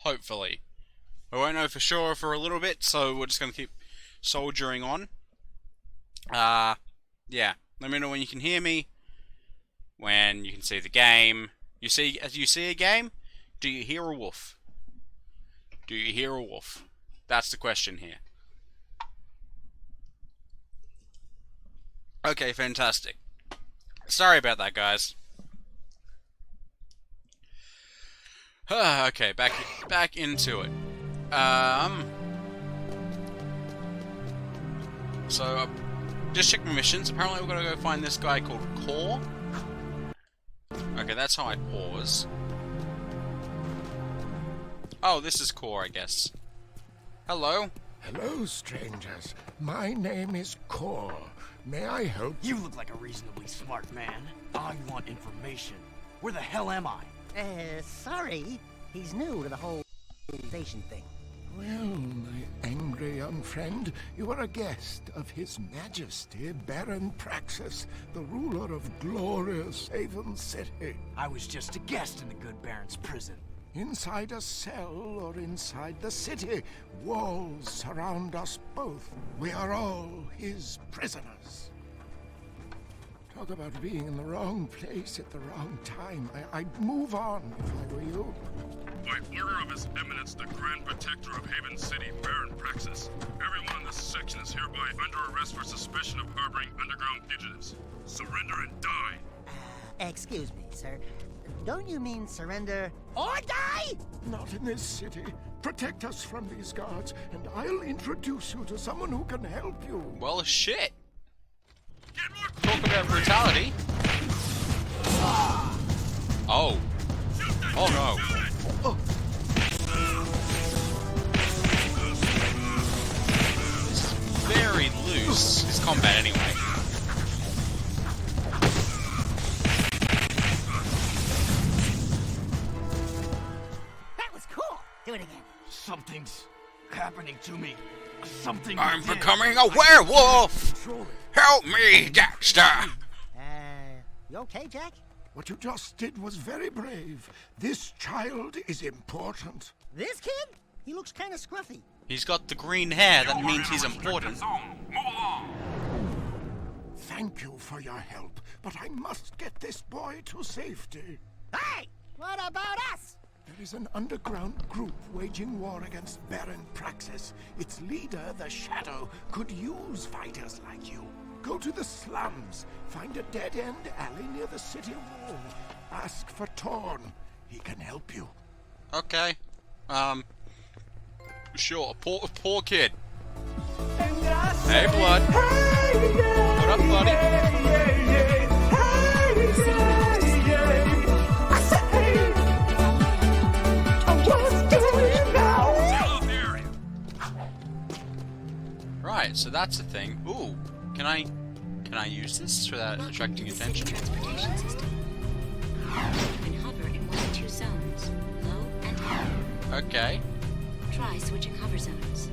Hopefully. I won't know for sure for a little bit, so we're just going to keep soldiering on. Yeah. Let me know when you can hear me. When you can see the game. As you see a game, do you hear a wolf? Do you hear a wolf? That's the question here. Okay, fantastic. Sorry about that, guys. Okay, back into it. So, just check my missions. Apparently we're gonna go find this guy called Core. Okay, that's how I pause. Oh, this is Core, I guess. Hello? Hello, strangers. My name is Core. May I help? You look like a reasonably smart man. I want information. Where the hell am I? Sorry. He's new to the whole station thing. Well, my angry young friend, you are a guest of His Majesty Baron Praxis, the ruler of glorious Haven City. I was just a guest in the good Baron's prison. Inside a cell or inside the city, walls surround us both. We are all his prisoners. Talk about being in the wrong place at the wrong time. I'd move on if I were you. By order of His Eminence, the Grand Protector of Haven City, Baron Praxis, everyone in this section is hereby under arrest for suspicion of harboring underground fugitives. Surrender and die! Excuse me, sir. Don't you mean surrender or die? Not in this city. Protect us from these guards, and I'll introduce you to someone who can help you. Well, shit. Talk about brutality. Oh. Oh no. Oh. This is very loose. His combat, anyway. That was cool. Do it again. Something's happening to me. Something. I'm within. becoming a werewolf! Help me, Dexter! You okay, Jack? What you just did was very brave. This child is important. This kid? He looks kind of scruffy. He's got the green hair, that means he's important. Thank you for your help, but I must get this boy to safety. Hey! What about us? There is an underground group waging war against Baron Praxis. Its leader, the Shadow, could use fighters like you. Go to the slums, find a dead-end alley near the city wall. Ask for Torn. He can help you. Okay. Sure. Poor kid. Hey, Blood. What up, buddy? Right, so that's the thing. Ooh, can I use this without attracting attention? Transportation system. You can hover in one of two zones, low and high. Okay. Try switching hover zones.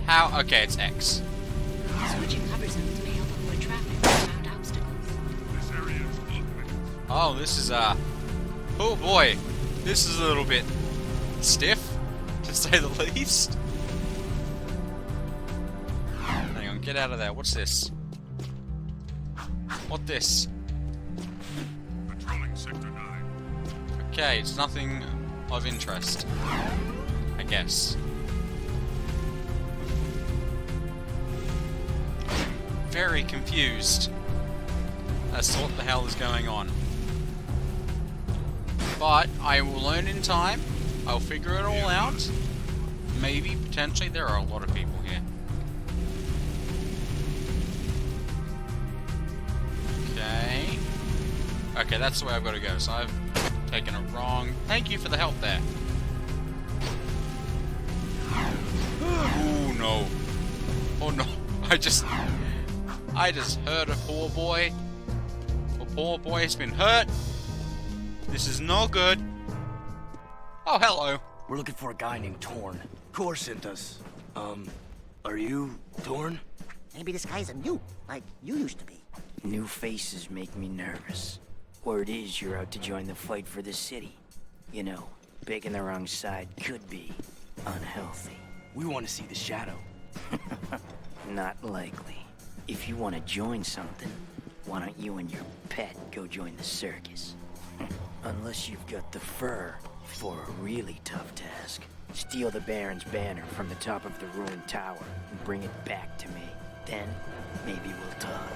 How? Okay, it's X. Switching hover zones may help avoid traffic around obstacles. This area is open. Oh, this is oh boy, this is a little bit stiff, to say the least. Hang on, get out of there. What's this? What this? Patrolling Sector 9. Okay, it's nothing of interest, I guess. Very confused as to what the hell is going on. But I will learn in time. I'll figure it all out. Maybe, potentially, there are a lot of people here. Okay. Okay, that's the way I've got to go. So I've taken it wrong. Thank you for the help there. Ooh, no. Oh, no. I just hurt a poor boy. A poor boy has been hurt. This is no good. Oh, hello. We're looking for a guy named Torn. Core sent us. Are you Torn? Maybe this guy's a mute, like you used to be. New faces make me nervous. Word is you're out to join the fight for the city. You know, Picking the wrong side could be unhealthy. We want to see the shadow. Not likely. If you want to join something, why don't you and your pet go join the circus? Unless you've got the fur for a really tough task. Steal the Baron's banner from the top of the ruined tower and bring it back to me. Then, maybe we'll talk.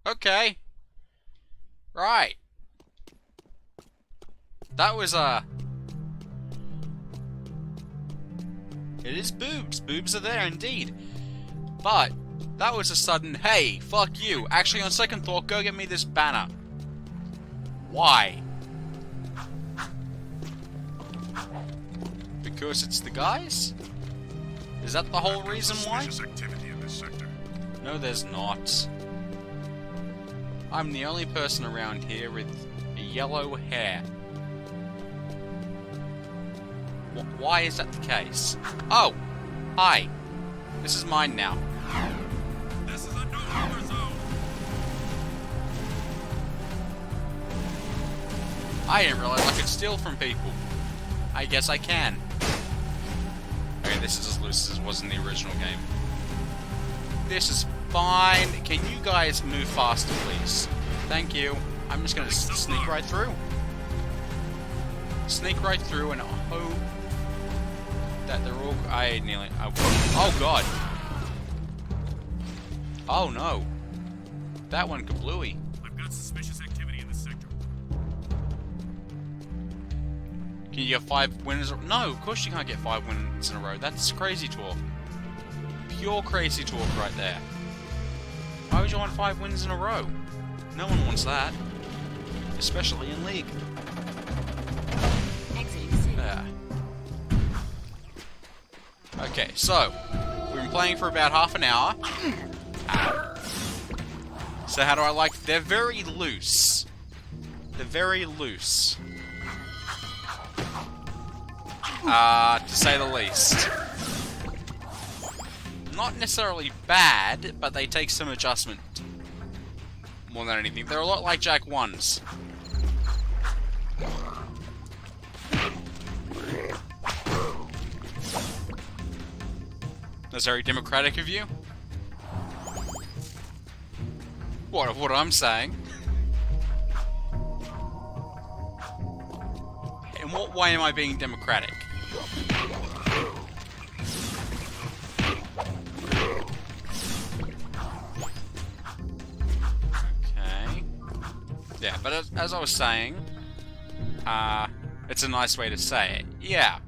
Okay. Right. That was, It is boobs. Boobs are there, indeed. But, that was a sudden, hey, fuck you. Actually, on second thought, go get me this banner. Why? Because it's the guys? Is that the whole reason why? Suspicious activity in this sector. No, there's not. I'm the only person around here with yellow hair. Why is that the case? Oh! Hi! This is mine now. This is a no-hour zone. I didn't realize I could steal from people. I guess I can. Okay, this is as loose as it was in the original game. This is fine. Can you guys move faster, please? Thank you. I'm just gonna sneak right through. Sneak right through and hope that they're all... oh god. Oh no. That one kablooey. I've got suspicious activity in this sector. Can you get 5 wins? No, of course you can't get 5 wins in a row. That's crazy talk. Pure crazy talk right there. Why would you want 5 wins in a row? No one wants that. Especially in League. Exiting city. Yeah. Okay, so we've been playing for about half an hour. So how do I like? They're very loose. They're very loose. To say the least. Not necessarily bad, but they take some adjustment. More than anything. They're a lot like Jak I's. That's very democratic of you. What I'm saying. In what way am I being democratic? Okay. Yeah, but as I was saying, it's a nice way to say it. Yeah.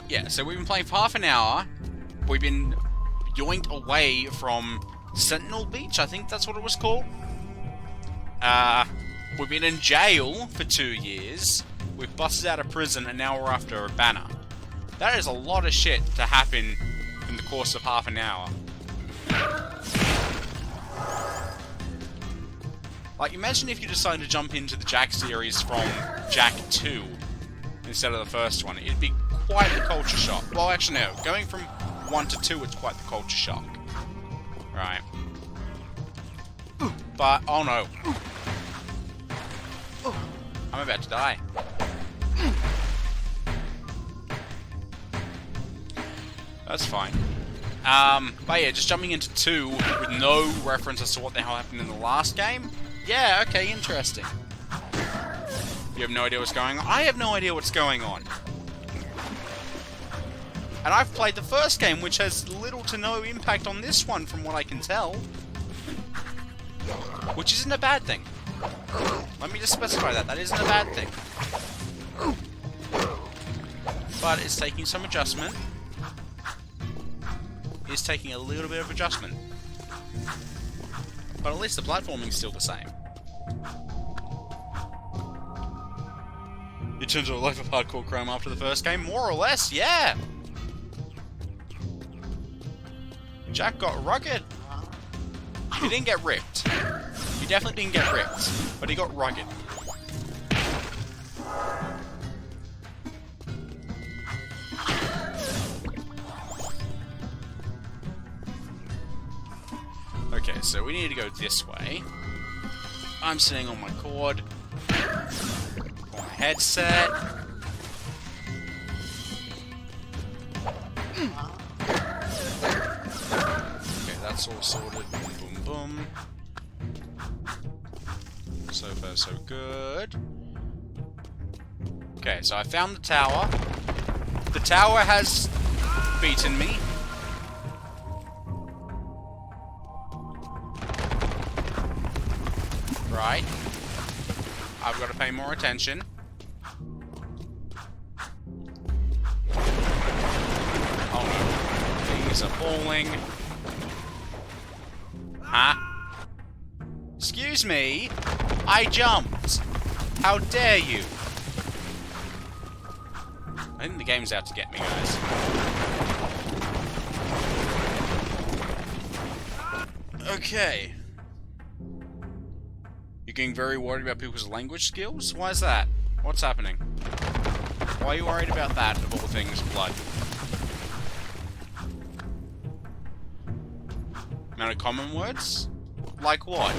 Yeah, so we've been playing for half an hour. We've been yoinked away from Sentinel Beach, I think that's what it was called. We've been in jail for 2 years. We've busted out of prison and now we're after a banner. That is a lot of shit to happen in the course of half an hour. Like, imagine if you decided to jump into the Jak series from Jak II instead of the first one. It'd be quite the culture shock. Well, actually, no. Going from 1 to 2, it's quite the culture shock. Right. But, oh no. I'm about to die. That's fine. But yeah, just jumping into 2 with no reference as to what the hell happened in the last game. Yeah, okay, interesting. You have no idea what's going on? I have no idea what's going on. And I've played the first game, which has little to no impact on this one, from what I can tell. Which isn't a bad thing. Let me just specify that. That isn't a bad thing. But it's taking some adjustment. It's taking a little bit of adjustment. But at least the platforming's still the same. You turned to a life of hardcore Chrome after the first game? More or less, yeah! Jak got rugged. He didn't get ripped. He definitely didn't get ripped, but he got rugged. Okay, so we need to go this way. I'm sitting on my cord. On my headset. Okay, that's all sorted. Boom, boom. So far, so good. Okay, so I found the tower. The tower has beaten me. Right. I've got to pay more attention. Oh no. Things are falling. Huh? Excuse me? I jumped. How dare you? I think the game's out to get me, guys. Okay. You're getting very worried about people's language skills? Why is that? What's happening? Why are you worried about that, of all things, blood? Amount of common words? Like what?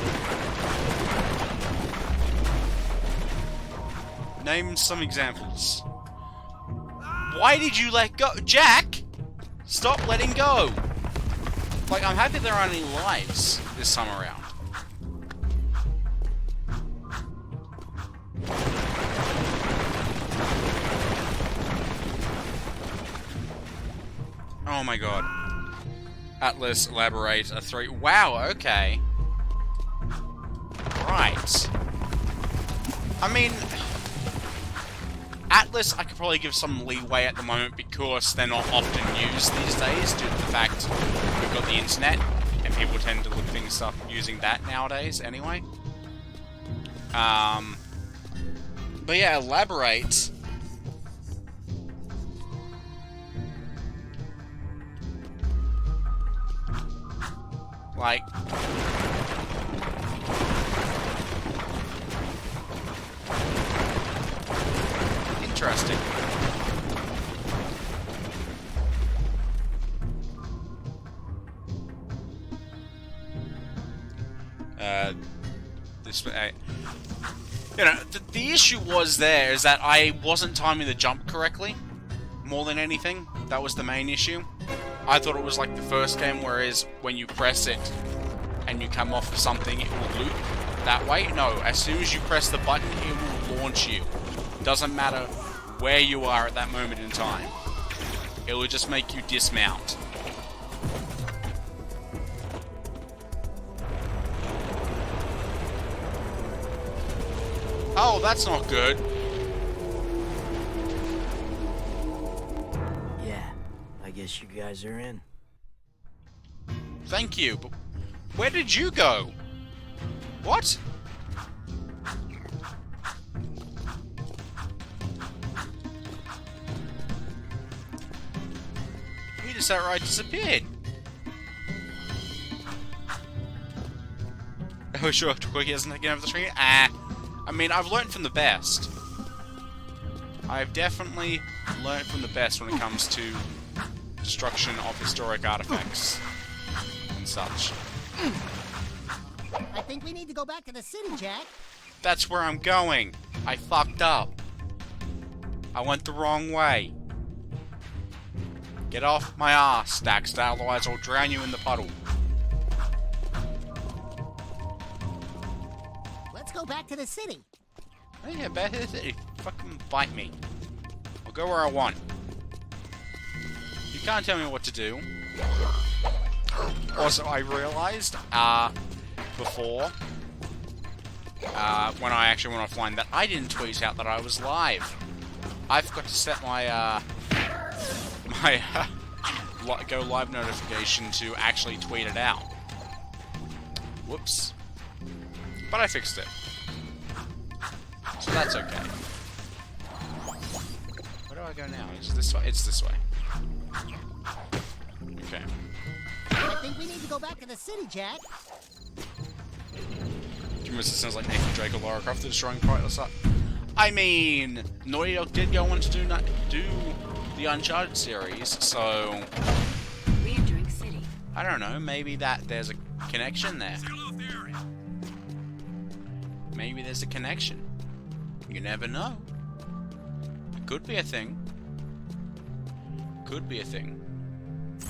Name some examples. Why did you let go? Jack! Stop letting go! Like, I'm happy there aren't any lives this time around. Oh my god. Atlas, elaborate, a 3. Wow, okay. Right. I mean, Atlas, I could probably give some leeway at the moment because they're not often used these days due to the fact we've got the internet and people tend to look things up using that nowadays anyway. But yeah, elaborate. Like, interesting. You know, the issue was there is that I wasn't timing the jump correctly, more than anything. That was the main issue. I thought it was like the first game, whereas when you press it and you come off of something, it will loop that way. No, as soon as you press the button, it will launch you. Doesn't matter where you are at that moment in time. It will just make you dismount. Oh, that's not good. Yeah, I guess you guys are in. Thank you, but where did you go? What? He just outright disappeared. Oh, sure, he hasn't taken over the screen? I mean, I've learned from the best. I've definitely learned from the best when it comes to destruction of historic artifacts and such. I think we need to go back to the city, Jack. That's where I'm going. I fucked up. I went the wrong way. Get off my ass, Daxter, otherwise I'll drown you in the puddle. Let's go back to the city. Oh yeah, back to the city. Fucking bite me. I'll go where I want. You can't tell me what to do. Also, I realized, before, when I actually went offline, that I didn't tweet out that I was live. I forgot to set my, go live notification to actually tweet it out. Whoops. But I fixed it. So that's okay. Where do I go now? Is it this way? It's this way. Okay. I think we need to go back to the city, Jack. It sounds like Nathan Drake or Lara Croft destroying Pointless up. I mean, Naughty Dog did go on to do the Uncharted series, so Re-entering city. I don't know. Maybe there's a connection there. Maybe there's a connection. You never know. It could be a thing. Could be a thing.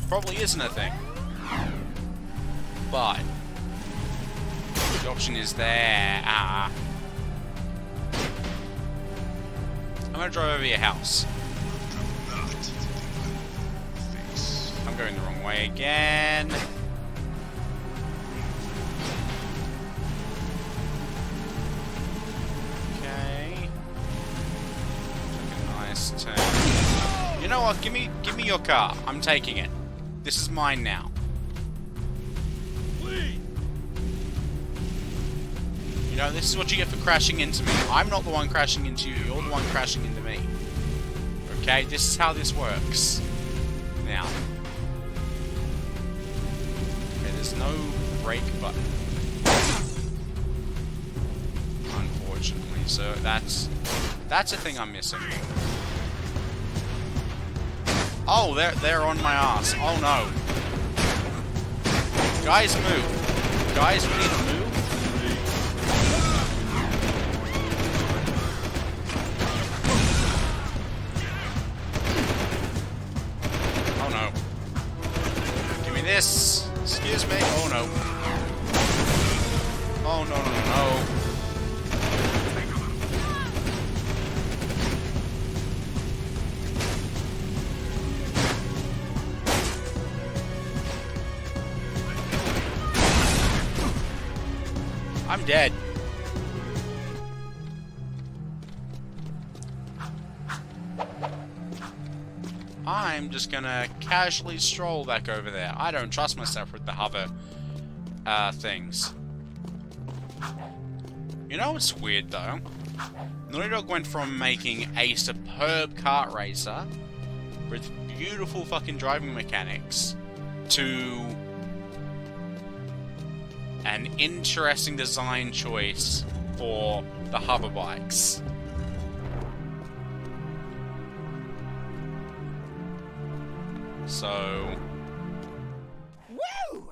Probably isn't a thing. But the option is there. I'm gonna drive over your house. I'm going the wrong way again. Okay. Take a nice turn. You know what? Give me your car. I'm taking it. This is mine now. You know, this is what you get for crashing into me. I'm not the one crashing into you. You're the one crashing into me. Okay? This is how this works. Now. Okay, there's no brake button. Unfortunately. So that's a thing I'm missing. Oh, they're on my ass. Oh no. Guys, move. Guys, we need to move. Oh no. Give me this. Excuse me. Oh no. Oh no, no, no. I'm dead. I'm just gonna casually stroll back over there. I don't trust myself with the hover things. You know what's weird though? Naughty Dog went from making a superb kart racer with beautiful fucking driving mechanics to an interesting design choice for the hover bikes. So... Woo!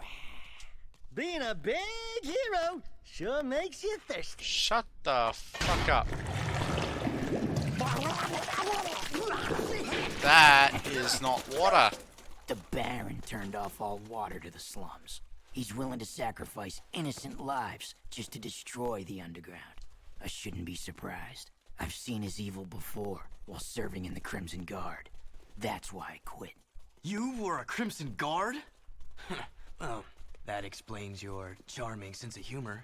Being a big hero sure makes you thirsty. Shut the fuck up. That is not water. The Baron turned off all water to the slums. He's willing to sacrifice innocent lives just to destroy the underground. I shouldn't be surprised. I've seen his evil before while serving in the Crimson Guard. That's why I quit. You were a Crimson Guard? Well, that explains your charming sense of humor.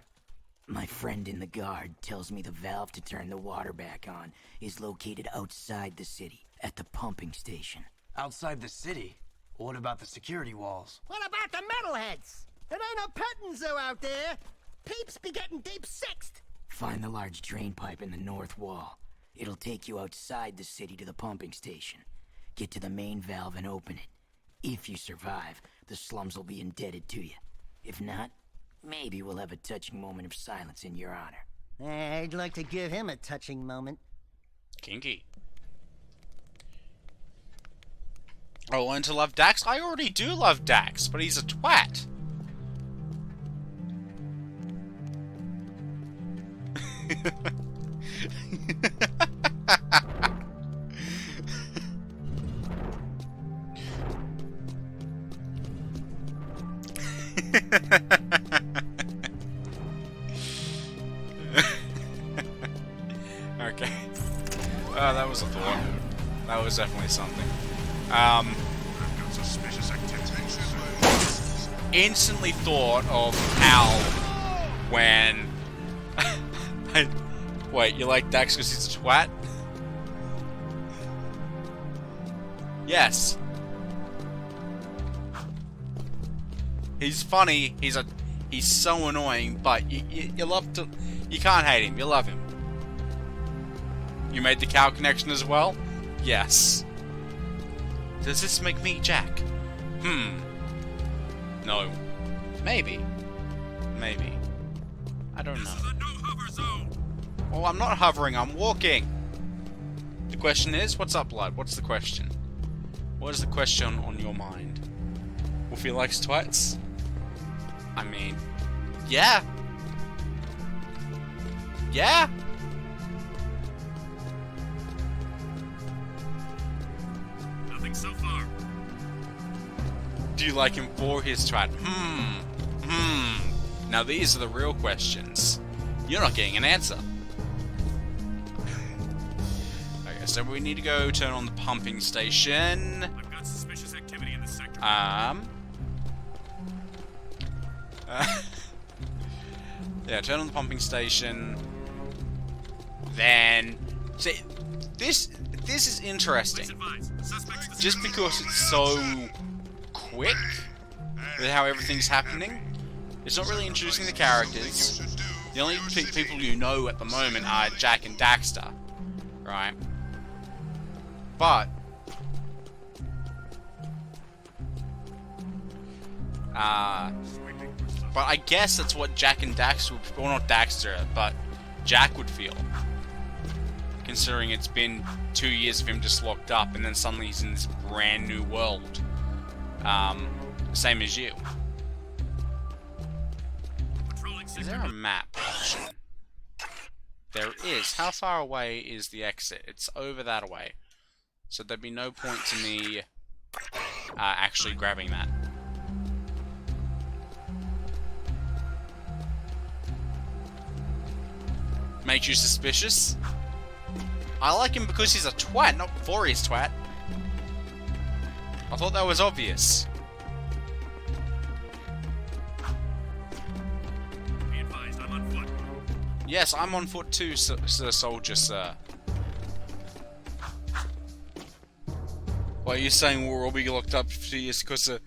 My friend in the Guard tells me the valve to turn the water back on is located outside the city, at the pumping station. Outside the city? What about the security walls? What about the metalheads? There ain't no petting zoo out there. Peeps be getting deep sixed. Find the large drain pipe in the north wall. It'll take you outside the city to the pumping station. Get to the main valve and open it. If you survive, the slums will be indebted to you. If not, maybe we'll have a touching moment of silence in your honor. I'd like to give him a touching moment. Kinky. I learned to love Dax? I already do love Dax, but he's a twat. Okay. That was a thought. That was definitely something. Instantly thought of Hal when... Wait, you like Dax because he's a twat? Yes. He's funny, he's so annoying, but you love to... You can't hate him, you love him. You made the cow connection as well? Yes. Does this make me Jack? No. Maybe. Maybe. I don't know. Well, I'm not hovering, I'm walking. The question is, what's up, lad? What's the question? What is the question on your mind? Wolfie likes twats? I mean, yeah. Yeah? Nothing so far. Do you like him for his twat? Now these are the real questions. You're not getting an answer. Okay, so we need to go turn on the pumping station. I've got suspicious activity in this sector. Yeah, turn on the pumping station. Then, see, this is interesting. Just because it's so quick with how everything's happening, it's not really introducing the characters. The only people you know at the moment are Jak and Daxter, right? But I guess that's what Jak and Daxter would, well, not Daxter, but Jak would feel. Considering it's been 2 years of him just locked up, and then suddenly he's in this brand new world. Same as you. Is there a map option? There is. How far away is the exit? It's over that way. So there'd be no point to me actually grabbing that. Makes you suspicious? I like him because he's a twat, not for his twat. I thought that was obvious. Be advised, I'm on foot. Yes, I'm on foot too, sir soldier, sir. What, are you saying we'll all be locked up for 2 years because of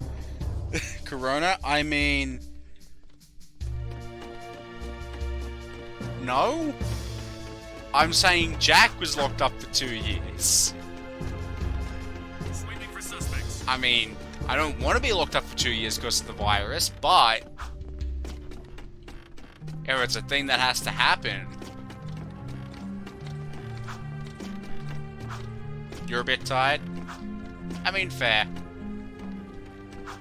Corona? I mean... No? I'm saying Jak was locked up for 2 years. Sweeping for suspects. I mean, I don't want to be locked up for 2 years because of the virus, but... if it's a thing that has to happen... You're a bit tired? I mean, fair.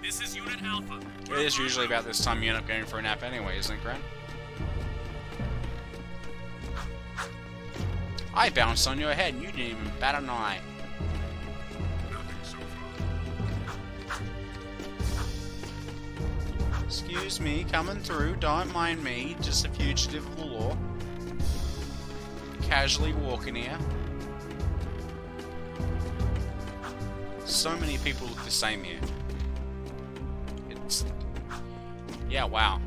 This is Unit Alpha. It is usually about this time you end up going for a nap anyway, isn't it, Grant? I bounced on your head and you didn't even bat an eye. Nothing so far. Excuse me, coming through, don't mind me, just a fugitive of the law. Casually walking here. So many people look the same here. It's... yeah, wow.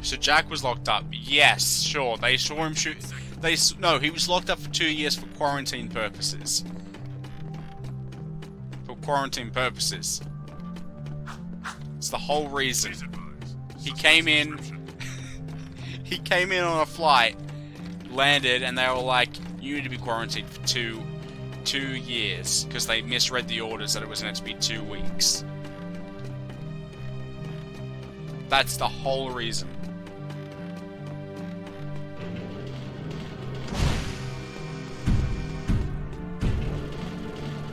So Jak was locked up. Yes, sure. They saw him shoot... no, he was locked up for 2 years for quarantine purposes. For quarantine purposes. It's the whole reason. He came in... he came in on a flight, landed, and they were like, you need to be quarantined for two years. Because they misread the orders that it was meant to be 2 weeks. That's the whole reason.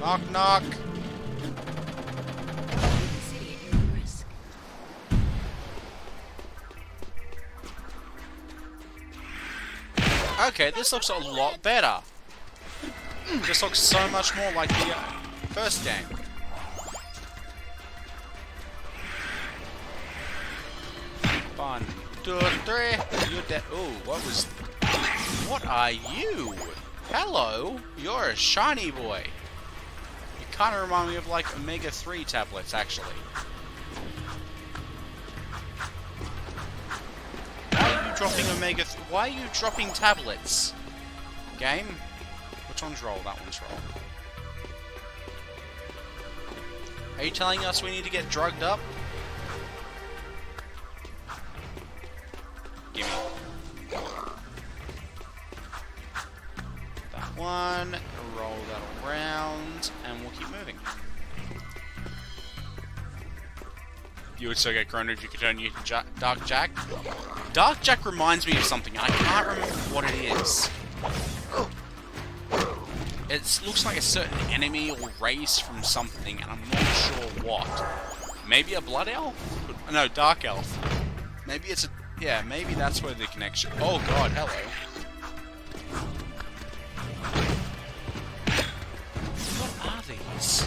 Knock, knock. City at your risk. Okay, this looks a lot better. This looks so much more like the first game. One, two, three. You're dead. Ooh, what was... what are you? Hello, you're a shiny boy. You kind of remind me of like Omega-3 tablets, actually. Why are you dropping Omega? Why are you dropping tablets? Game? Which one's roll? That one's roll. Are you telling us we need to get drugged up? Gimme. That one. Roll that around, and we'll keep moving. You would still get corona if you could turn you to Dark Jak. Dark Jak reminds me of something, and I can't remember what it is. It looks like a certain enemy or race from something, and I'm not sure what. Maybe a blood elf? No, dark elf. Maybe it's a... Yeah, maybe that's where the connection... Oh god, hello. What are these?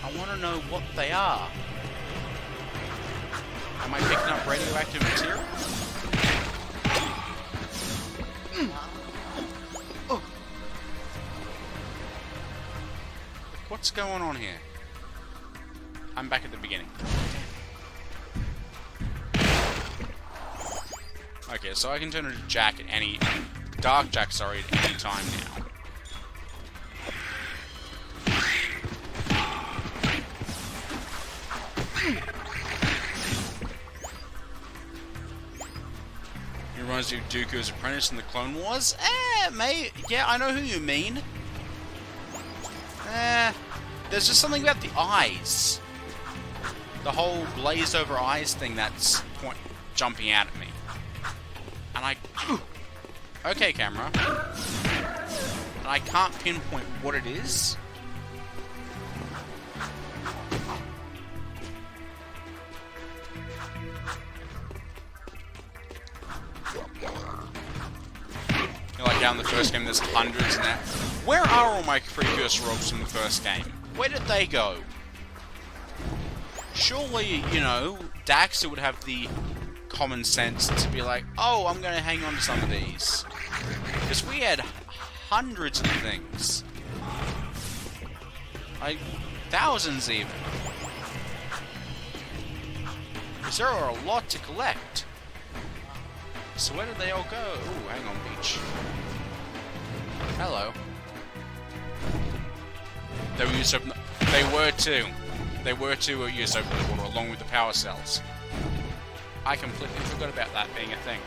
I want to know what they are. Am I picking up radioactive material? What's going on here? I'm back at the beginning. Okay, so I can turn into Jak at any... Dark Jak, sorry, at any time now. He reminds you of Dooku's apprentice in the Clone Wars? Yeah, I know who you mean. There's just something about the eyes. The whole glazed over eyes thing that's jumping out at me. And I... Okay, camera. And I can't pinpoint what it is. Like how in the first game there's hundreds and that. Where are all my precursor orbs from the first game? Where did they go? Surely, you know, Daxter would have the common sense to be like, oh, I'm gonna hang on to some of these. Because we had hundreds of things. Like, thousands even. Because there are a lot to collect. So where did they all go? Ooh, hang on, Beach. Hello. They were used to open the... They were too. They were too used to open the water along with the power cells. I completely forgot about that being a thing.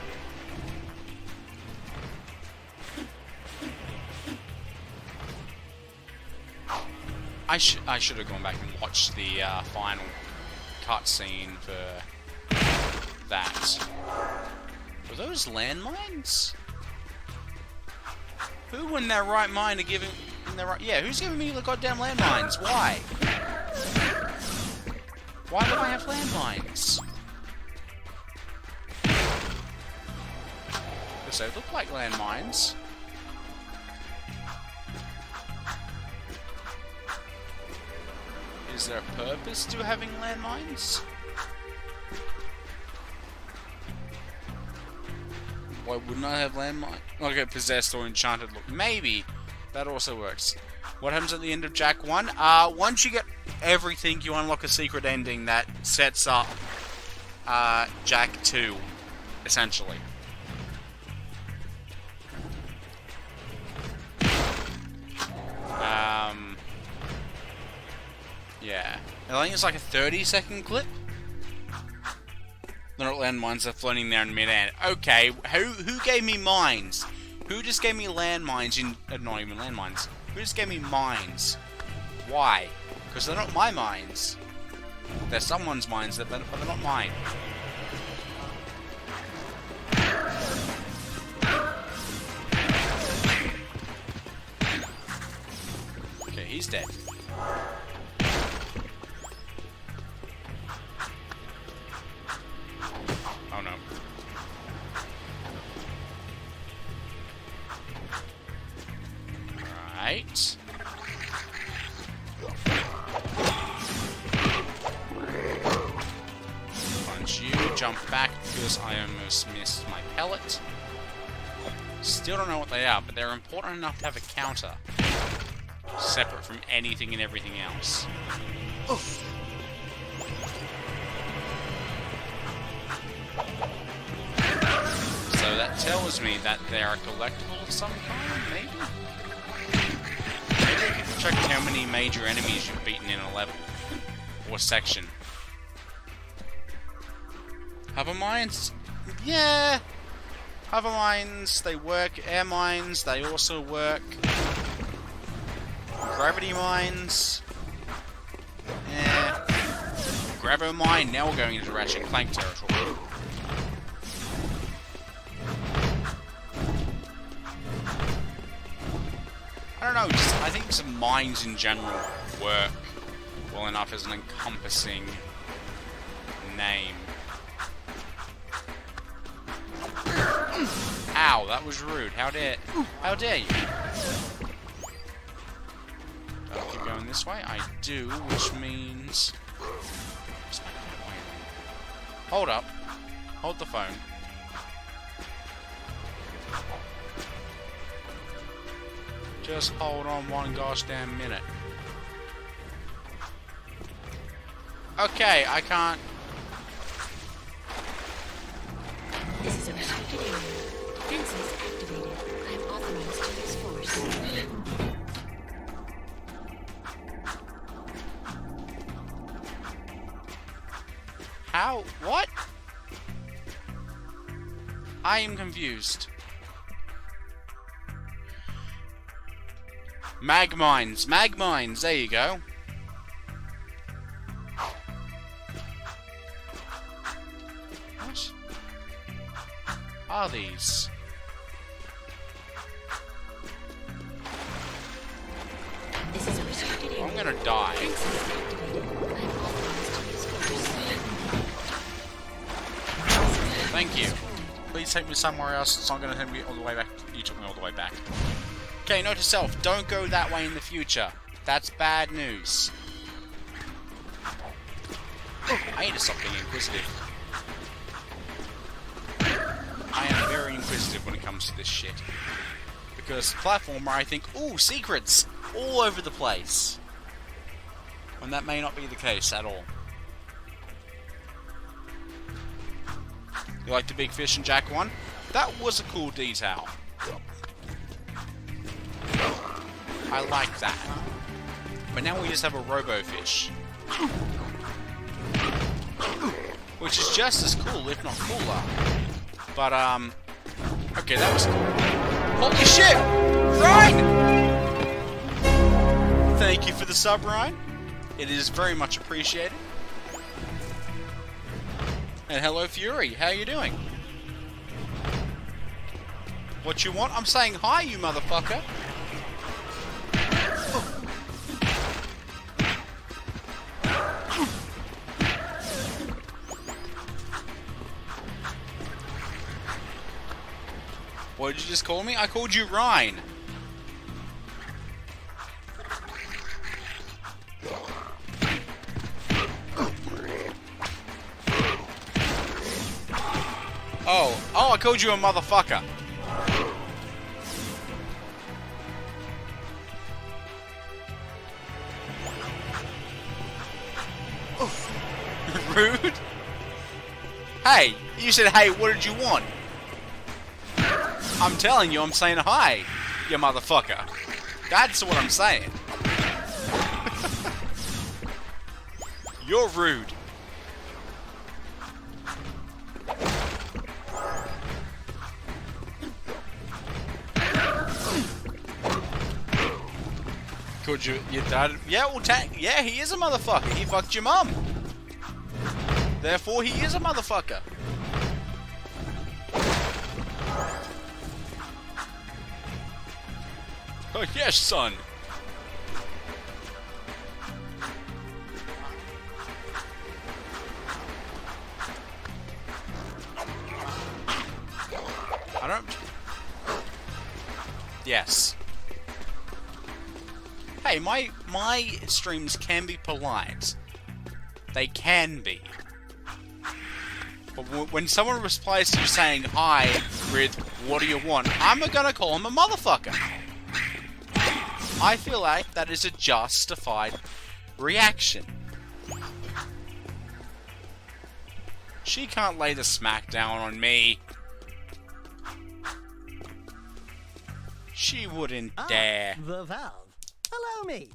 I should have gone back and watched the final cutscene for that. Were those landmines? Who in their right mind are giving... Yeah, who's giving me the goddamn landmines? Why? Why do I have landmines? Because they look like landmines. Is there a purpose to having landmines? Why wouldn't I have landmine? Okay, possessed or enchanted look. Maybe. That also works. What happens at the end of Jak 1? Once you get everything, you unlock a secret ending that sets up Jak II, essentially. Yeah. I think it's like a 30-second clip. They're not landmines, they're floating there in mid-air. Okay, who gave me mines? Who just gave me landmines in... not even landmines. Who just gave me mines? Why? Because they're not my mines. They're someone's mines, but they're not mine. Okay, he's dead. Oh no. Right. Punch you, jump back because I almost missed my pellet. Still don't know what they are, but they're important enough to have a counter. Separate from anything and everything else. Oof. So that tells me that they are collectible of some kind, maybe? Maybe I can check how many major enemies you've beaten in a level. Or section. Hover mines? Yeah! Hover mines, they work. Air mines, they also work. Gravity mines. Yeah. Grab a mine, now we're going into Ratchet & Clank territory. I don't know, just, I think some mines in general work well enough as an encompassing name. Ow, that was rude. How dare you? Do I keep going this way? I do, which means... Hold up. Hold the phone. Just hold on one gosh damn minute. Okay, I can't... This is a restricted area. Defenses activated. I am authorized to use force. How? What? I am confused. Mag mines. Mag mines. There you go. What are these? This is a restricted area. I'm gonna die. Defenses activated. I am authorized to use force. Thank you. Please take me somewhere else. It's not gonna take me all the way back. You took me all the way back. Okay, note to self, don't go that way in the future. That's bad news. I need to stop being inquisitive. I am very inquisitive when it comes to this shit. Because platformer, I think, ooh, secrets all over the place. When that may not be the case at all. You like the big fish in Jak I? That was a cool detail. I like that. But now we just have a robo-fish. Which is just as cool, if not cooler. But, okay, that was cool. Holy shit! Ryan! Thank you for the sub, Ryan. It is very much appreciated. And hello, Fury. How you doing? What you want? I'm saying hi, you motherfucker. What did you just call me? I called you Ryan. Oh, I called you a motherfucker. Rude. Hey, you said, hey, what did you want? I'm telling you, I'm saying hi, you motherfucker. That's what I'm saying. You're rude. Could you, your dad? Yeah, well, yeah, he is a motherfucker. He fucked your mum. Therefore, he is a motherfucker. Oh, yes, son. I don't... Yes. Hey, my streams can be polite. They can be. But when someone replies to you saying hi with, what do you want? I'm gonna call him a motherfucker. I feel like that is a justified reaction. She can't lay the smack down on me. She wouldn't dare. The valve. Allow me.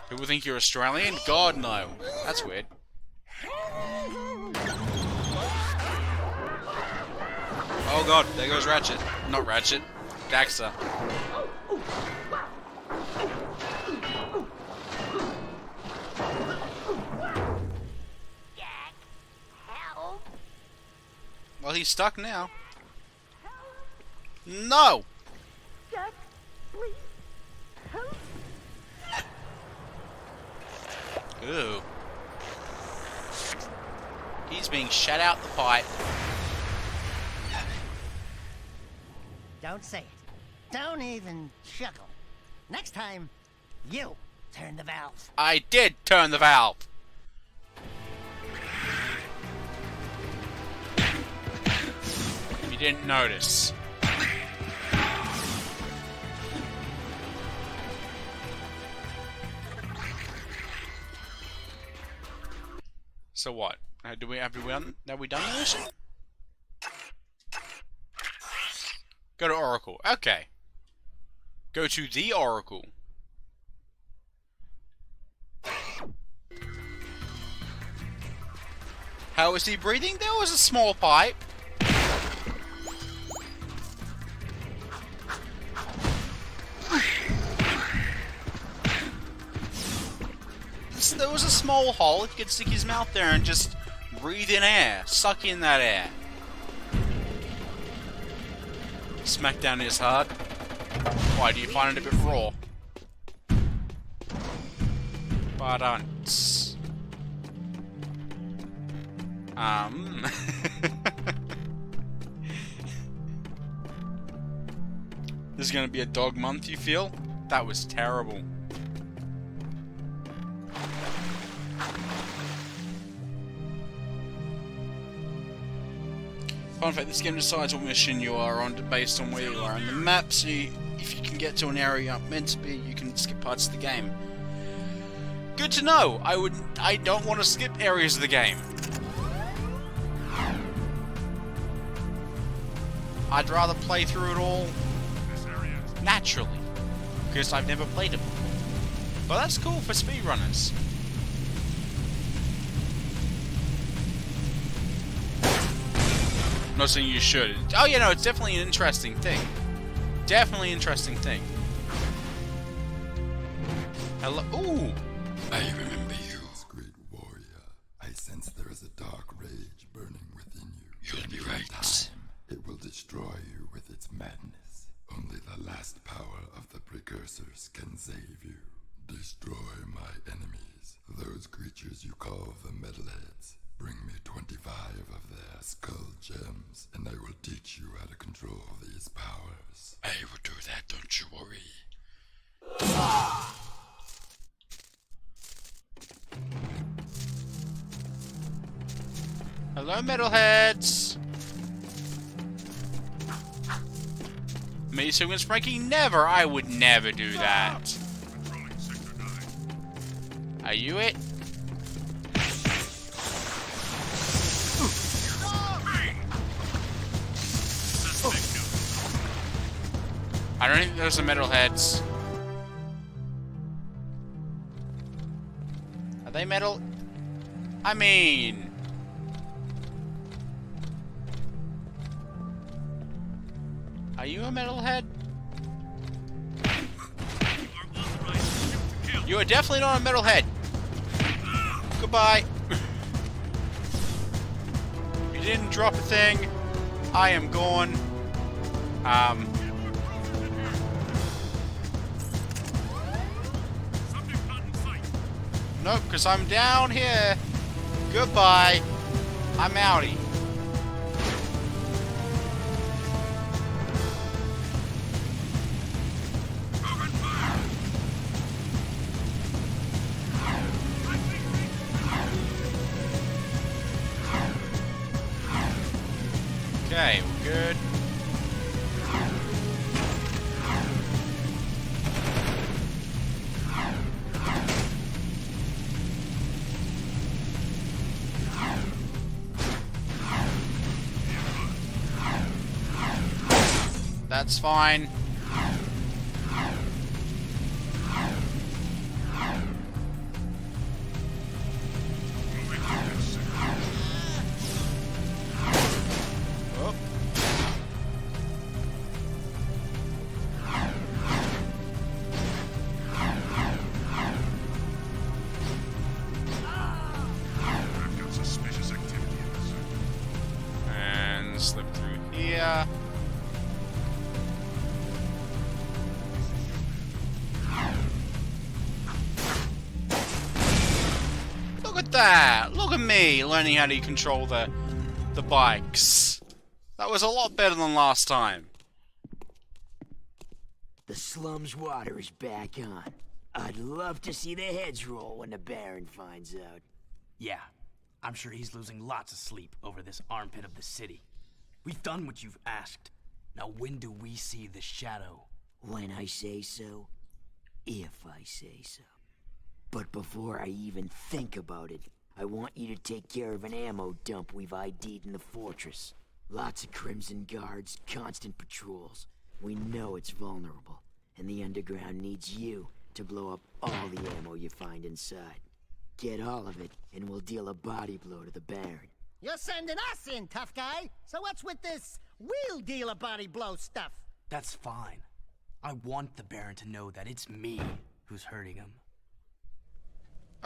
People think you're Australian? God, no. That's weird. Oh god, there goes Ratchet. Not Ratchet. Daxter. Well, he's stuck now. No! Jack, please. Ooh. He's being shut out the pipe. Don't say it. Don't even chuckle. Next time, you turn the valve. I did turn the valve. If you didn't notice. So what? Have we done the mission? Go to Oracle. Okay. Go to the Oracle. How is he breathing? There was a small pipe. There was a small hole. He could stick his mouth there and just breathe in air. Suck in that air. Smackdown is hard. Why, do you find it a bit raw? Badunts. This is gonna be a dog month, you feel? That was terrible. Fun fact, this game decides what mission you are on based on where you are on the map, so if you can get to an area you're not meant to be, you can skip parts of the game. Good to know! I don't want to skip areas of the game. I'd rather play through it all naturally, because I've never played it before. But that's cool for speedrunners. I'm not saying you should. Oh, yeah, no, it's definitely an interesting thing. Definitely an interesting thing. Hello. Ooh! I remember you. Great warrior. I sense there is a dark rage burning within you. You'll be right. Time, it will destroy you with its madness. Only the last power of the precursors can save you. Destroy my enemies, those creatures you call the Metalheads. Bring me 25 of their skull gems, and I will teach you how to control these powers. I will do that, don't you worry. Hello, Metalheads! Me Sequence breaking? Never! I would never do that. Are you it? I don't think those are Metalheads. Are they metal? I mean... Are you a metalhead? You are definitely not a metalhead. Goodbye. You didn't drop a thing. I am gone. Nope, because I'm down here. Goodbye. I'm outie. Okay, we're good. That's fine. Oh. I've got suspicious activity in this sector. And slip through here. at that! Look at me learning how to control the bikes. That was a lot better than last time. The slum's water is back on. I'd love to see their heads roll when the Baron finds out. Yeah, I'm sure he's losing lots of sleep over this armpit of the city. We've done what you've asked. Now when do we see the shadow? When I say so, if I say so. But before I even think about it, I want you to take care of an ammo dump we've ID'd in the fortress. Lots of Crimson Guards, constant patrols. We know it's vulnerable, and the underground needs you to blow up all the ammo you find inside. Get all of it, and we'll deal a body blow to the Baron. You're sending us in, tough guy. So what's with this we'll deal a body blow stuff? That's fine. I want the Baron to know that it's me who's hurting him.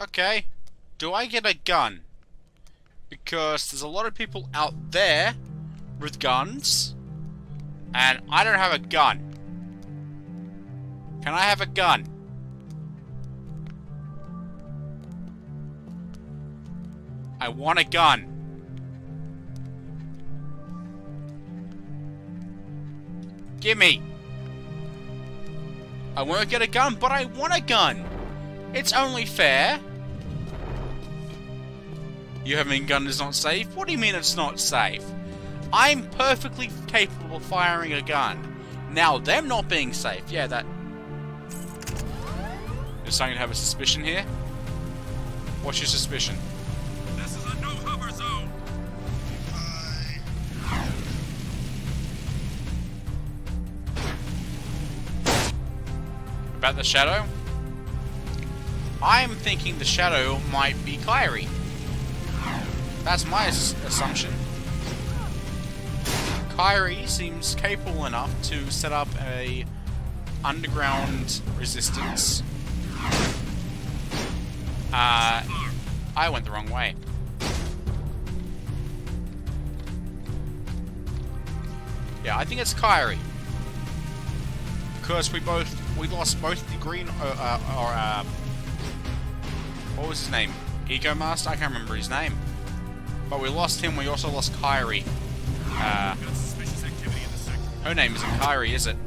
Okay. Do I get a gun? Because there's a lot of people out there with guns, and I don't have a gun. Can I have a gun? I want a gun. Gimme. I won't get a gun, but I want a gun. It's only fair. You having a gun is not safe? What do you mean it's not safe? I'm perfectly capable of firing a gun. Now, them not being safe. Yeah, that... You're starting to have a suspicion here? What's your suspicion? This is a no-hover zone. About the shadow? I'm thinking the shadow might be Kyrie. That's my assumption. Kyrie seems capable enough to set up a underground resistance. I went the wrong way. Yeah, I think it's Kyrie. Because we lost both the green, what was his name? Eco Master? I can't remember his name. But we lost him, we also lost Kyrie. Got suspicious activity in the sector. Her name isn't Kyrie, is it?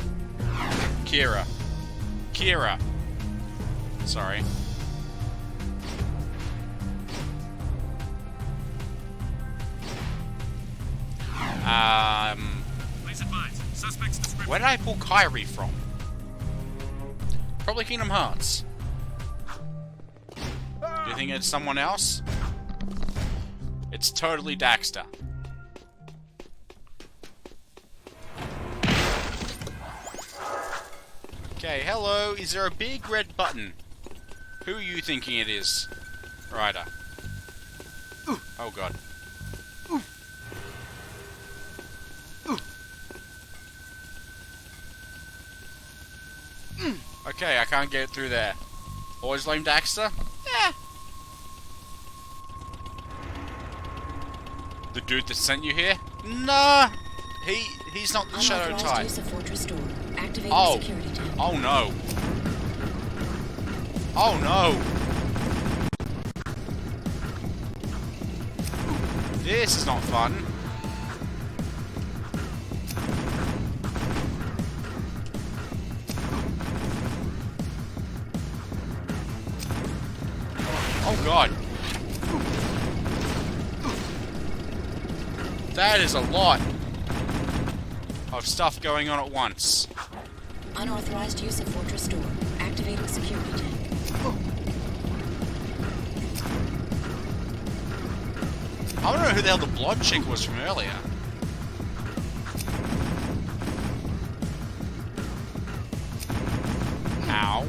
Kira. Kira. Sorry. Please advise. Suspect's description. Where did I pull Kyrie from? Probably Kingdom Hearts. Do you think it's someone else? It's totally Daxter. Okay, hello. Is there a big red button? Who are you thinking it is? Ryder. Oh god. Okay, I can't get through there. Always blame Daxter? Yeah. The dude that sent you here? Nah. He's not the shadow Unauthorized type. use of fortress door. Activating Oh. security tank. Oh no. Oh no. This is not fun. Oh god. That is a lot of stuff going on at once. Unauthorized use of fortress door. Activating security tank. I don't know who the hell the blonde chick was from earlier. Ow.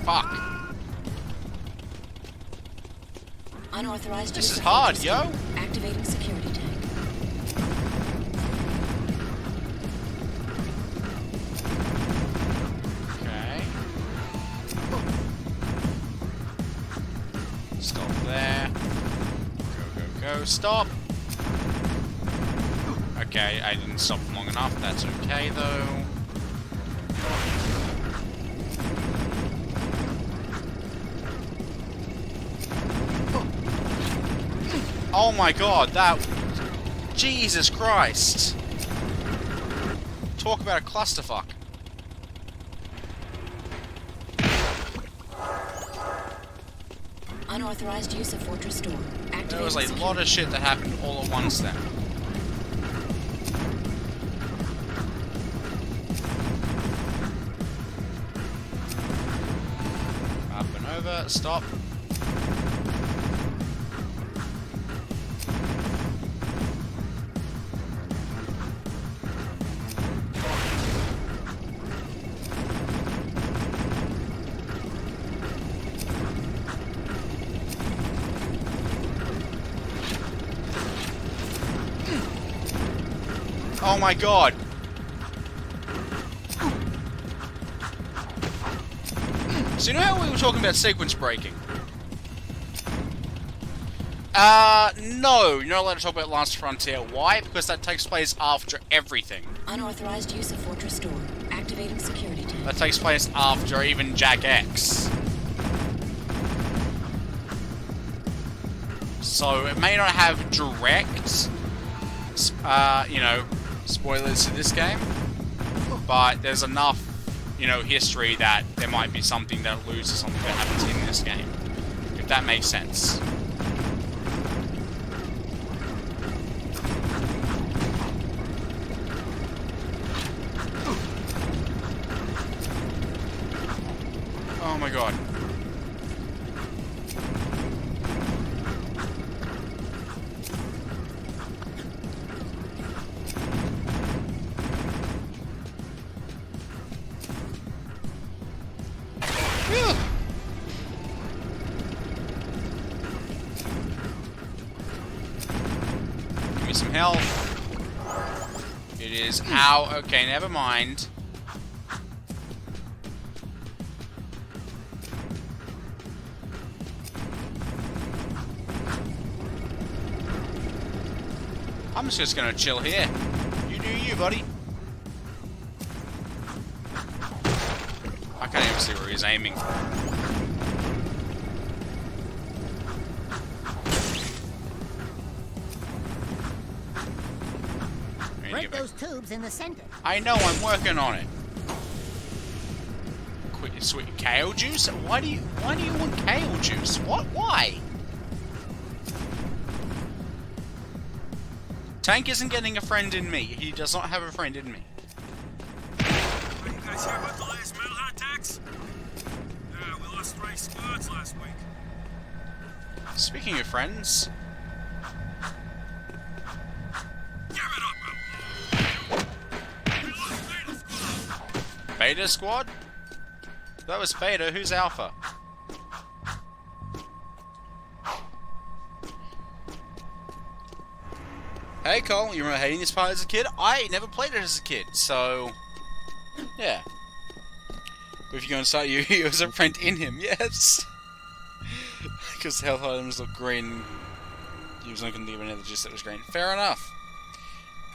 Fuck. Unauthorized This use is of hard, fortress yo. door. Activating security tank. Okay. Stop there. Go, go, go. Stop. Okay, I didn't stop long enough. That's okay, though. Oh my god, that... Jesus Christ! Talk about a clusterfuck. Unauthorized use of Fortress Door. There was a lot of shit that happened all at once then. Up and over, stop. Oh my god! So you know how we were talking about sequence breaking? No, you're not allowed to talk about Last Frontier. Why? Because that takes place after everything. Unauthorized use of Fortress Door. Activating security team. That takes place after even Jak X. So it may not have direct, you know, spoilers to this game, but there's enough, you know, history that there might be something that alludes to something that happens in this game, if that makes sense. Oh my god. Give me some health. It is ow. Okay, never mind. I'm just gonna chill here. You do you, buddy. I can't even see where he's aiming. Break those tubes in the center. I know, I'm working on it. Quick, sweet kale juice? Why do you want kale juice? What? Why? Tank isn't getting a friend in me. He does not have a friend in me. Are you guys hear about the latest metalhead attacks? Yeah, we lost 3 squads last week. Speaking of friends, Give it up, Bill. We lost Beta Squad. Beta Squad? That was Beta. Who's Alpha? Hey Cole, you remember hating this part as a kid? I never played it as a kid, so yeah. But if you're going to start, you as a friend in him, yes. Because the health items look green. He was not going to give another gist that was green. Fair enough.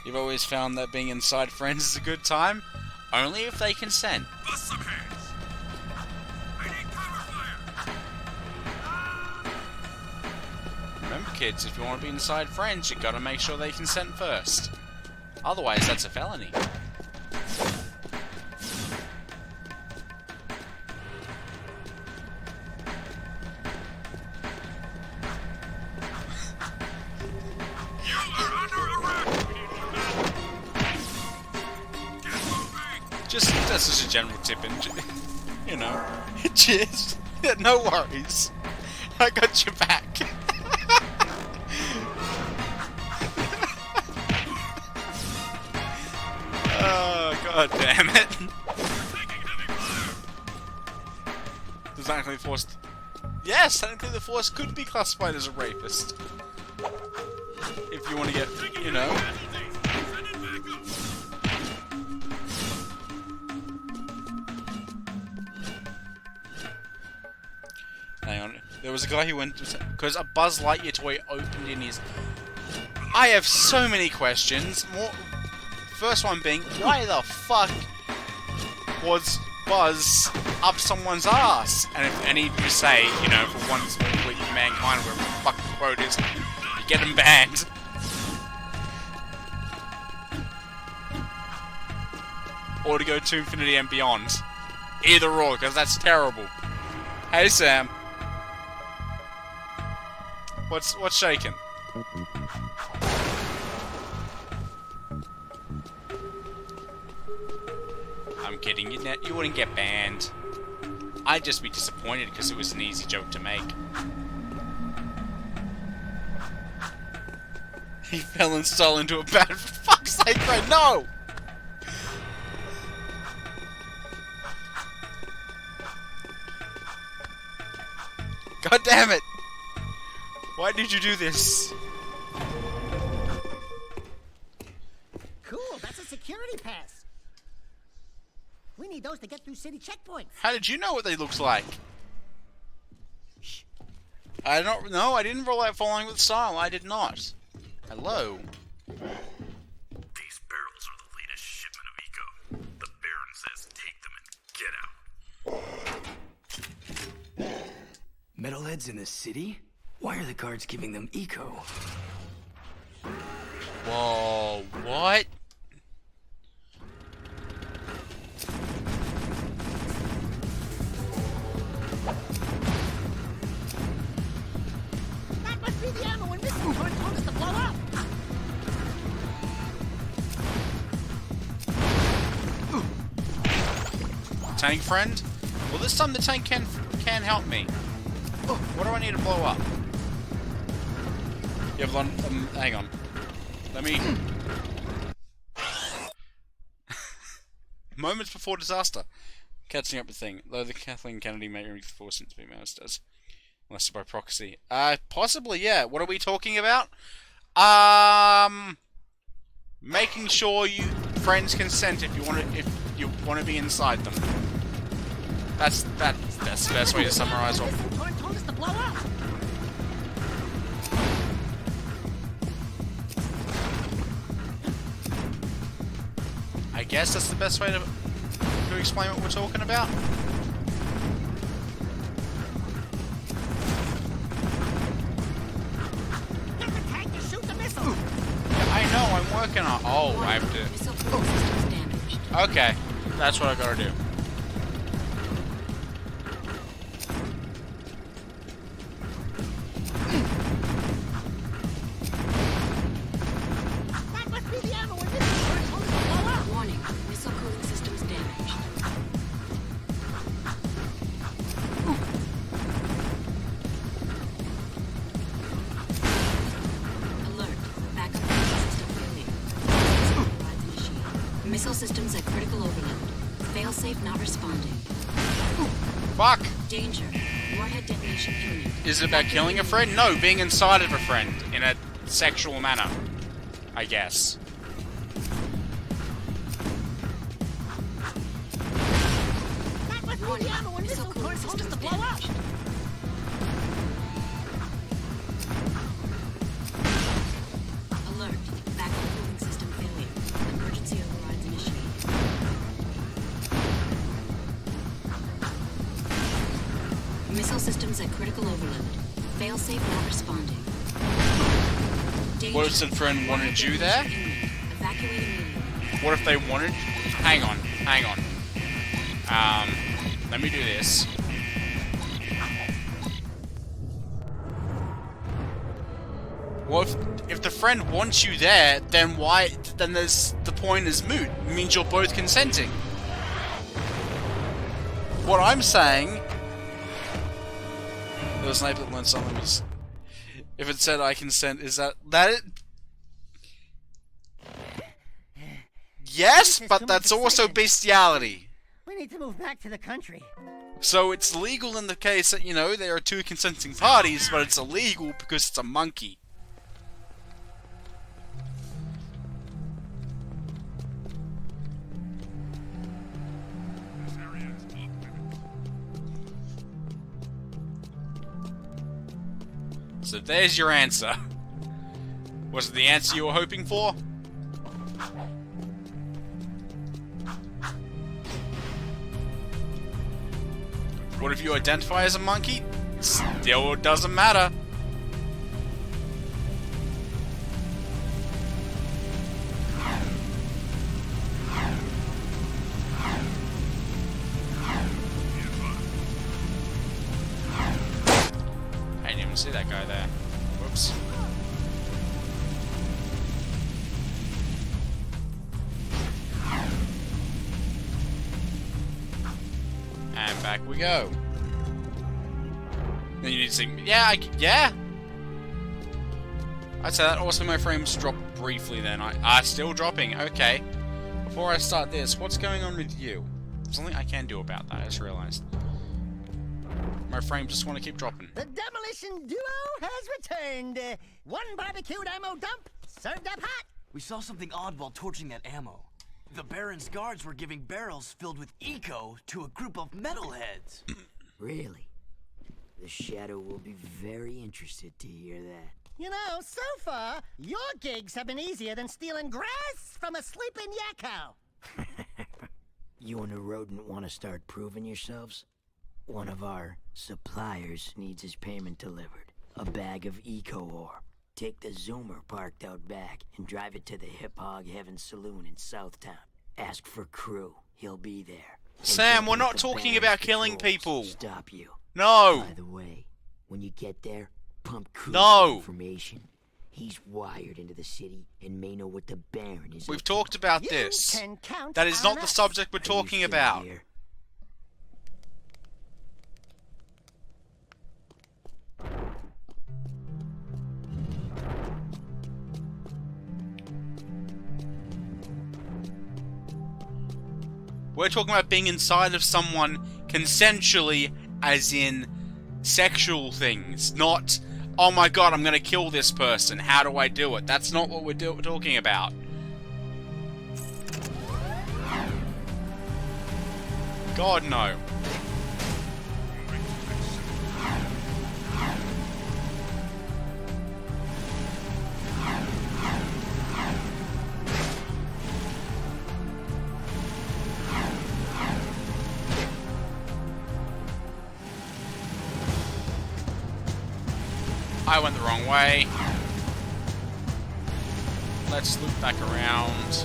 You've always found that being inside friends is a good time, only if they consent. Bust some hands. I need cover fire. Remember kids, if you want to be inside friends, you gotta make sure they consent first. Otherwise, that's a felony. You are under arrest. Get moving. Just, that's just a general tip, and you know. Cheers. Yeah, no worries. I got your back. Oh, god damn it. Does technically the Force... Yes, technically the Force could be classified as a rapist. If you want to get, you know... Hang on. There was a guy who went... Because a Buzz Lightyear toy opened in his... I have so many questions. First one being, why the fuck was Buzz up someone's ass? And if any of you say, you know, for one small leap of mankind, where the fucking quote is, you get them banned. Or to go to infinity and beyond. Either or, because that's terrible. Hey Sam. What's shaking? I'm kidding, you wouldn't get banned. I'd just be disappointed because it was an easy joke to make. He fell and stole into a bad, for fuck's sake, Fred, no! God damn it! Why did you do this? Cool, that's a security pass. We need those to get through city checkpoints. How did you know what they looked like? I don't know, I didn't roll out following with style, I did not. Hello? These barrels are the latest shipment of Eco. The Baron says take them and get out. Metalheads in the city? Why are the guards giving them eco? Whoa, what? That must be the ammo when this one told us to blow up. Tank friend? Well, this time the tank can help me. What do I need to blow up? You have hang on. Let me... Moments before disaster. Catching up the thing. Though the Kathleen Kennedy may be forced to be mouse does. Unless by proxy. Possibly, yeah. What are we talking about? Making sure you friends consent if you want to be inside them. That's the best way to summarize all. Told us to blow up. I guess that's the best way to explain what we're talking about. Get the tank to shoot the missile. Yeah, I know, I'm working on. Oh, I have to. Missile fuel systems damaged. Okay, that's what I gotta do. That must be the ammo when this one told us to blow up. Warning, missile cooling systems damaged. Alert, backup system failure. Overrides initiated. Missile systems at critical overload. Failsafe not responding. Fuck! Danger. Warhead detonation imminent. Is it about killing a friend? No, being inside of a friend in a sexual manner. I guess. That must be the ammo when this one told us to blow up. Alert, backup cooling system failure. Emergency overrides initiated. Missile systems at critical overload. Failsafe not responding. Danger. What if the friend wanted you there? Evacuating area. What if they wanted... Hang on. Let me do this. Well, if the friend wants you there, then why... Then the point is moot. It means you're both consenting. What I'm saying... There was an ape that learned something was... If it said I consent, is that it? Yes, but that's also bestiality. We need to move back to the country. So it's legal in the case that, you know, there are two consenting parties, but it's illegal because it's a monkey. This area is off limits. So there's your answer. Was it the answer you were hoping for? What if you identify as a monkey? Still doesn't matter. I didn't even see that guy there. Whoops. And back we go. Then you need to see. Yeah, yeah. I'd say that also my frames dropped briefly then. Still dropping. Okay. Before I start this, what's going on with you? There's something I can do about that, I just realized. My frames just want to keep dropping. The demolition duo has returned. One barbecued ammo dump served up hot. We saw something odd while torching that ammo. The Baron's guards were giving barrels filled with eco to a group of metalheads. Really? The Shadow will be very interested to hear that. You know, so far, your gigs have been easier than stealing grass from a sleeping yakko. You and the rodent want to start proving yourselves? One of our suppliers needs his payment delivered. A bag of eco ore. Take the Zoomer parked out back and drive it to the Hip Hog Heaven Saloon in Southtown. Ask for Crew. He'll be there. Sam, we're not talking about killing people. Stop you. No. By the way, when you get there, pump Crew information. He's wired into the city and may know what the Baron is. We've talked about this. That is not the subject we're talking about. Here? We're talking about being inside of someone consensually, as in sexual things, not, oh my god, I'm gonna kill this person, how do I do it? That's not what we're talking about. God, no. I went the wrong way. Let's loop back around.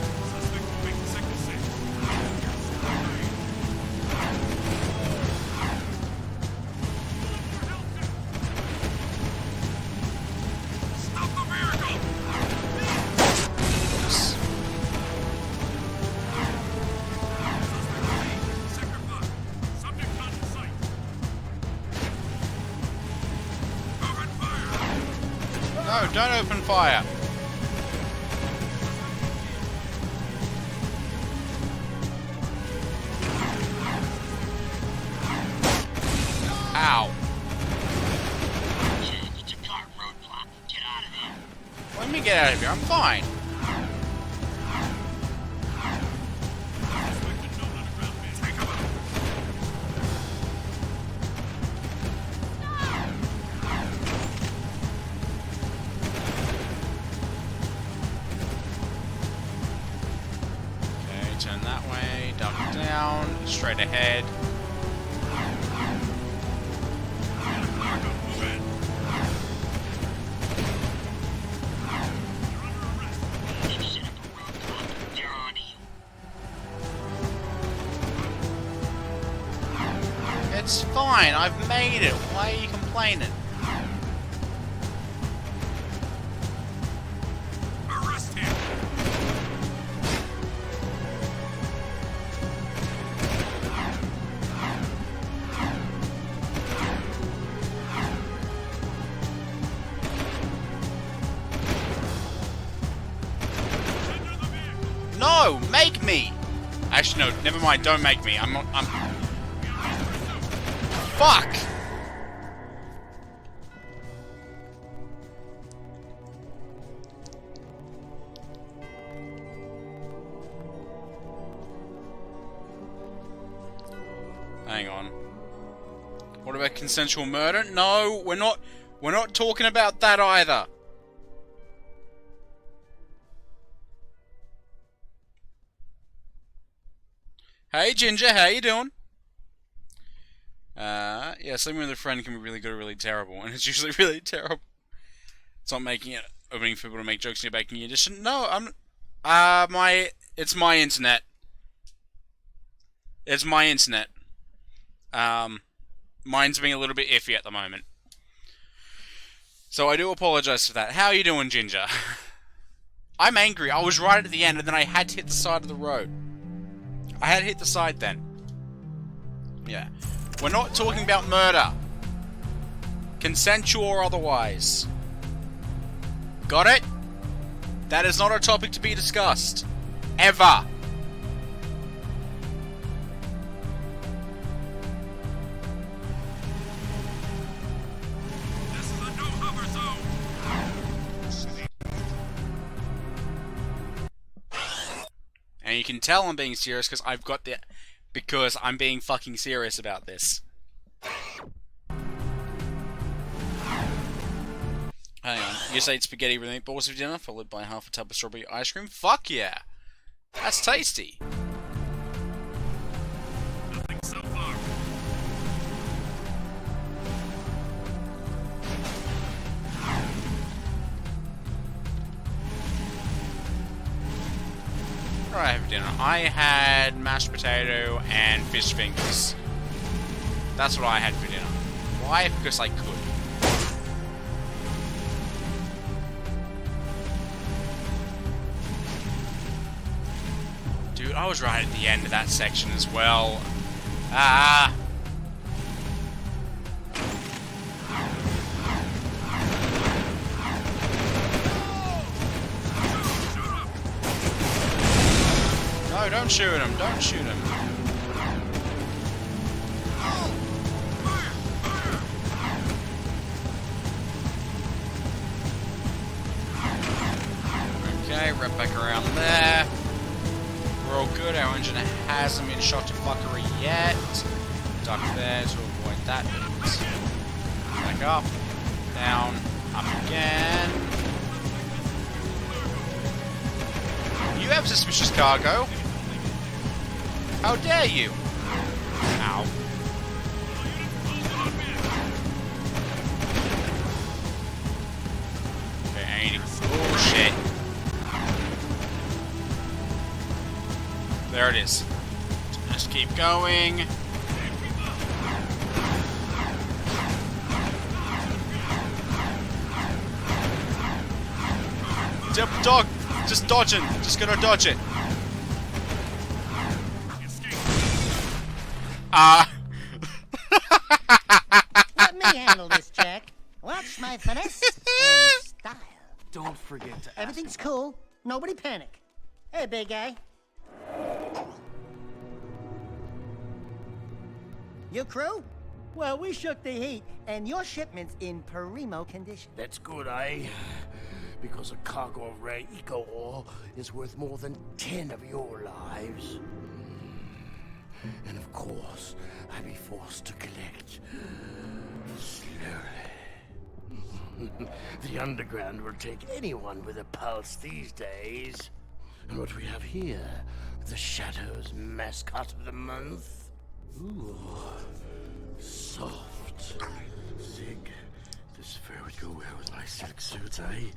No, don't open fire. Ow. It's a car roadblock. Get out of there. Let me get out of here. I'm fine. Turn that way, duck down, straight ahead. It's fine, I've made it. Why are you complaining? Arrest him! No, make me! Actually, no, never mind, don't make me. I'm Fuck! Hang on. What about consensual murder? No, we're not talking about that either. Hey, Ginger, how you doing? Yeah, sleeping with a friend can be really good or really terrible, and it's usually really terrible. It's not making it opening for people to make jokes in your baking edition. No, it's my internet. It's my internet. Mine's being a little bit iffy at the moment. So I do apologize for that. How are you doing, Ginger? I'm angry. I was right at the end, and then I had to hit the side of the road. I had to hit the side then. Yeah. We're not talking about murder. Consensual or otherwise. Got it? That is not a topic to be discussed. Ever. This is a no-hover zone. And you can tell I'm being serious because I'm being fucking serious about this. Hang on. You just ate spaghetti with meatballs for dinner, followed by half a tub of strawberry ice cream? Fuck yeah! That's tasty. Nothing so far. What did I have for dinner? I had mashed potato and fish fingers. That's what I had for dinner. Why? Because I could. Dude, I was right at the end of that section as well. Ah! No, don't shoot him. Don't shoot him. Okay, right back around there. We're all good. Our engine hasn't been shot to fuckery yet. Duck there to avoid that. Back up. Down. Up again. You have suspicious cargo. How dare you? Ow. Okay, I need to... Oh, shit. There it is. Just keep going. Dog, just dodging. Just gonna dodge it. Let me handle this, Jack. Watch my finesse and style. Don't forget to ask. Everything's cool. Nobody panic. Hey, big guy. Your crew? Well, we shook the heat, and your shipment's in primo condition. That's good, eh? Because a cargo of rare eco ore is worth more than 10 of your lives. And of course, I'll be forced to collect slowly. The underground will take anyone with a pulse these days. And what we have here, the Shadow's mascot of the month. Ooh, soft. Zig, this fur would go well with my silk suit, eh?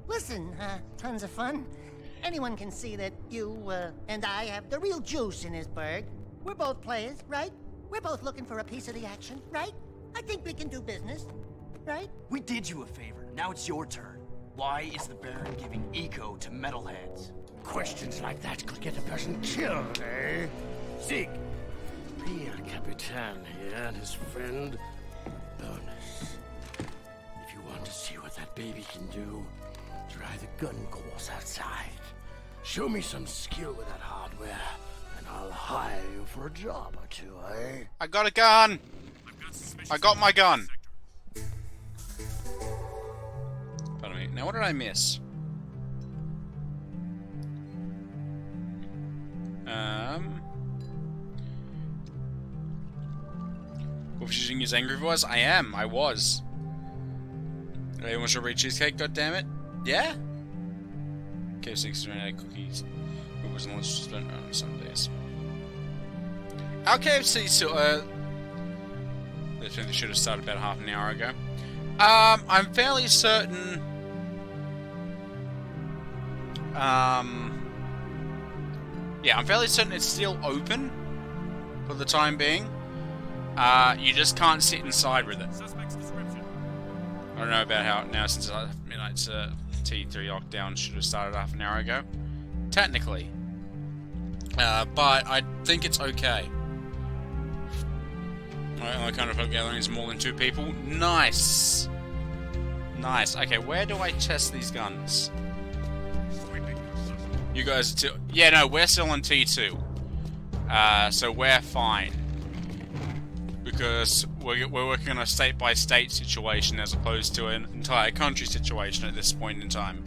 Listen, tons of fun. Anyone can see that you, and I have the real juice in this burg. We're both players, right? We're both looking for a piece of the action, right? I think we can do business, right? We did you a favor. Now it's your turn. Why is the Baron giving eco to metalheads? Questions like that could get a person killed, eh? Zig, be El Capitan here and his friend, Bonus. If you want to see what that baby can do, try the gun course outside. Show me some skill with that hardware, and I'll hire you for a job or two, eh? I got a gun! I got my gun! Pardon me. Now, what did I miss? Wolf's using his angry voice? I am. I was. Anyone want strawberry cheesecake? God damn it! Yeah. KFC 6 cookies. It was lunch spent on Sundays. Our KFC still, they should have started about half an hour ago. I'm fairly certain... yeah, I'm fairly certain it's still open for the time being. You just can't sit inside with it. Suspect's description. I don't know about how now since Midnight's T3 lockdown should have started half an hour ago. Technically. But I think it's okay. Only kind of public gathering is more than 2 people. Nice! Nice. Okay, where do I test these guns? You guys are still... Yeah, no, we're still on T2. So we're fine. Because we're working on a state-by-state situation as opposed to an entire country situation at this point in time.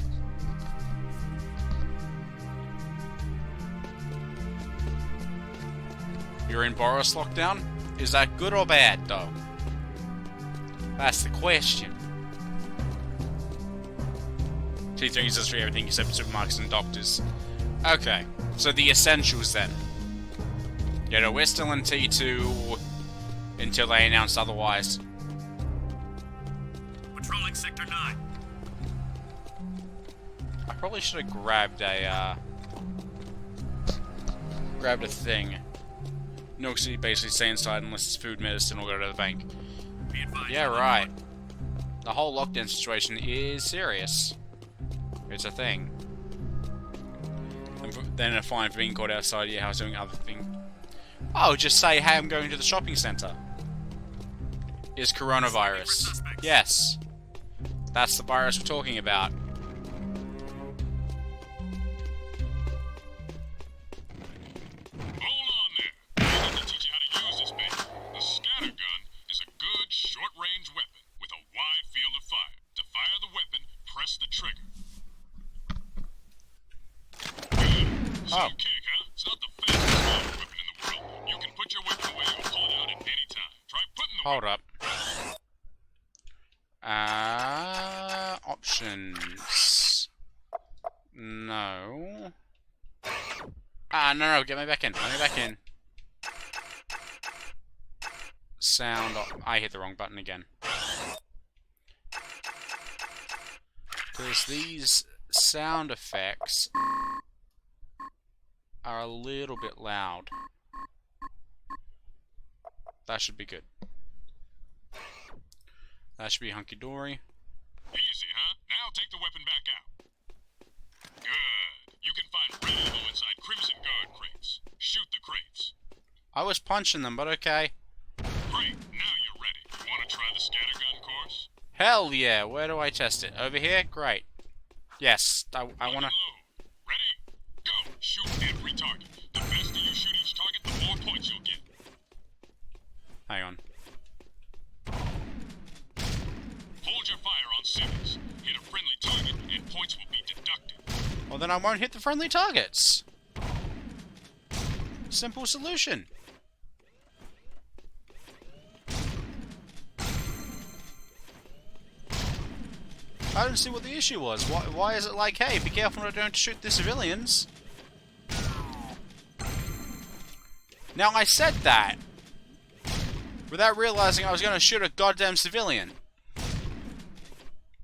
You're in Boris lockdown? Is that good or bad, though? That's the question. T3 uses for everything except supermarkets and doctors. Okay, so the essentials then. Yeah, no, we're still in T2 until they announce otherwise. Patrolling Sector 9. I probably should have grabbed a thing. No, because you basically stay inside unless it's food, medicine, or go to the bank. Be advised. Yeah, right. The whole lockdown situation is serious. It's a thing. And then a fine for being caught outside your house doing other things. Oh, just say, hey, I'm going to the shopping centre. Is coronavirus. Yes. That's the virus we're talking about. Hold on there. I need to teach you how to use this baby. The scatter gun is a good short-range weapon with a wide field of fire. To fire the weapon, press the trigger. Good. Oh. Some kick, huh? It's not the fastest weapon in the world. You can put your weapon away or pull it out at any time. Try putting the Hold up. Options. No. No, get me back in. Let me back in. Sound. I hit the wrong button again. Because these sound effects are a little bit loud. That should be good. That should be hunky-dory. Easy, huh? Now take the weapon back out. Good. You can find red ammo inside Crimson Guard crates. Shoot the crates. I was punching them, but okay. Great. Now you're ready. You want to try the scattergun course? Hell yeah! Where do I test it? Over here? Great. Yes, I wanna... Ready? Go! Shoot every target. The faster you shoot each target, the more points you'll get. Hang on. Hold your fire on cities. Hit a friendly target, and points will be deducted. Well, then I won't hit the friendly targets. Simple solution. I don't see what the issue was. Why is it like, hey, be careful not to shoot the civilians? Now, I said that without realizing I was going to shoot a goddamn civilian.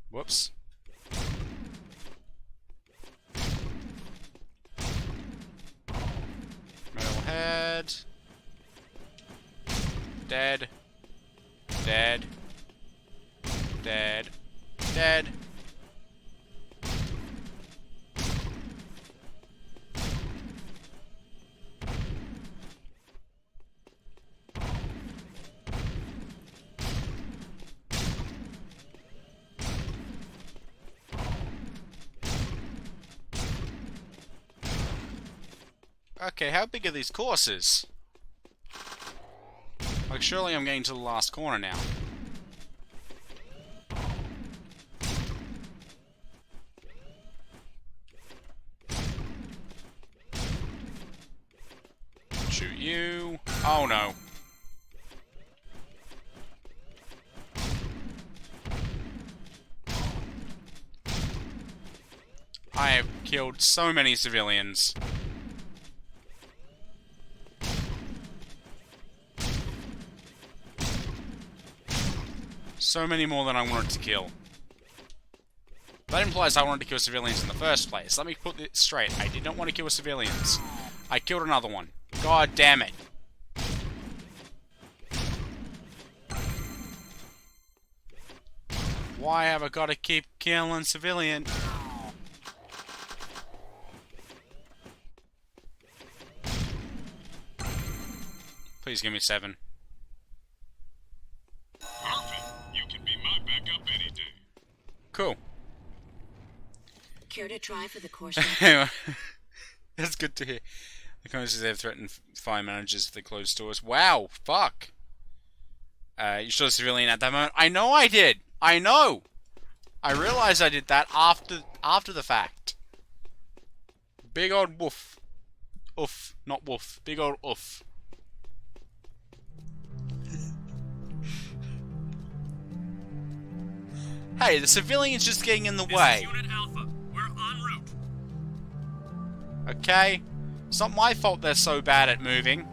Whoops. Metalhead. Dead. Dead. Dead. Dead. Okay, how big are these courses? Like, surely I'm getting to the last corner now. Shoot you. Oh no. I have killed so many civilians. So many more than I wanted to kill. That implies I wanted to kill civilians in the first place. Let me put this straight. I did not want to kill civilians. I killed another one. God damn it. Why have I got to keep killing civilians? Please give me 7. Perfect. You can be my backup any day. Cool. Care to try for the course? That's good to hear. The companies have threatened fire managers if they close stores. Wow, fuck. You shot a civilian at that moment. I know I did. I know. I realized I did that after the fact. Big old woof. Oof, not woof. Big old oof. Hey, the civilian's just getting in the way. Unit Alpha. We're en route. Okay? It's not my fault they're so bad at moving.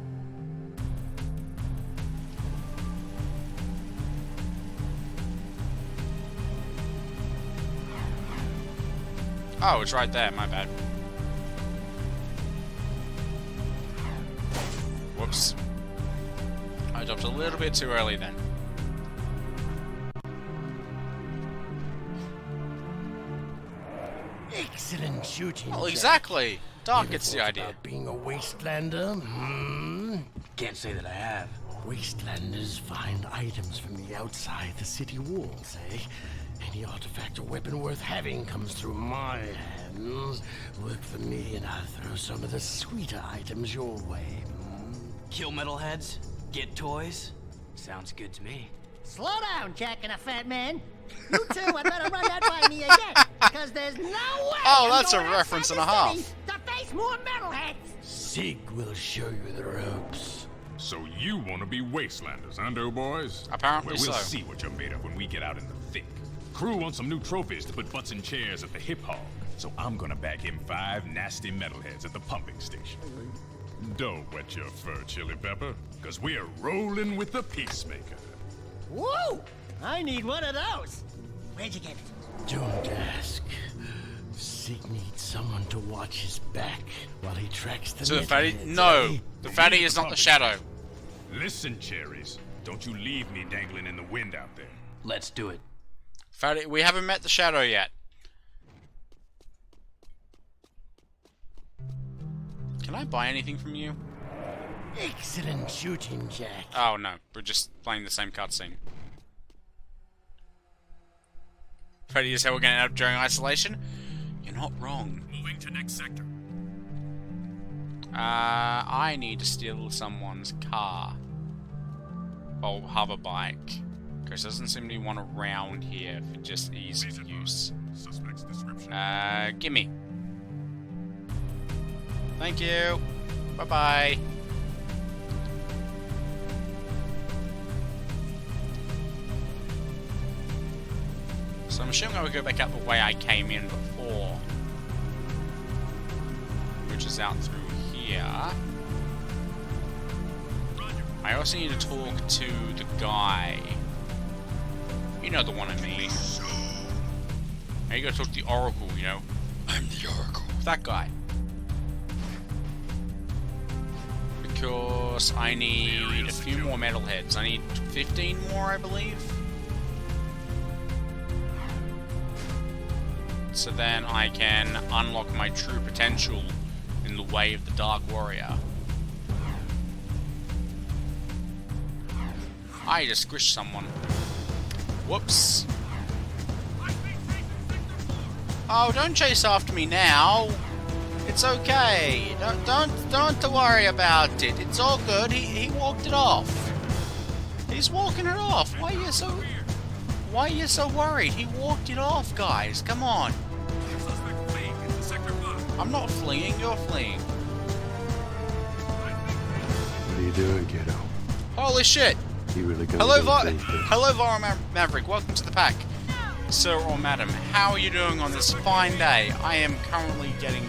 Oh, it's right there, my bad. Whoops. I jumped a little bit too early then. Excellent shooting. Well, Jack. exactly. Dark Ever gets the thought idea. about being a wastelander? Can't say that I have. Wastelanders find items from the outside the city walls, eh? Any artifact or weapon worth having comes through my hands. Work for me and I'll throw some of the sweeter items your way. Kill metalheads? Get toys? Sounds good to me. Slow down, Jack and a fat man. You two had better run that by me again, because there's no way. Oh, I'm that's a going reference outside and a the half. city To face more metalheads. Sig will show you the ropes. So you want to be wastelanders, huh, doughboys? Apparently Well, we'll so. see what you're made of when we get out in the thick. Crew wants some new trophies to put butts in chairs at the hip hog, so I'm gonna bag him 5 nasty metalheads at the pumping station. Don't wet your fur, Chili Pepper, because we're rolling with the Peacemaker. Woo! I need one of those. Where'd you get it? Don't ask. Sig needs someone to watch his back while he tracks the So the fatty? metalheads, No. eh? The fatty is not the shadow. Listen, cherries, don't you leave me dangling in the wind out there. Let's do it. Fatty, we haven't met the shadow yet. Can I buy anything from you? Excellent shooting, Jack. Oh no, we're just playing the same cutscene. Freddy is how we're gonna end up during isolation? You're not wrong. Moving to next sector. I need to steal someone's car. Or hover bike. Because there doesn't seem to be one around here for just ease of use. Suspect's description. Gimme. Thank you. Bye-bye. So I'm assuming I would go back out the way I came in before. Which is out through here. I also need to talk to the guy. You know the one I mean. Now you gotta talk to the Oracle, you know. I'm the Oracle. That guy. Because I need a few more metalheads. I need 15 more, I believe. So then I can unlock my true potential in the way of the Dark Warrior. I just squished someone. Whoops. Oh, don't chase after me now. It's okay. Don't worry about it. It's all good. He walked it off. He's walking it off. Why are you so worried? He walked it off, guys. Come on. I'm not fleeing. You're fleeing. What are you doing, kiddo? Holy shit. You really gonna Hello, Vara Maverick. Welcome to the pack. Sir or madam, how are you doing on this fine day? I am currently getting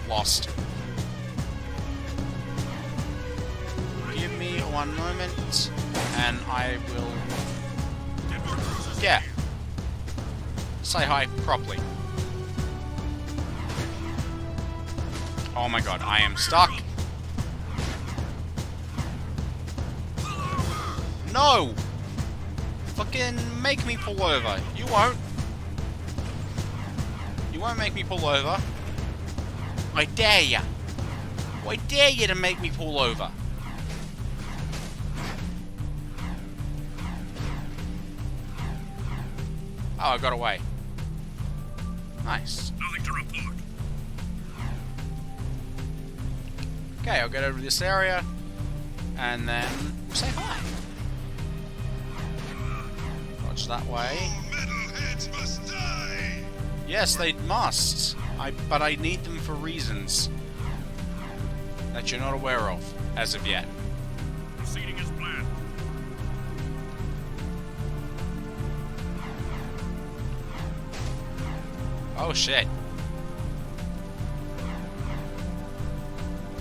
lost. Give me one moment, and I will Yeah. Say hi properly. Oh my god, I am stuck. No! Fucking make me pull over. You won't. You won't make me pull over. I dare ya. I dare you to make me pull over. Oh, I got away. Nice. Nothing to report. Okay, I'll get over to this area, and then we'll say hi. Dodge that way. Metalheads must die! Yes, they must. But I need them for reasons that you're not aware of, as of yet. Proceeding as planned. Oh shit.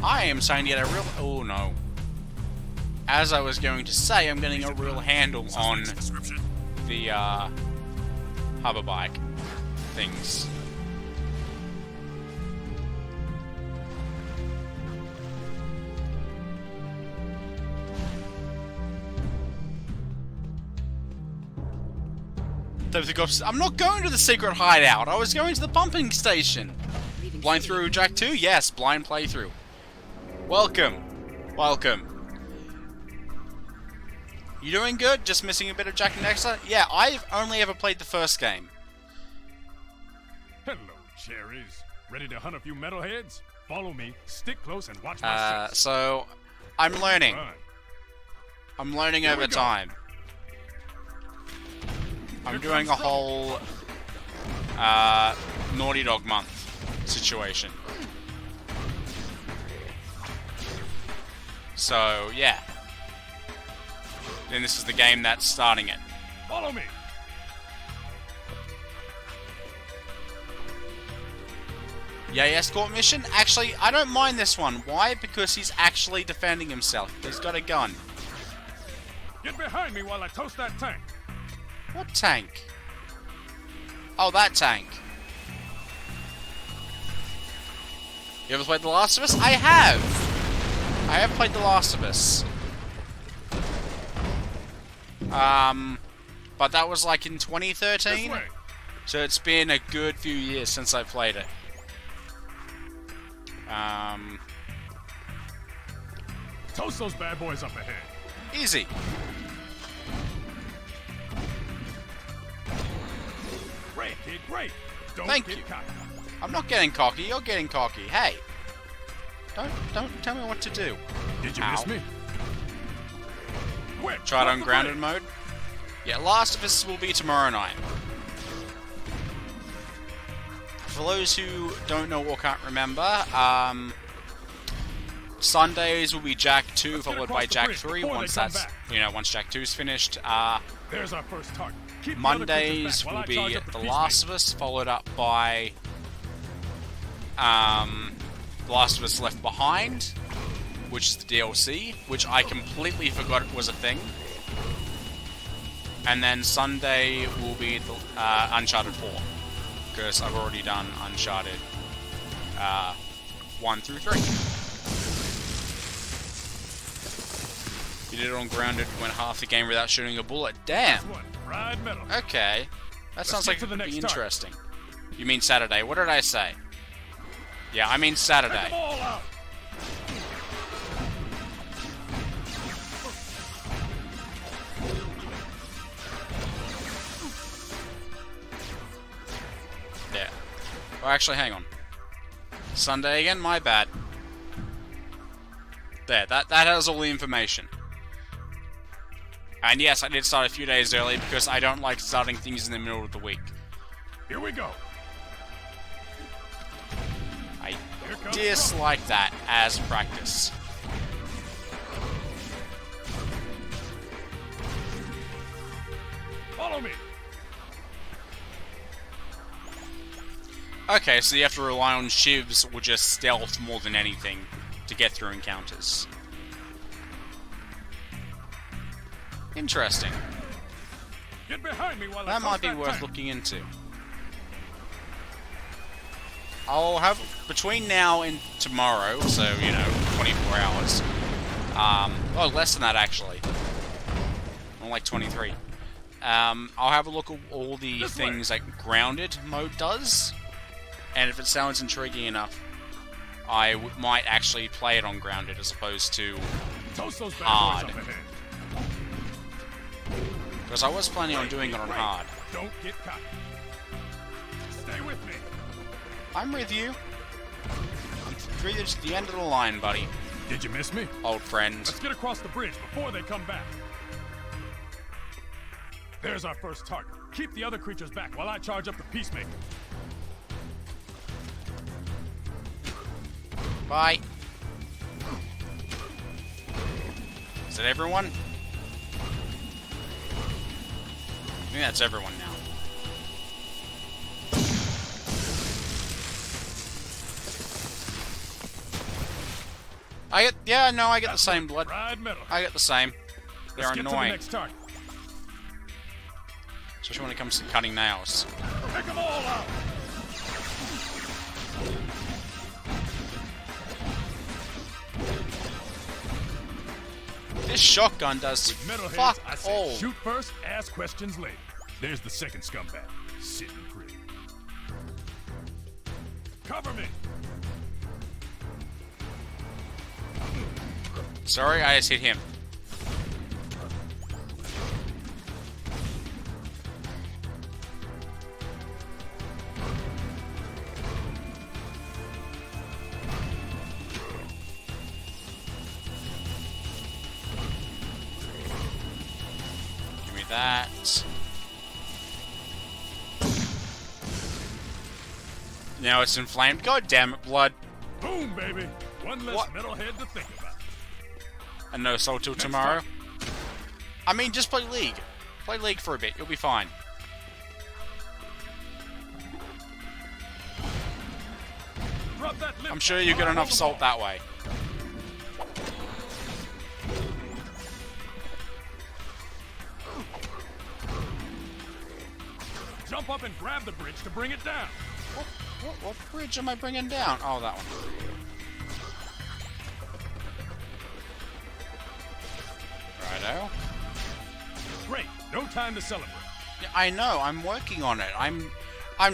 I am starting to get a real... Oh no. As I was going to say, I'm getting a real handle on the hover bike things. I'm not going to the secret hideout. I was going to the pumping station. Blind through Jak II? Yes, blind playthrough. Welcome. Welcome. You doing good? Just missing a bit of Jak and Daxter? Yeah, I've only ever played the first game. Hello, cherries. Ready to hunt a few metalheads? Follow me, stick close, and watch my steps. So, I'm learning. Run. I'm learning Here over we go. time. I'm doing a whole Naughty Dog month situation. So, yeah. And this is the game that's starting it. Follow me. Yay, escort mission? Actually, I don't mind this one. Why? Because he's actually defending himself. He's got a gun. Get behind me while I toast that tank. What tank? Oh, that tank. You ever played The Last of Us? I have! I have played The Last of Us. But that was like in 2013. This way. So it's been a good few years since I played it. Toast those bad boys up ahead. Easy. Great, kid, great. Don't Thank get you. cocky. I'm not getting cocky, you're getting cocky. Hey. Don't tell me what to do. Did you Ow. miss me? Quick, Try it drop on the grounded brake. mode. Yeah, Last of Us will be tomorrow night. For those who don't know or can't remember, Sundays will be Jak II Let's get followed across by the Jak bridge III before they once come that's back. once Jak II's finished. There's our first target. Keep the other Mondays creatures back while will I be charge up The peacemakers. Last of Us followed up by The Last of Us Left Behind, which is the DLC, which I completely forgot it was a thing. And then Sunday will be the Uncharted 4, because I've already done Uncharted 1 through 3. You did it on grounded, went half the game without shooting a bullet. Damn! This one, ride metal. Okay. That sounds get like to it the would be next target. interesting. You mean Saturday. What did I say? Yeah, I mean Take Saturday. them all out. Yeah. Oh, actually, hang on. Sunday again? My bad. There, that has all the information. And yes, I did start a few days early because I don't like starting things in the middle of the week. Here we go. I Here comes dislike that as practice. Follow me. Okay, so you have to rely on shivs or just stealth more than anything to get through encounters. Interesting. Get behind me while That might be worth looking into. I'll have, between now and tomorrow, so, you know, 24 hours. Well, less than that, actually. More like 23. I'll have a look at all the things like Grounded mode does. And if it sounds intriguing enough, I might actually play it on Grounded as opposed to hard. Because I was planning on doing it on hard. Don't get caught. Stay with me. I'm with you. I'm reached the end of the line, buddy. Did you miss me? Old friend. Let's get across the bridge before they come back. There's our first target. Keep the other creatures back while I charge up the Peacemaker. Bye. Is that everyone? I think that's everyone now. I get the same blood. I get the same. They're annoying. Especially when it comes to cutting nails. Pick them all out. This shotgun does fuck all. Shoot first, ask questions later. There's the second scumbag, sitting pretty. Cover me. Sorry, I just hit him. Give me that. Now it's inflamed. God damn it, blood. Boom, baby. One less metalhead to think about. And no soul till tomorrow. I mean, just play League. Play League for a bit. You'll be fine. I'm sure you get enough salt that way. Jump up and grab the bridge to bring it down. What bridge am I bringing down? Oh, that one. Righto. Great. No time to celebrate. Yeah, I know. I'm working on it. I'm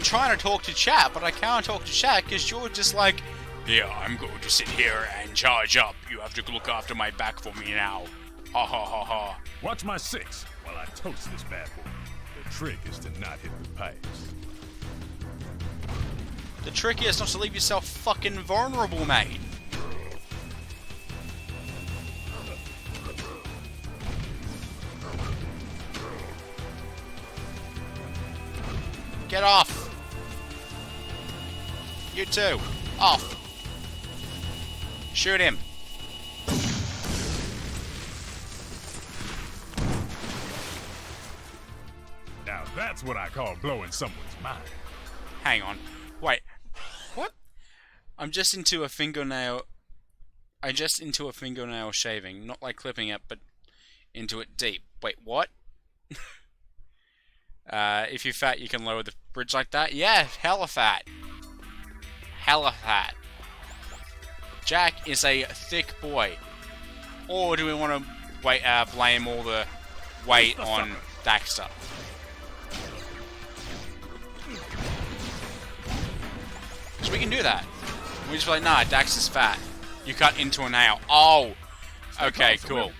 trying to talk to chat, but I can't talk to chat because you're just like, yeah, I'm going to sit here and charge up. You have to look after my back for me now. Ha ha ha ha. Watch my six while I toast this bad boy. The trick is to not hit the pipes. The trick is not to leave yourself fucking vulnerable, mate. Get off! You too. Off. Shoot him. Now that's what I call blowing someone's mind. Hang on. Wait. What? I'm just into a fingernail shaving. Not like clipping it, but into it deep. Wait, what? If you're fat, you can lower the bridge like that? Yeah, hella fat. Hella fat. Jack is a thick boy. Or do we want to blame all the weight on Daxter? So we can do that. We just be like, nah, Daxter's fat. You cut into a nail. Oh! Okay, cool.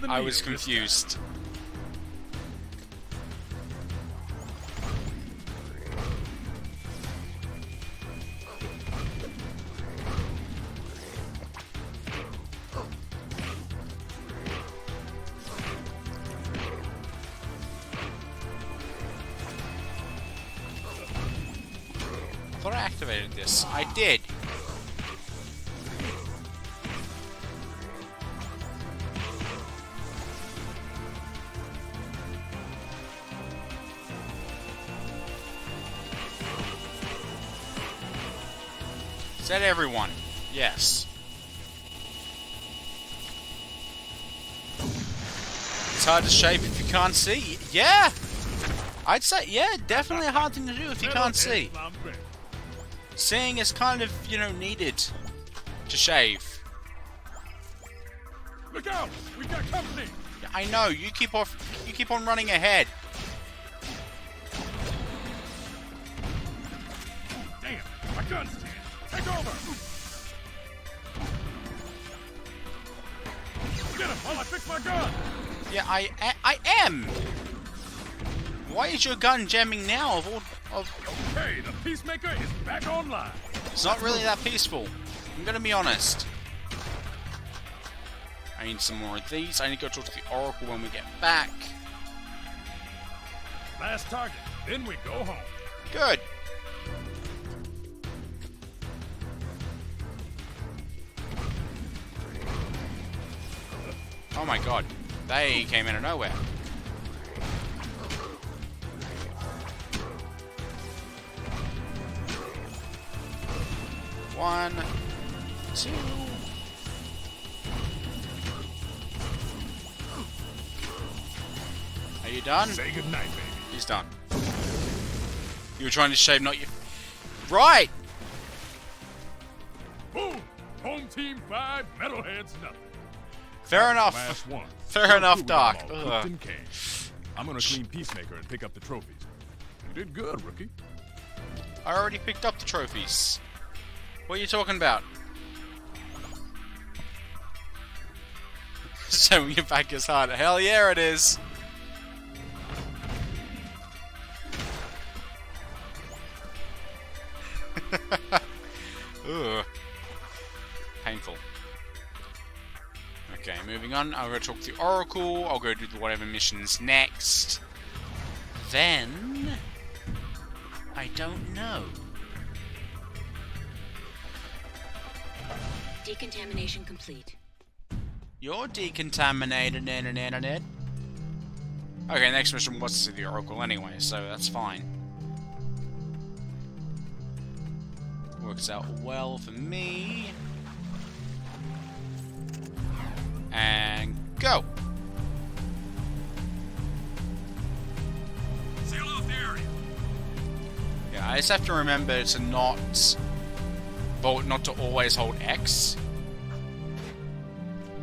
I was confused. I thought I activated this. I did. Is that everyone? Yes. It's hard to shape if you you can't see, yeah! I'd say, yeah, definitely a hard thing to do if you can't see. Seeing is kind of, you know, needed to shave. Look out! We got company! Yeah, I know, you keep on running ahead. Damn, my gun's jammed. Take over! Get him while I fix my gun! Yeah, I am! Why is your gun jamming now of all of... Okay, the Peacemaker is back online. It's not really that peaceful. I'm gonna be honest. I need some more of these. I need to go talk to the Oracle when we get back. Last target, then we go home. Good. Oh my god. They came out of nowhere. One, two. Are you done? Say goodnight, baby. He's done. You were trying to shave, not you. Right! Boom! Home team 5, metalheads nothing. Fair enough. Last one. Fair enough, Doc. All cooked and canned. I'm gonna clean Peacemaker and pick up the trophies. You did good, rookie. I already picked up the trophies. What are you talking about? Showing your back is hard. Hell yeah, it is. Ugh. Painful. Okay, moving on. I'll go talk to the Oracle. I'll go do the whatever missions next. Then... I don't know. Decontamination complete. You're decontaminated, Ned. Okay, next mission was to see the Oracle anyway, so that's fine. Works out well for me. And go! Seal off the area. Yeah, I just have to remember to not to always hold X.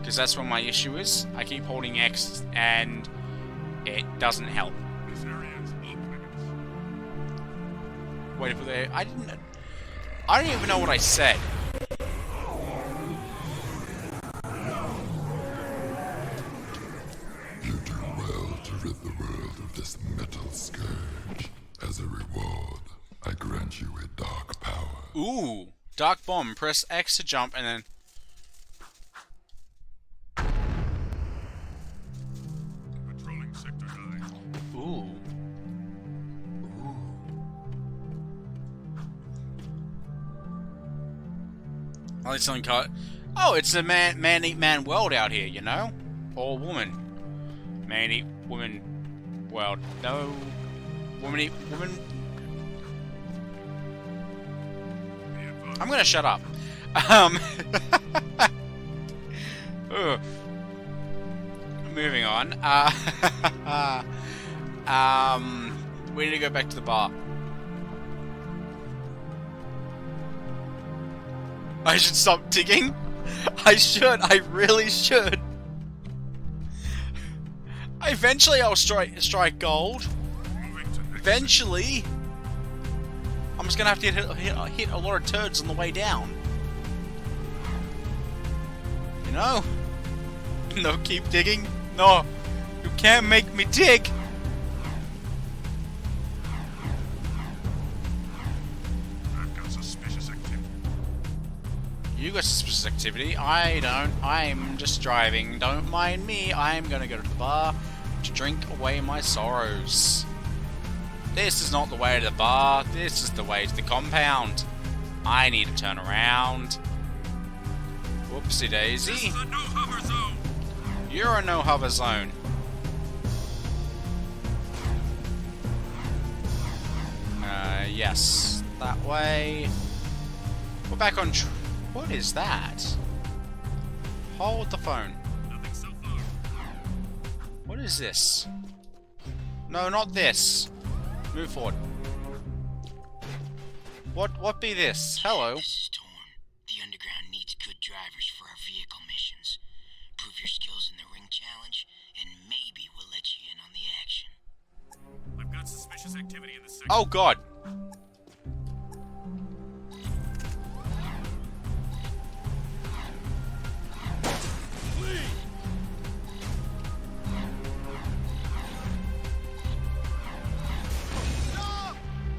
Because that's what my issue is. I keep holding X and it doesn't help. This area is off limits. Wait for the... I don't even know what I said. You do well to rid the world of this metal scourge. As a reward, I grant you a dark power. Ooh! Dark Bomb. Press X to jump and then... Patrolling Sector 9. Ooh. Oh, it's something called... Oh, it's a man-eat-man world out here, you know? Or woman. Man-eat-woman world. No... Woman-eat-woman... I'm gonna shut up. Moving on. We need to go back to the bar. I should stop digging. I should. I really should. Eventually, I'll strike gold. Eventually. I'm just gonna have to hit a lot of turds on the way down. You know? No, keep digging. No, you can't make me dig. I've got suspicious activity. You got suspicious activity. I don't. I'm just driving. Don't mind me. I'm gonna go to the bar to drink away my sorrows. This is not the way to the bar. This is the way to the compound. I need to turn around. Whoopsie daisy. This is a no-hover zone. You're a no-hover zone. Yes. That way. We're back on what is that? Hold the phone. Nothing so far. What is this? No, not this. Move forward. What be this? Hello. This is Torn. The Underground needs good drivers for our vehicle missions. Prove your skills in the ring challenge, and maybe we'll let you in on the action. I've got suspicious activity in this section. Oh god.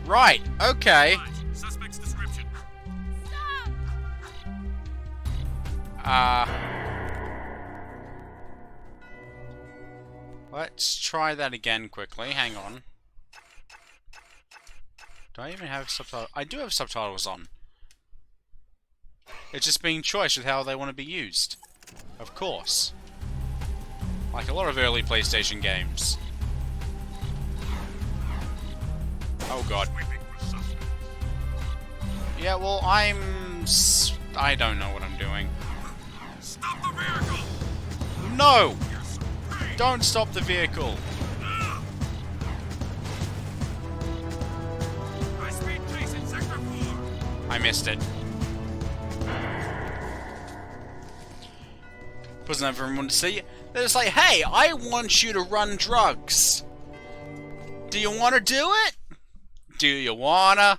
Right, okay. Suspect's description. Let's try that again quickly. Hang on. Do I even have subtitles? I do have subtitles on. It's just being choice with how they want to be used. Of course. Like a lot of early PlayStation games. Oh god. Yeah, well, I don't know what I'm doing. Stop the vehicle! No! Don't stop the vehicle! High-speed chase in Sector 4! I missed it. Wasn't everyone to see? They're just like, hey, I want you to run drugs. Do you want to do it? Do you wanna?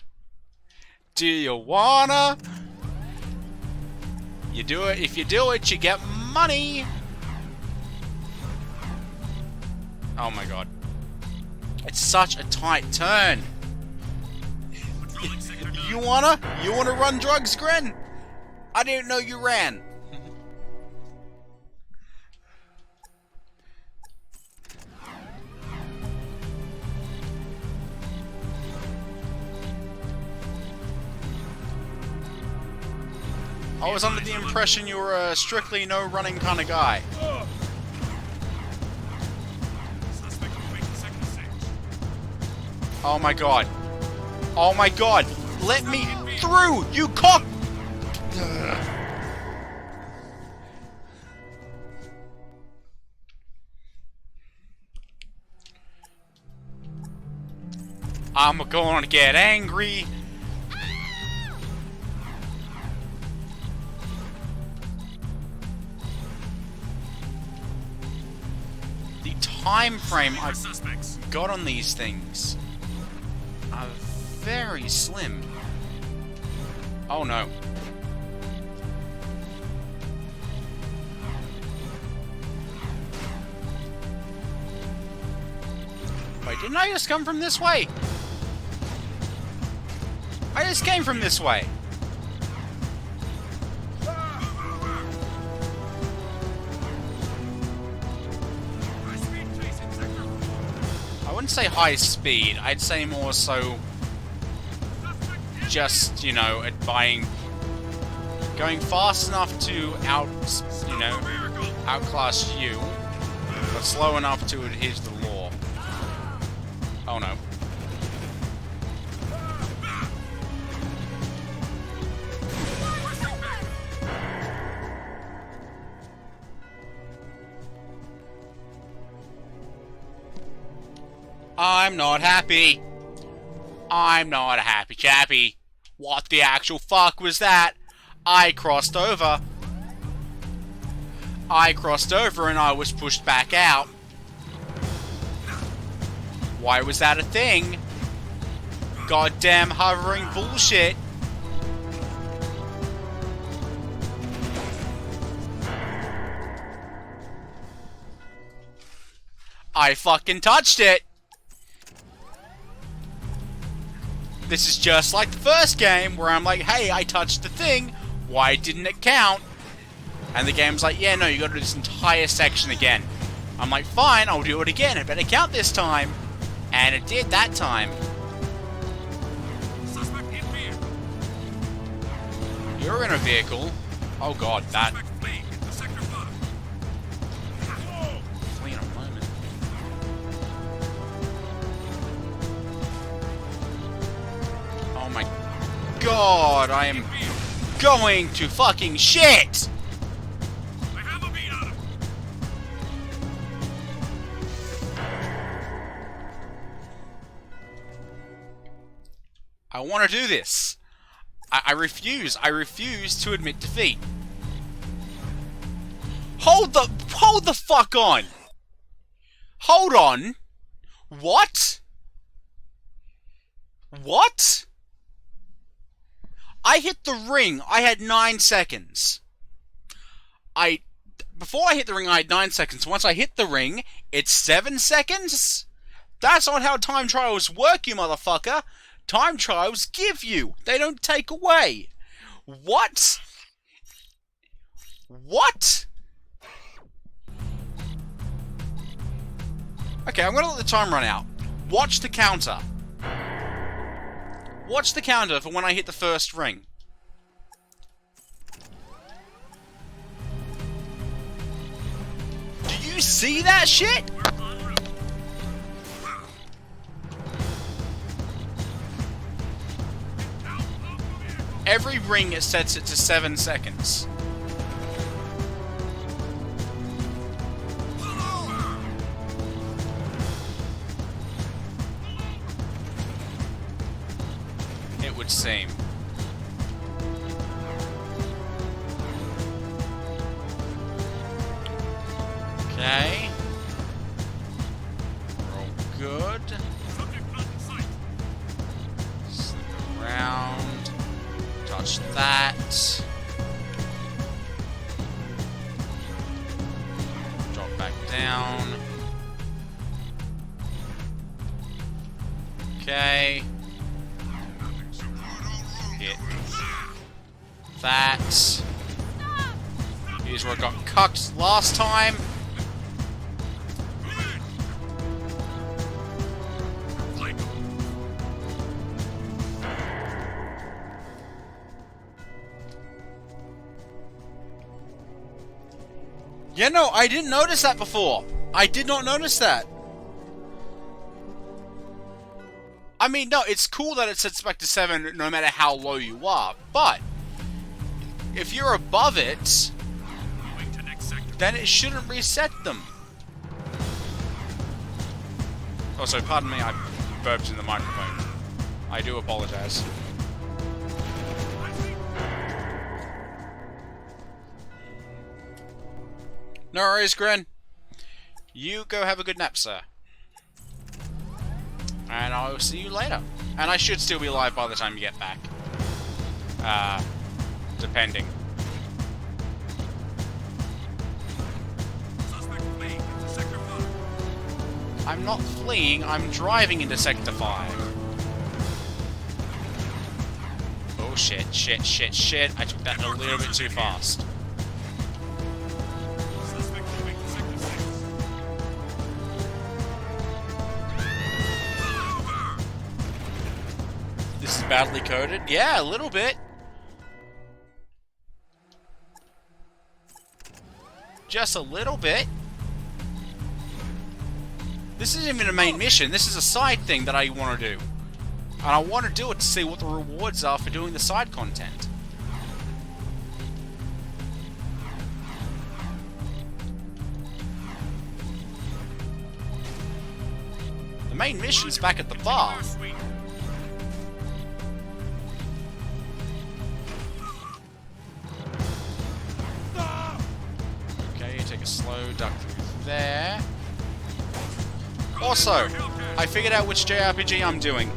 Do you wanna? You do it. If you do it, you get money. Oh my god. It's such a tight turn. You wanna? You wanna run drugs, Gren? I didn't know you ran. I was under the impression you were a strictly no running kind of guy. Suspect will make the second stage. Oh my god. Oh my god. Let me through, you cock! I'm going to get angry. The time frame I've Suspects. got on these things are very slim. Oh no. Wait, didn't I just come from this way? I just came from this way. High-speed chase in Sector 4. I wouldn't say high speed, I'd say more so just, you know, going fast enough to outclass you, but slow enough to adhere to the law. Oh no. I'm not happy. I'm not a happy chappy. What the actual fuck was that? I crossed over. I crossed over and I was pushed back out. Why was that a thing? Goddamn hovering bullshit. I fucking touched it. This is just like the first game where I'm like, hey, I touched the thing. Why didn't it count? And the game's like, yeah, no, you gotta do this entire section again. I'm like, fine, I'll do it again. It better count this time. And it did that time. Suspect in vehicle. You're in a vehicle. Oh god, that. Suspect fleeing into Sector 5. Flee in a moment. Oh my god, I am going to fucking shit! I have a beat on him. I want to do this. I refuse. I refuse to admit defeat. Hold the fuck on. Hold on. What? What? I hit the ring. I had 9 seconds. Before I hit the ring, I had 9 seconds. Once I hit the ring, it's 7 seconds? That's not how time trials work, you motherfucker. Time trials give you. They don't take away. What? What? Okay, I'm gonna let the time run out. Watch the counter. Watch the counter for when I hit the first ring. Do you see that shit? Every ring it sets it to 7 seconds. It would seem. Okay. We're all good. Slip around. Touch that. Drop back down. Okay. Hit that. Here's where I got cucked last time. Yeah, no, I didn't notice that before. I did not notice that. I mean, no, it's cool that it sets back to 7 no matter how low you are, but if you're above it, then it shouldn't reset them. Also, pardon me, I burped in the microphone. I do apologize. No worries, Gren. You go have a good nap, sir. And I will see you later. And I should still be alive by the time you get back. Depending. I'm not fleeing, I'm driving into Sector 5. Oh shit, shit, shit, shit. I took that a little bit too fast. This is badly coded? Yeah, a little bit. Just a little bit. This isn't even a main mission, this is a side thing that I want to do. And I want to do it to see what the rewards are for doing the side content. The main mission's back at the bar. Okay, take a slow duck through there. Also, I figured out which JRPG I'm doing.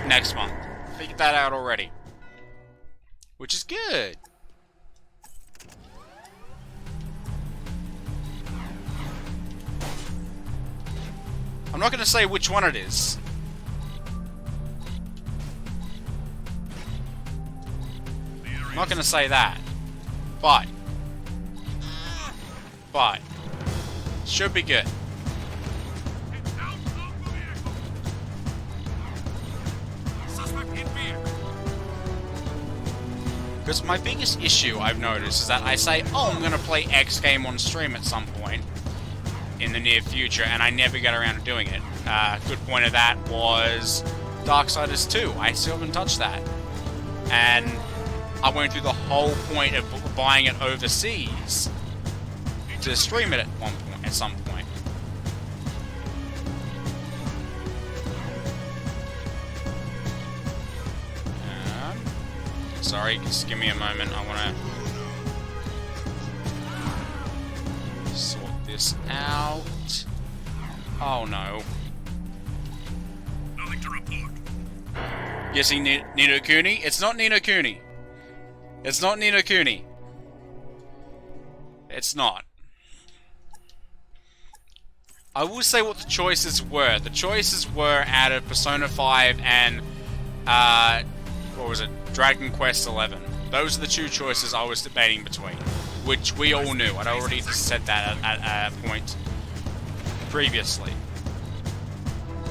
Next month. Figured that out already. Which is good. I'm not going to say which one it is. I'm not going to say that. But. Should be good. Because my biggest issue I've noticed is that I say, oh, I'm going to play X game on stream at some point in the near future, and I never get around to doing it. Good point of that was Darksiders 2. I still haven't touched that. And I went through the whole point of buying it overseas to stream it at some point. Sorry, just give me a moment. I wanna sort this out. Oh no. Nothing to report. You see Nino Kuni? It's not Nino Kuni. It's not Nino Kuni. It's not. I will say what the choices were. The choices were out of Persona 5 and, what was it? Dragon Quest 11. Those are the two choices I was debating between. Which we all knew. I'd already said that at a point previously.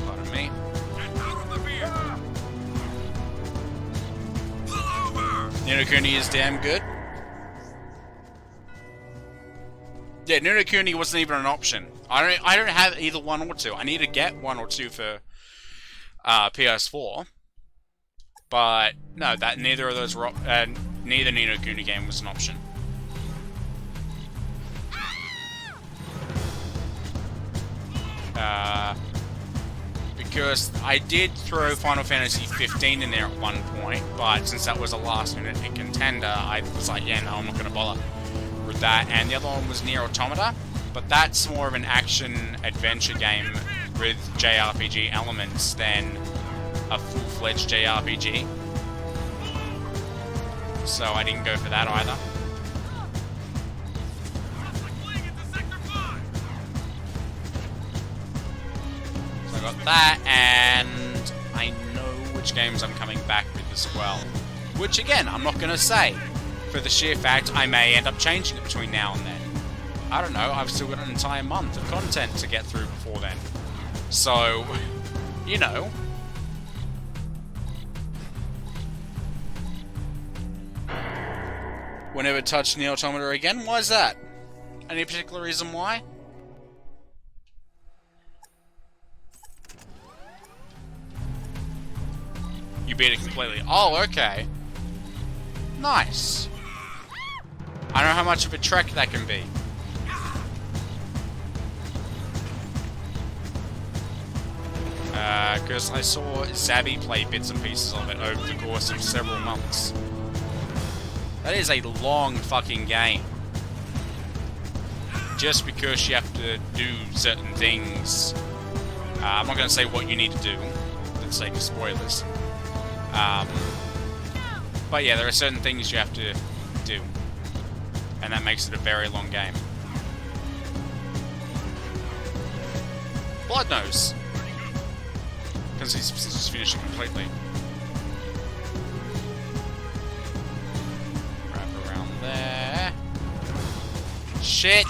Pardon me. Nino Kuni is damn good. Yeah, Nino Kuni wasn't even an option. I don't have either 1 or 2. I need to get 1 or 2 for PS4. But no, that neither of those were neither Nino Kuni game was an option. Because I did throw Final Fantasy 15 in there at one point, but since that was a last-minute contender, I was like, yeah, no, I'm not going to bother with that. And the other one was Nier Automata, but that's more of an action-adventure game with JRPG elements than a full-fledged JRPG. So I didn't go for that either. So I got that, and I know which games I'm coming back with as well. Which, again, I'm not going to say. For the sheer fact, I may end up changing it between now and then. I don't know, I've still got an entire month of content to get through before then. So, you know. We'll never touch Nier Automata again? Why is that? Any particular reason why? You beat it completely. Oh, okay. Nice. I don't know how much of a trek that can be. Because I saw Zabby play bits and pieces of it over the course of several months. That is a long fucking game. Just because you have to do certain things. I'm not going to say what you need to do, for the sake of spoilers. But yeah, there are certain things you have to do. And that makes it a very long game. Bloodnose! Because he's just finished it completely. Wrap around there. Shit!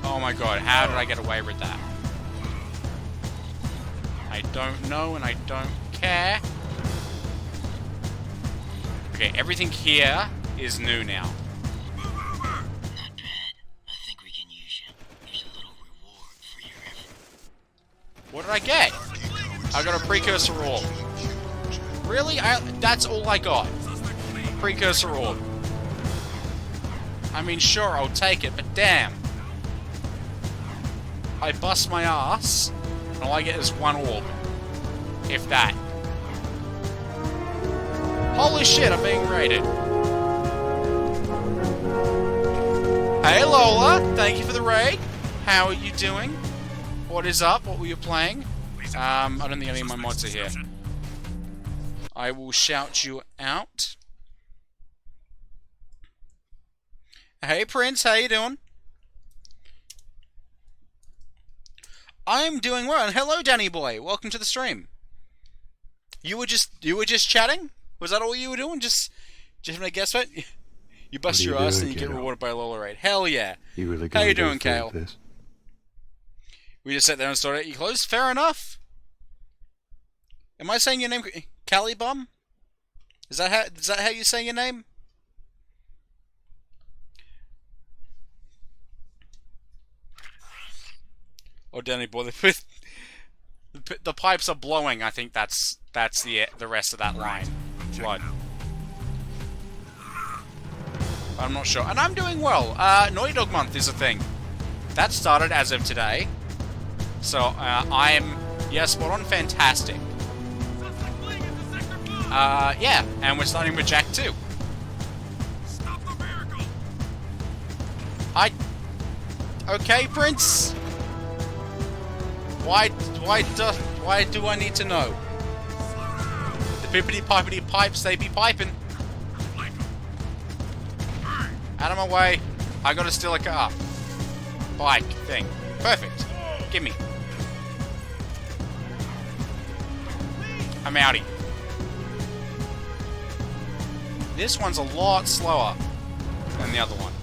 Oh my god, how did I get away with that? I don't know and I don't care. Okay, everything here is new now. Not bad. I think we can use you. There's a little reward for your effort. What did I get? I got a precursor orb. Really? That's all I got. A precursor orb. I mean, sure, I'll take it, but damn. I bust my ass, and all I get is 1 orb. If that. Holy shit, I'm being raided. Hey Lola, thank you for the raid. How are you doing? What is up? What were you playing? I don't think any of my mods are here. I will shout you out. Hey Prince, how you doing? I'm doing well, and hello Danny boy, welcome to the stream. You were just chatting? Was that all you were doing? Just having a guess what? You bust your ass and you get rewarded by a Lola raid. Hell yeah. You really how you doing, Kale? This? We just sat there and started at your clothes? Fair enough. Am I saying your name Calibum? Is that how you say your name? Oh, Danny boy, the pipes are blowing. I think that's the rest of that line. Blood. I'm not sure, and I'm doing well. Naughty Dog Month is a thing that started as of today, so I am spot on, fantastic. Yeah, and we're starting with Jak II. Stop the vehicle! Okay, Prince? Why do I need to know? The pippity-pippity pipes, they be piping. Out of my way. I gotta steal a car. Bike thing. Perfect. Gimme. I'm outie. This one's a lot slower than the other one.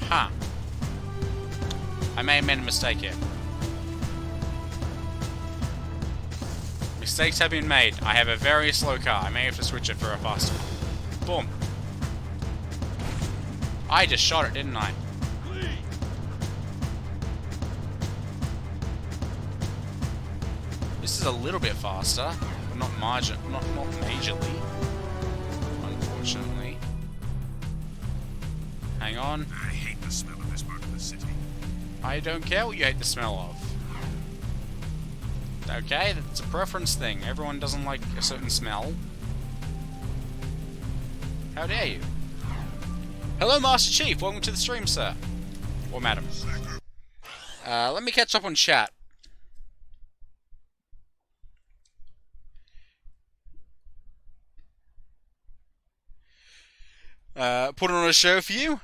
Huh. I may have made a mistake here. Mistakes have been made. I have a very slow car. I may have to switch it for a faster one. Boom. I just shot it, didn't I? This is a little bit faster, but not majorly. Unfortunately. Hang on. I hate the smell of this part of the city. I don't care what you hate the smell of. Okay, that's a preference thing. Everyone doesn't like a certain smell. How dare you? Hello, Master Chief. Welcome to the stream, sir. Or madam. Let me catch up on chat. Put on a show for you?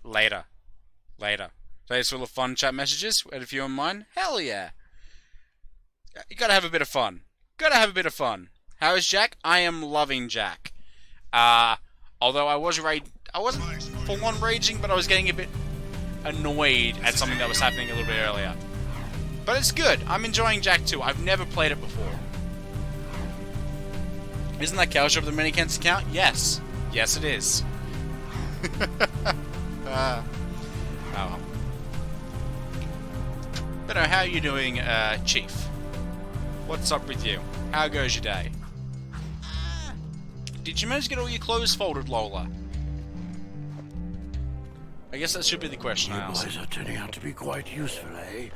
Later. Today's full of fun chat messages. Had a few on mine. Hell yeah. You gotta have a bit of fun. How is Jak? I am loving Jak. Although I wasn't full on raging, but I was getting a bit annoyed at something that was happening a little bit earlier. But it's good. I'm enjoying Jak II. I've never played it before. Isn't that Cow Shop the Minikens account? Yes. Yes, it is. Oh. But how are you doing, Chief? What's up with you? How goes your day? Did you manage to get all your clothes folded, Lola? I guess that should be the question I ask. You boys are turning out to be quite useful, eh?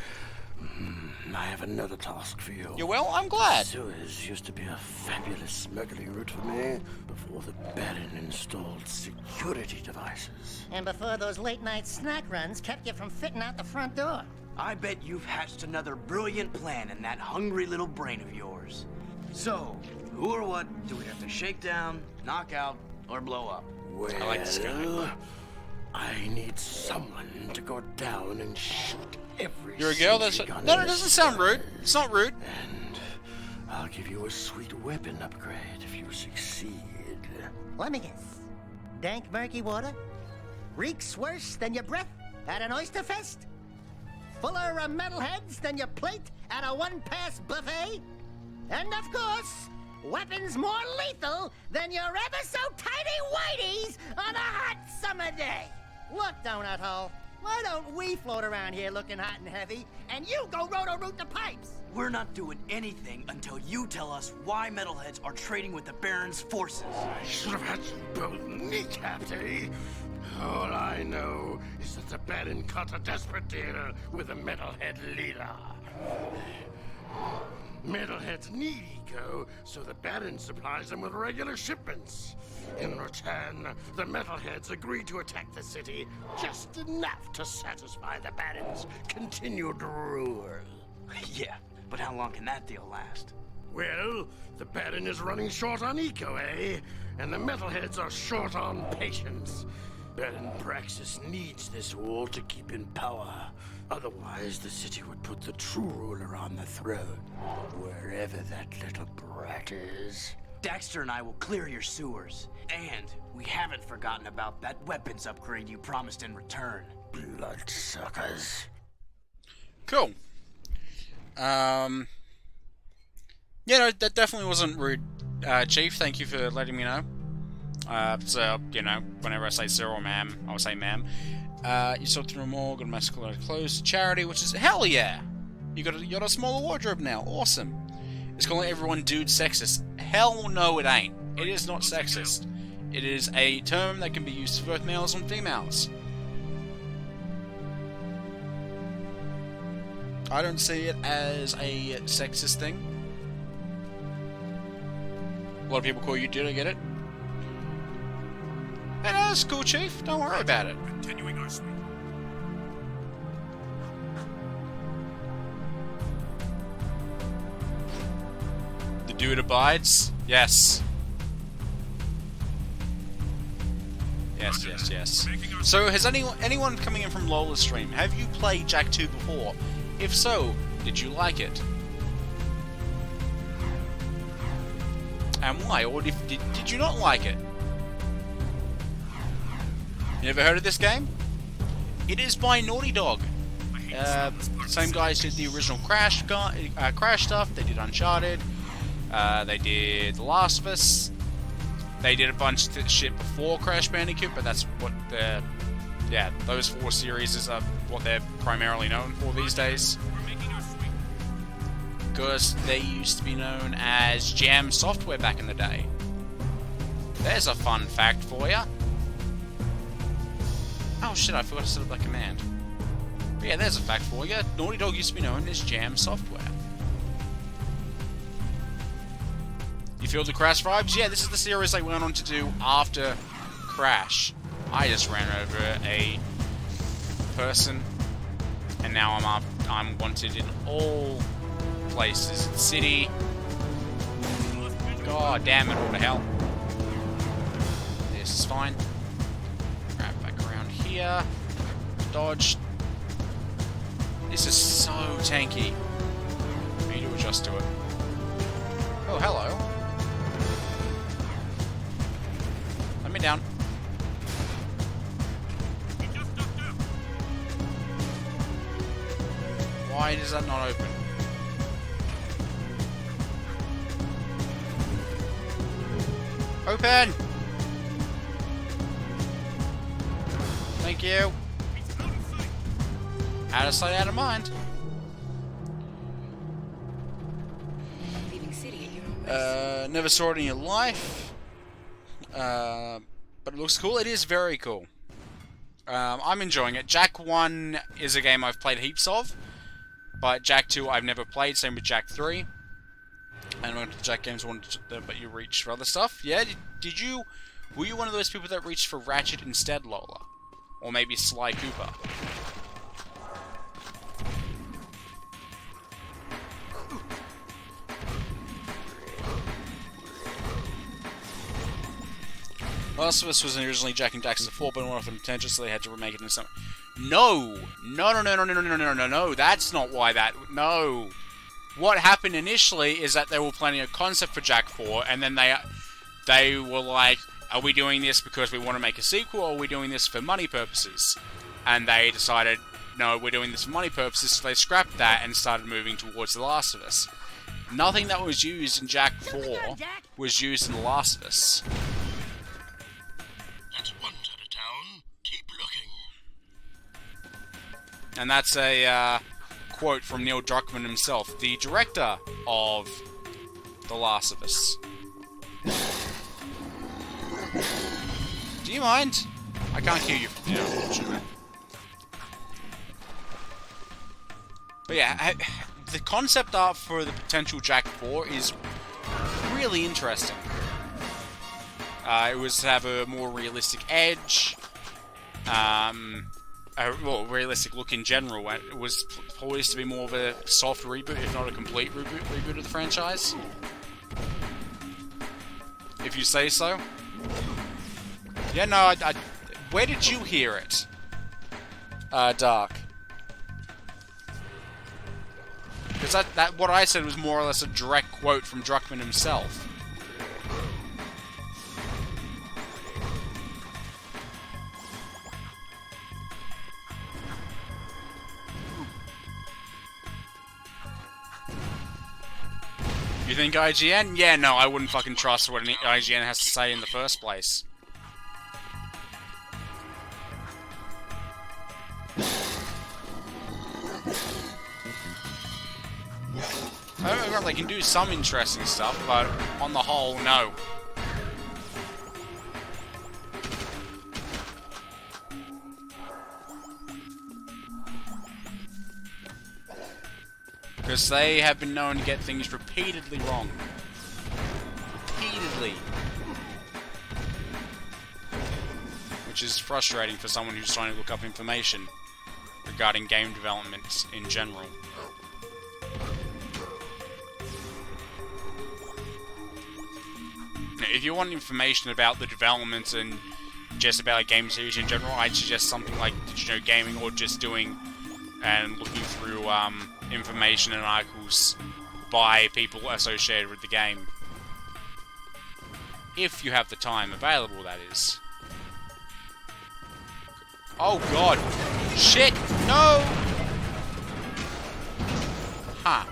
I have another task for you. Yeah, well, I'm glad. Suez used to be a fabulous smuggling route for me before the Baron installed security devices. And before those late-night snack runs kept you from fitting out the front door. I bet you've hatched another brilliant plan in that hungry little brain of yours. So, who or what do we have to shake down, knock out, or blow up? Well, I like this guy. I need someone to go down and shoot every You're a girl? That's sentry gun no, in it the doesn't sound city. rude. It's not rude. And I'll give you a sweet weapon upgrade if you succeed. Let me guess. Dank murky water? Reeks worse than your breath at an oyster fest? Fuller of metalheads than your plate at a one-pass buffet? And of course, weapons more lethal than your ever-so-tiny whiteys on a hot summer day. Look, Donut Hole, why don't we float around here looking hot and heavy, and you go roto-root the pipes? We're not doing anything until you tell us why metalheads are trading with the Baron's forces. I should have had you both kneecapped, eh? All I know is that the Baron cut a desperate deal with the Metalhead leader. Metalheads need eco, so the Baron supplies them with regular shipments. In return, the Metalheads agree to attack the city just enough to satisfy the Baron's continued rule. Yeah, but how long can that deal last? Well, the Baron is running short on eco, eh? And the Metalheads are short on patience. Baron Praxis needs this wall to keep in power. Otherwise, the city would put the true ruler on the throne, wherever that little brat is. Daxter and I will clear your sewers. And we haven't forgotten about that weapons upgrade you promised in return. Bloodsuckers. Cool. Yeah, no, that definitely wasn't rude, Chief. Thank you for letting me know. So, you know, whenever I say sir or ma'am, I'll say ma'am. You sorted through them all, got a massacre of clothes, charity, which is, hell yeah! You got a smaller wardrobe now, awesome. It's calling everyone dude sexist. Hell no it ain't. It is not sexist. It is a term that can be used for both males and females. I don't see it as a sexist thing. A lot of people call you Ditto, get it? Hey, no, that's cool, Chief. Don't worry about it. Continuing our sweep. The dude abides? Yes. Yes, yes, yes. So, has anyone coming in from Lola's stream, have you played Jak II before? If so, did you like it? And why? Or did you not like it? You never heard of this game? It is by Naughty Dog. Same guys did the original Crash stuff. They did Uncharted. They did The Last of Us. They did a bunch of shit before Crash Bandicoot, but that's what the... Yeah, those 4 series are what they're primarily known for these days. Because they used to be known as Jam Software back in the day. There's a fun fact for ya. Oh shit, I forgot to set up that command. But yeah, there's a fact for you. Naughty Dog used to be known as Jam Software. You feel the Crash vibes? Yeah, this is the series they went on to do after Crash. I just ran over a person, and now I'm wanted in all places. City. God damn it, all to hell. This is fine. Grab back around here. Dodge. This is so tanky. I need to adjust to it. Oh, hello. Let me down. Why is that not open? Open! Thank you. Out of sight, out of mind. Leaving city at your own risk. Never saw it in your life. But it looks cool. It is very cool. I'm enjoying it. Jak I is a game I've played heaps of. But Jak II I've never played. Same with Jak III. I don't know if the Jak games wanted to, but you reached for other stuff. Yeah, did you... Were you one of those people that reached for Ratchet instead, Lola? Or maybe Sly Cooper? Last of Us was originally Jak and Daxter 4, but went off in attention, so they had to remake it into something. No! No, that's not why that... No! What happened initially is that they were planning a concept for Jak 4, and then they were like, are we doing this because we want to make a sequel, or are we doing this for money purposes? And they decided, no, we're doing this for money purposes, so they scrapped that and started moving towards The Last of Us. Nothing that was used in Jak 4 was used in The Last of Us. That's one side of town. Keep looking. And that's a quote from Neil Druckmann himself, the director of The Last of Us. Do you mind? I can't hear you from here, unfortunately. But yeah, the concept art for the potential Jak 4 is really interesting. It was to have a more realistic edge, well, realistic look in general. It was poised to be more of a soft reboot, if not a complete reboot of the franchise. If you say so. Yeah, no, where did you hear it? Dark. Because that what I said was more or less a direct quote from Druckmann himself. You think IGN? Yeah, no, I wouldn't fucking trust what IGN has to say in the first place. They can do some interesting stuff, but on the whole, no. Because they have been known to get things repeatedly wrong. Repeatedly. daily. Which is frustrating for someone who's trying to look up information regarding game development in general. Now, if you want information about the developments and just about a game series in general, I'd suggest something like Did You Know Gaming, or just doing and looking through information and articles by people associated with the game. If you have the time available, that is. Oh god! Shit! No! Huh.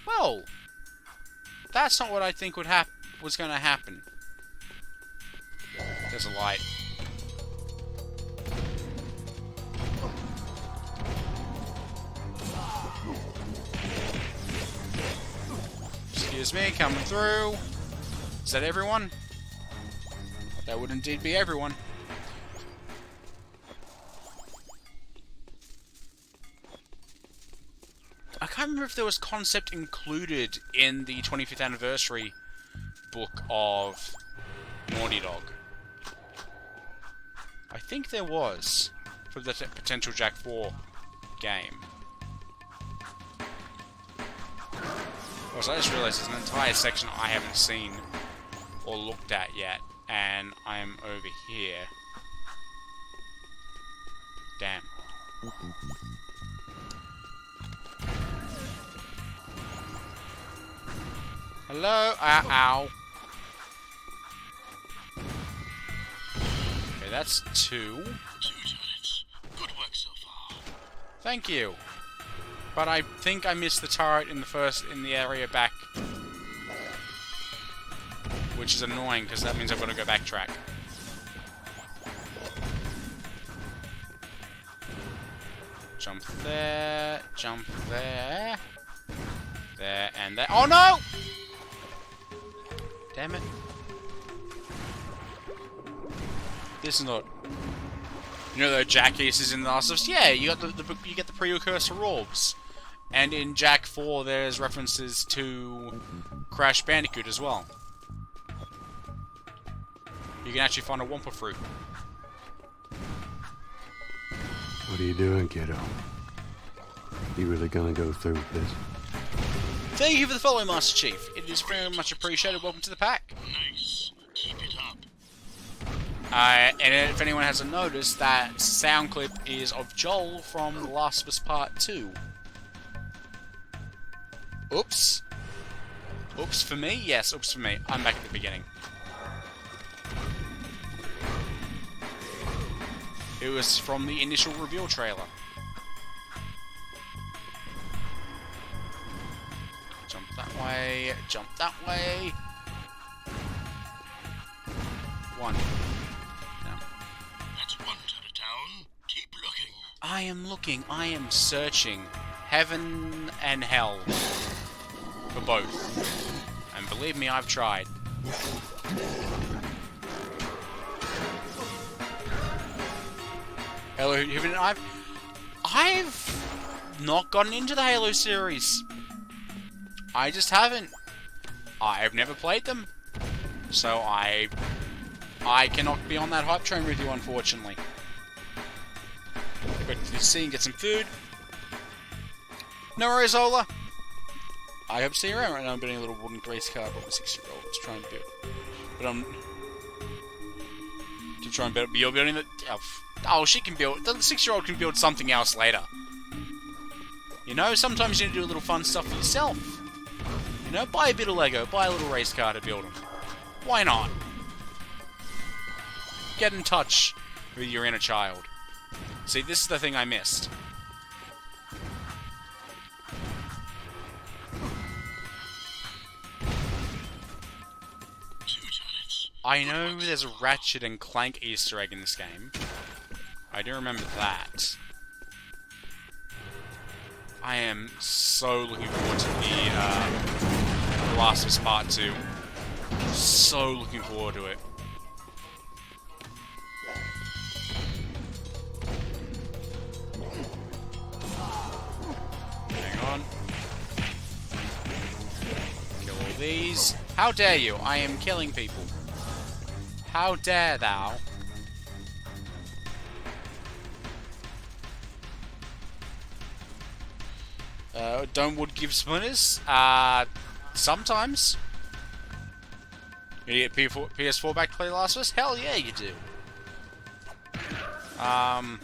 Well, that's not what I think was going to happen. There's a light. Excuse me, coming through. Is that everyone? That would indeed be everyone. I can't remember if there was concept included in the 25th anniversary book of Naughty Dog. I think there was, for the potential Jak IV game. Also, I just realized there's an entire section I haven't seen or looked at yet, and I'm over here. Damn. Hello? Ow. Okay, that's 2. 2 turrets. Good work so far. Thank you. But I think I missed the turret in the area back. Which is annoying, because that means I've got to go backtrack. Jump there, jump there. There and there. Oh no! Damn it. This is not... You know the Jak is in the last of us? Yeah, you got you get the precursor orbs. And in Jak 4 there's references to Crash Bandicoot as well. You can actually find a Wumpa fruit. What are you doing, kiddo? You really gonna go through with this? Thank you for the follow, Master Chief. It is very much appreciated. Welcome to the pack. Nice. Keep it up. And if anyone hasn't noticed, that sound clip is of Joel from The Last of Us Part 2. Oops. Oops for me? Yes, oops for me. I'm back at the beginning. It was from the initial reveal trailer. Jump that way, jump that way. 1. No. That's 1 turret down. Keep looking. I am looking, I am searching. Heaven and hell. For both. And believe me, I've tried. Halo, I've not gotten into the Halo series. I just haven't. I've never played them. So I cannot be on that hype train with you, unfortunately. Quick to see and get some food. No worries, Ola. I hope to see you around right now. I'm building a little wooden race car that my 6-year-old was trying to build. But I'm... to try and build... You're building the... Oh, she can build... The 6-year-old can build something else later. You know, sometimes you need to do a little fun stuff for yourself. You know, buy a bit of Lego. Buy a little race car to build them. Why not? Get in touch with your inner child. See, this is the thing I missed. I know there's a Ratchet and Clank Easter egg in this game. I do remember that. I am so looking forward to the Last of Us Part 2. So looking forward to it. Hang on. Kill all These... How dare you? I am killing people. How dare thou? Don't wood give splinters? Sometimes. You get PS4 back to play Last of Us? Hell yeah, you do. I'm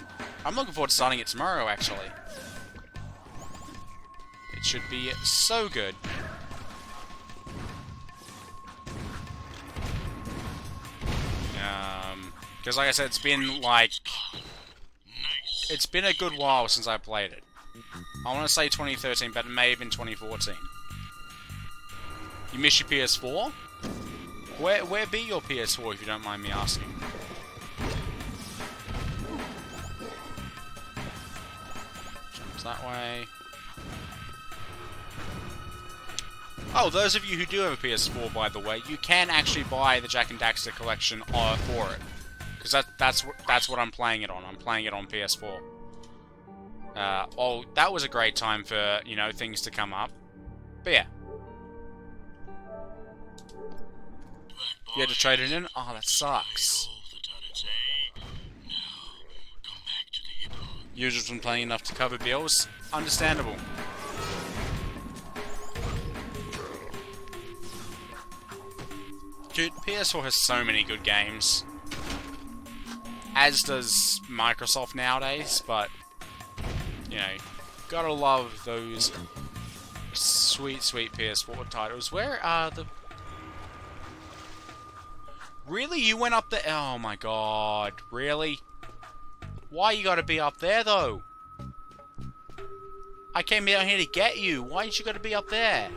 looking forward to starting it tomorrow, actually. It should be so good. Because like I said, it's been a good while since I played it. I want to say 2013, but it may have been 2014. You miss your PS4? Where be your PS4, if you don't mind me asking? Jumps that way. Oh, those of you who do have a PS4, by the way, you can actually buy the Jak and Daxter collection for it. Because that's what I'm playing it on. I'm playing it on PS4. Oh, that was a great time for, you know, things to come up. But yeah. You had to trade it in? Oh, that sucks. You've just been playing enough to cover bills? Understandable. Dude, PS4 has so many good games. As does Microsoft nowadays, but... You know, gotta love those sweet, sweet PS4 titles. Where are the... Really? You went up there? Oh my god. Really? Why you gotta be up there, though? I came down here to get you. Why did you gotta be up there?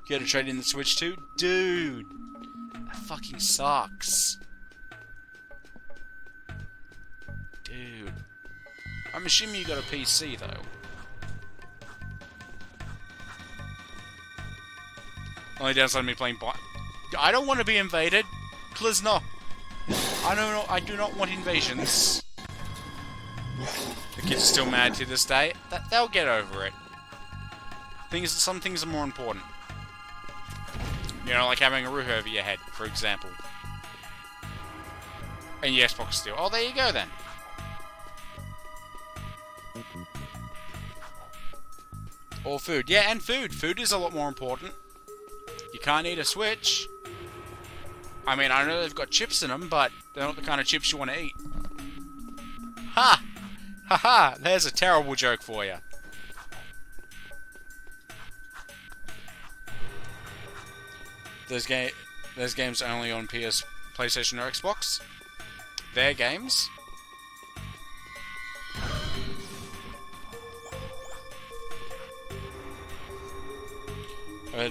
You gotta trade in the Switch too? Dude! That fucking sucks. Dude. I'm assuming you got a PC, though. Only downside of me playing I don't want to be invaded. Please no. I do not want invasions. The kids are still mad to this day. They'll get over it. Some things are more important. You know, like having a roof over your head, for example. And your Xbox still. Oh, there you go then. Or food. Yeah, and food. Food is a lot more important. You can't eat a Switch. I mean, I know they've got chips in them, but they're not the kind of chips you want to eat. Ha! Ha ha! There's a terrible joke for you. Those games only on PlayStation or Xbox. Their games.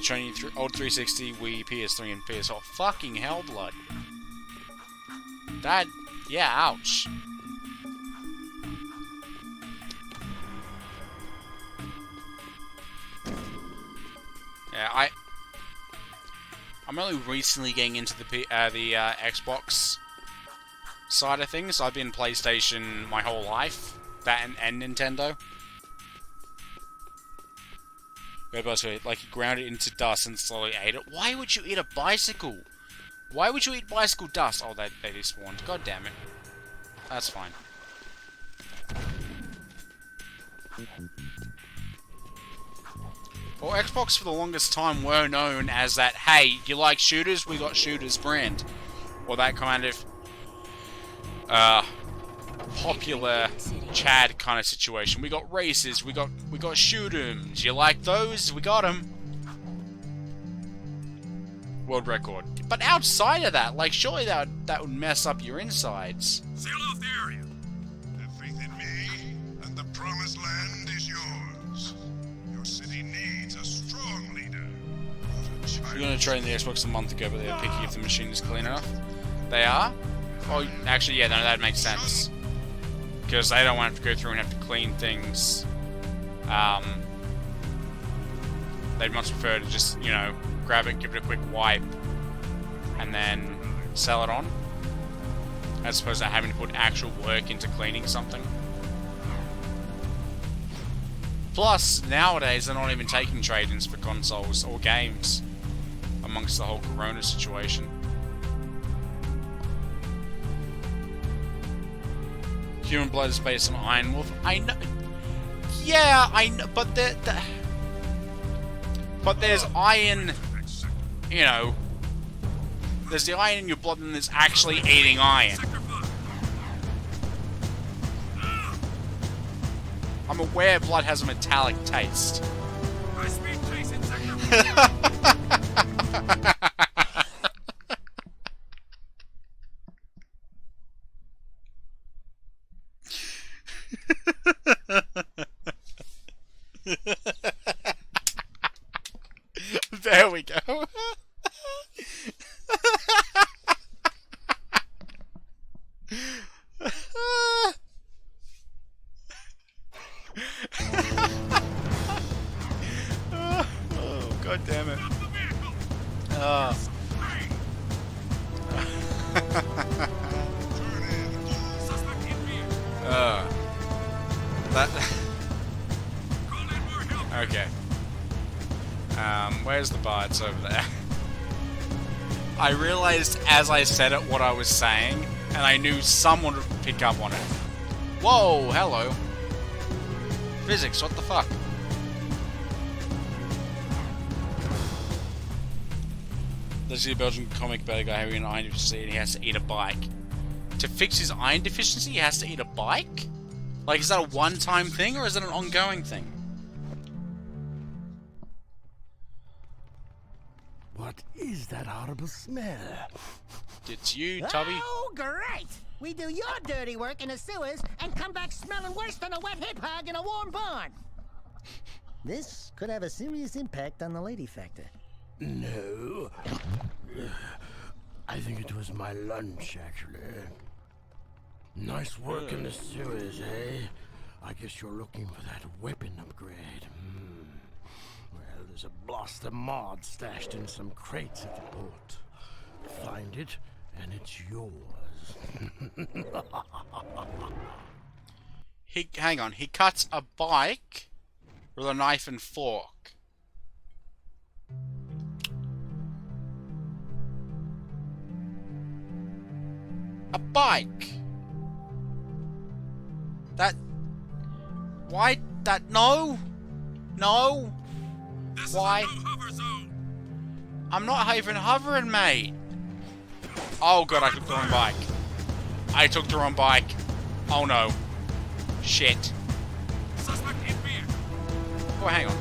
Training old 360, Wii, PS3, and PS4. Fucking hell, blood. That, yeah, ouch. Yeah, I'm only recently getting into the Xbox side of things. I've been PlayStation my whole life, that and Nintendo. Like, you ground it into dust and slowly ate it. Why would you eat a bicycle? Why would you eat bicycle dust? Oh, they despawned. God damn it. That's fine. Well, Xbox for the longest time were known as that, hey, you like shooters? We got shooters brand. Or that kind of popular Chad kind of situation. We got races, we got shoot 'ems. You like those? We got them. World record. But outside of that, like, surely that would mess up your insides. Seal off the area. Have faith in me, and the promised land is yours. Your city needs a strong leader. We're gonna train the Xbox a month ago, but they're picky if the machine is clean enough. They are? Oh, actually, yeah, no, that makes sense. Because they don't want to go through and have to clean things. They'd much prefer to just, you know, grab it, give it a quick wipe, and then sell it on. As opposed to having to put actual work into cleaning something. Plus, nowadays they're not even taking trade-ins for consoles or games amongst the whole Corona situation. Human blood is based on Iron Wolf. I know. Yeah, I know, but but there's iron. You know, there's the iron in your blood, and there's actually eating iron. I'm aware blood has a metallic taste. There we go. Oh, God damn it. Okay. Where's the bar? It's over there. I realized as I said it what I was saying, and I knew someone would pick up on it. Whoa, hello. Physics, what the fuck? There's a Belgian comic about a guy having an iron deficiency and he has to eat a bike. To fix his iron deficiency, he has to eat a bike? Like, is that a one-time thing, or is it an ongoing thing? What is that horrible smell? It's you, Tubby. Oh, great! We do your dirty work in the sewers and come back smelling worse than a wet hip hog in a warm barn. This could have a serious impact on the lady factor. No. I think it was my lunch, actually. Nice work in the sewers, eh? I guess you're looking for that weapon upgrade. Well, there's a blaster mod stashed in some crates at the port. Find it, and it's yours. Hang on, he cuts a bike with a knife and fork. A bike? Why that? No! No! Why? I'm not even hovering, mate! Oh god, I took the wrong bike. I took the wrong bike. Oh no. Shit. Oh, hang on.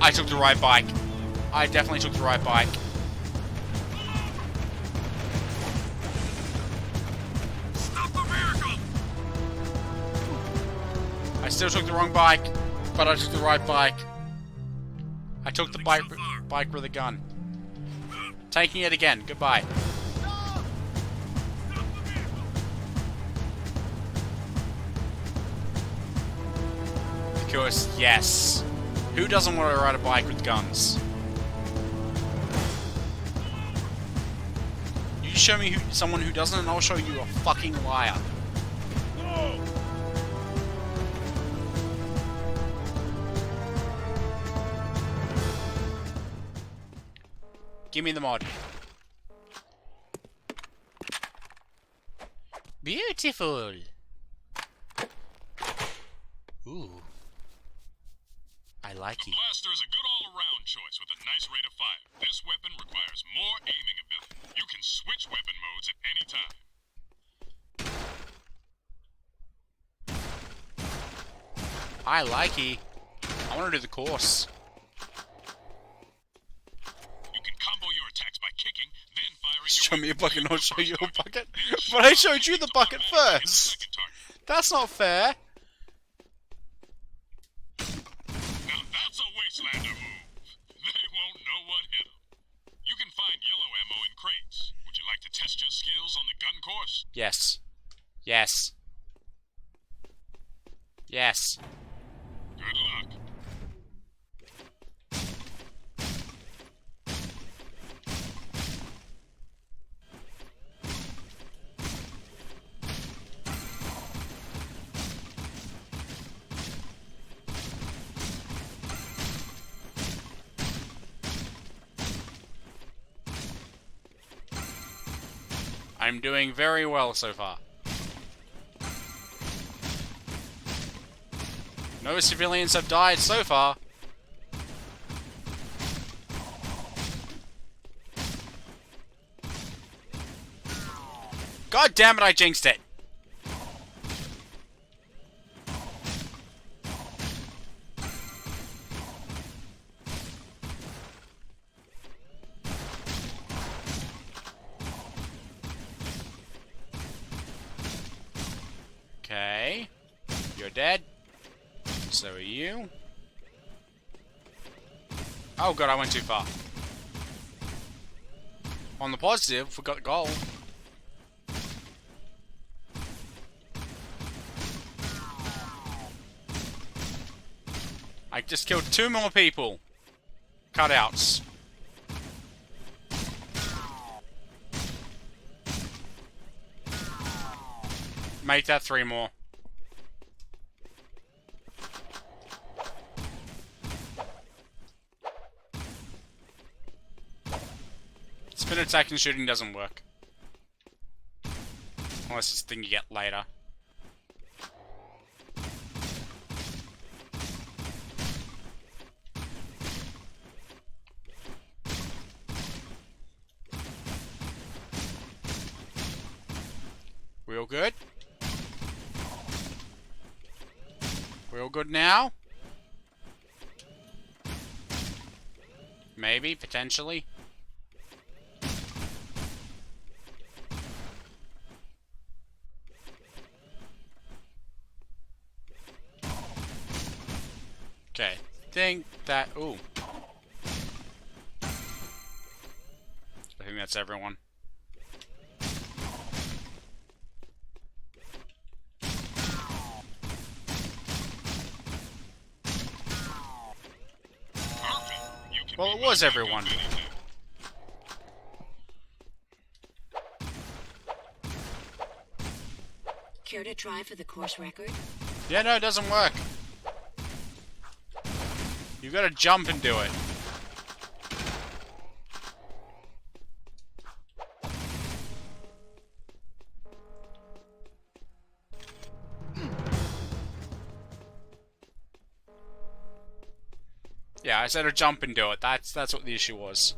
I took the right bike. I definitely took the right bike. Stop the vehicle! I still took the wrong bike, but I took the right bike. I took the bike with a gun. Taking it again. Goodbye. Of course, yes. Who doesn't want to ride a bike with guns? You show me someone who doesn't, and I'll show you a fucking liar. Give me the mod. Beautiful. Ooh. I like The it. blaster is a good all-around choice with a nice rate of fire. This weapon requires more aiming ability. You can switch weapon modes at any time. I like it. I want to do the course. You can combo your attacks by kicking, then firing Show your me a weapon bucket, at and I'll show you a first bucket. target. But I showed you the bucket Automatically hit the first. second target. That's not fair. Now that's a Wastelander move. They won't know what hit them. You can find yellow ammo in crates. Would you like to test your skills on the gun course? Yes. Yes. Yes. Good luck. I'm doing very well so far. No civilians have died so far. God damn it, I jinxed it! Okay. You're dead. So are you. Oh god, I went too far. On the positive, we got the goal. I just killed 2 more people. Cutouts. Make that 3 more. Spin attack and shooting doesn't work. Unless it's a thing you get later. We all good? We all good now? Maybe, potentially. Okay, think that... Ooh. I think that's everyone. Well, it was everyone. Care to try for the course record? Yeah, no, it doesn't work. You gotta jump and do it. Yeah, I said to jump and do it. That's what the issue was.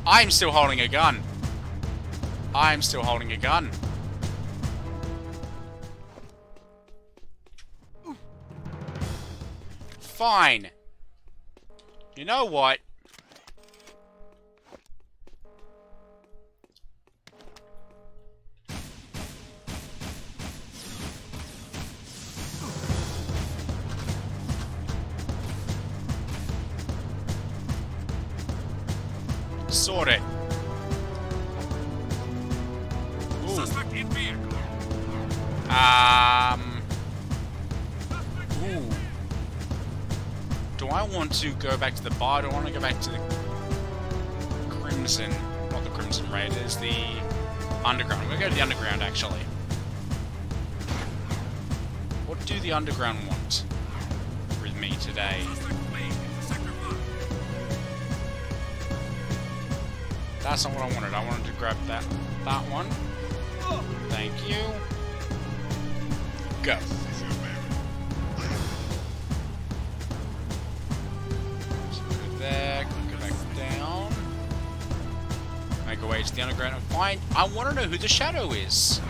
I'm still holding a gun. I'm still holding a gun. Fine. You know what? Sort it. Ooh. Suspect in vehicle. Ooh. Do I want to go back to the bar? Do I want to go back to the Crimson? Not the Crimson Raiders, the Underground. I'm going to go to the Underground, actually. What do the Underground want with me today? That's not what I wanted. I wanted to grab that one. Thank you. Go. So go there, go back down. Make our way to the Underground and find... I want to know who the Shadow is.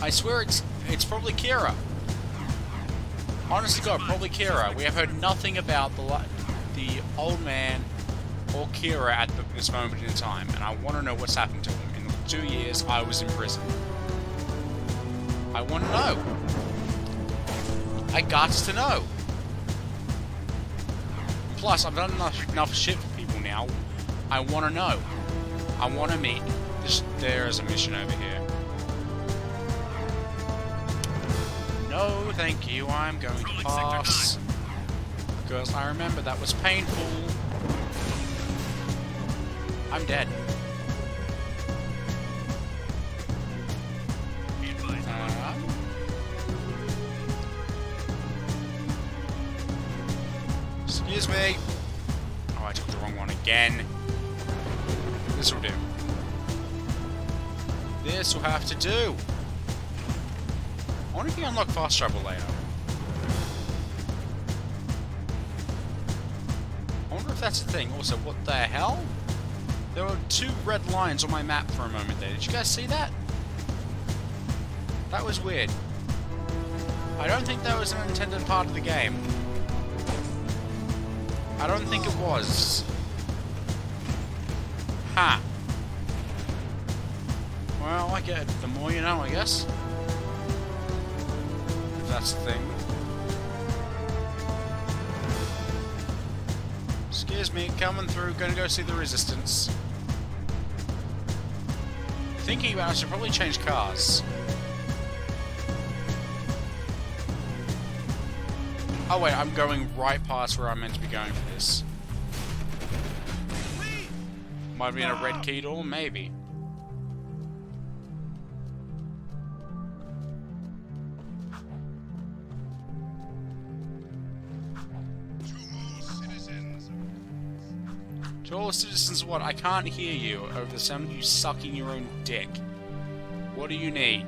I swear it's probably Kira. Honest to God, probably Kira. We have heard nothing about the old man or Kira at this moment in time, and I want to know what's happened to him. In the 2 years I was in prison. I want to know. I gots to know. Plus, I've done enough shit for people now. I want to know. I want to meet. There is a mission over here. No, thank you. I'm going to pass. Because I remember that was painful. I'm dead. Excuse me. Oh, I took the wrong one again. This will do. This will have to do. I wonder if you unlock fast travel later. I wonder if that's a thing. Also, what the hell? There were 2 red lines on my map for a moment there. Did you guys see that? That was weird. I don't think that was an intended part of the game. I don't think it was. Ha. Well, I get it. The more you know, I guess. If that's the thing. Excuse me, coming through. Gonna go see the Resistance. Thinking about it, I should probably change cars. Oh wait, I'm going right past where I'm meant to be going for this. Might have been a red key door, maybe. To all citizens, what? I can't hear you over the sound of you sucking your own dick. What do you need?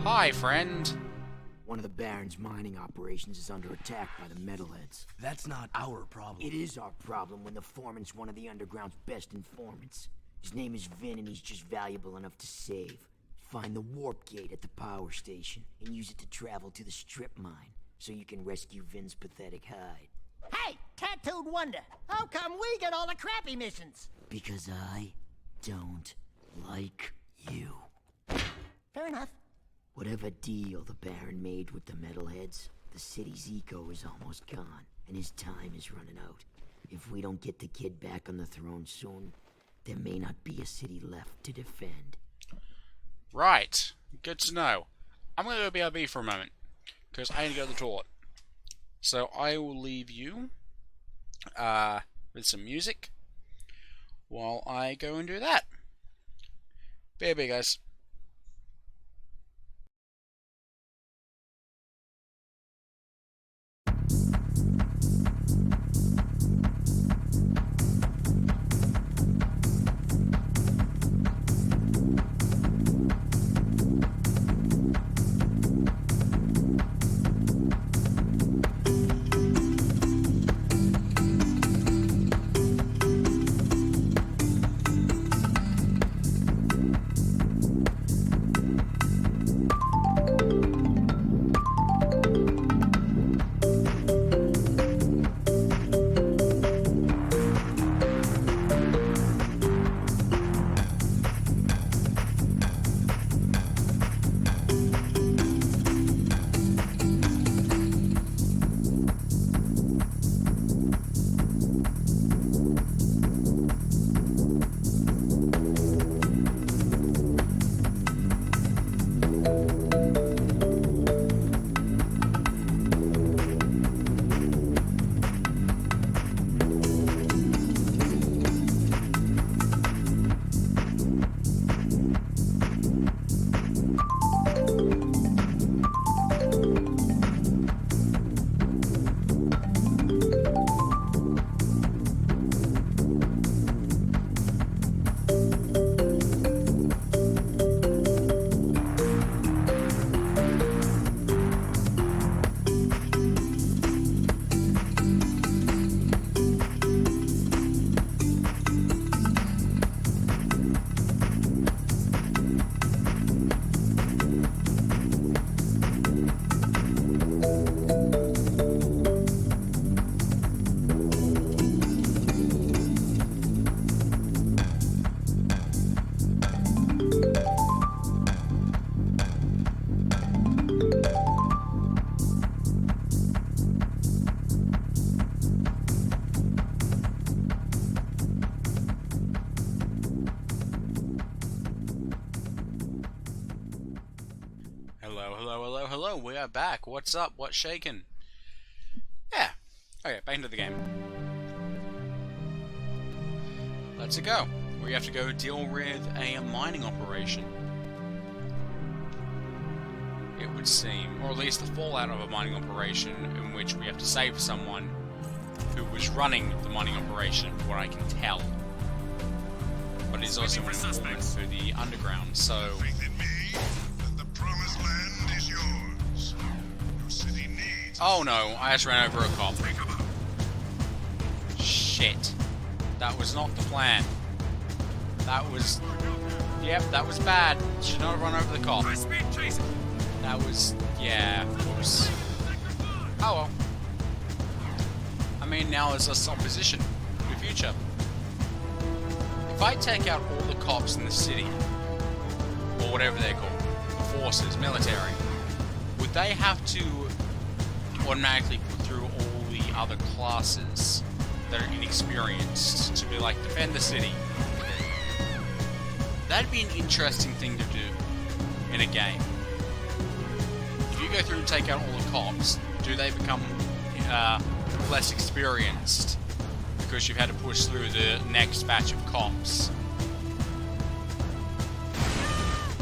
Hi, friend. One of the Baron's mining operations is under attack by the metalheads. That's not our problem. It is our problem when the foreman's one of the underground's best informants. His name is Vin, and he's just valuable enough to save. Find the warp gate at the power station and use it to travel to the strip mine so you can rescue Vin's pathetic hide. Hey, tattooed wonder, how come we get all the crappy missions? Because I don't like you. Fair enough. Whatever deal the Baron made with the metalheads, the city's eco is almost gone, and his time is running out. If we don't get the kid back on the throne soon, there may not be a city left to defend. Right. Good to know. I'm going to go BRB for a moment, because I need to go to the toilet. So I will leave you with some music while I go and do that. BRB, guys. Hello, we are back. What's up? What's shaking? Yeah. Okay, back into the game. Let's go. We have to go deal with a mining operation. It would would seem. Or at least the fallout of a mining operation in which we have to save someone who was running the mining operation, from what I can tell. But he's also an informant for the underground, so... Faith in me, and the promised land is yours. Your city needs... Oh no, I just ran over a cop. Shit. That was not the plan. That was... Yep, that was bad. Should not have run over the cop. That was... yeah, whoops. Oh well. I mean, now there's less opposition in the future. If I take out all the cops in the city, or whatever they're called, forces, military, would they have to automatically put through all the other classes that are inexperienced to be like, defend the city? That'd be an interesting thing to do in a game. If you go through and take out all the cops, do they become less experienced because you've had to push through the next batch of cops?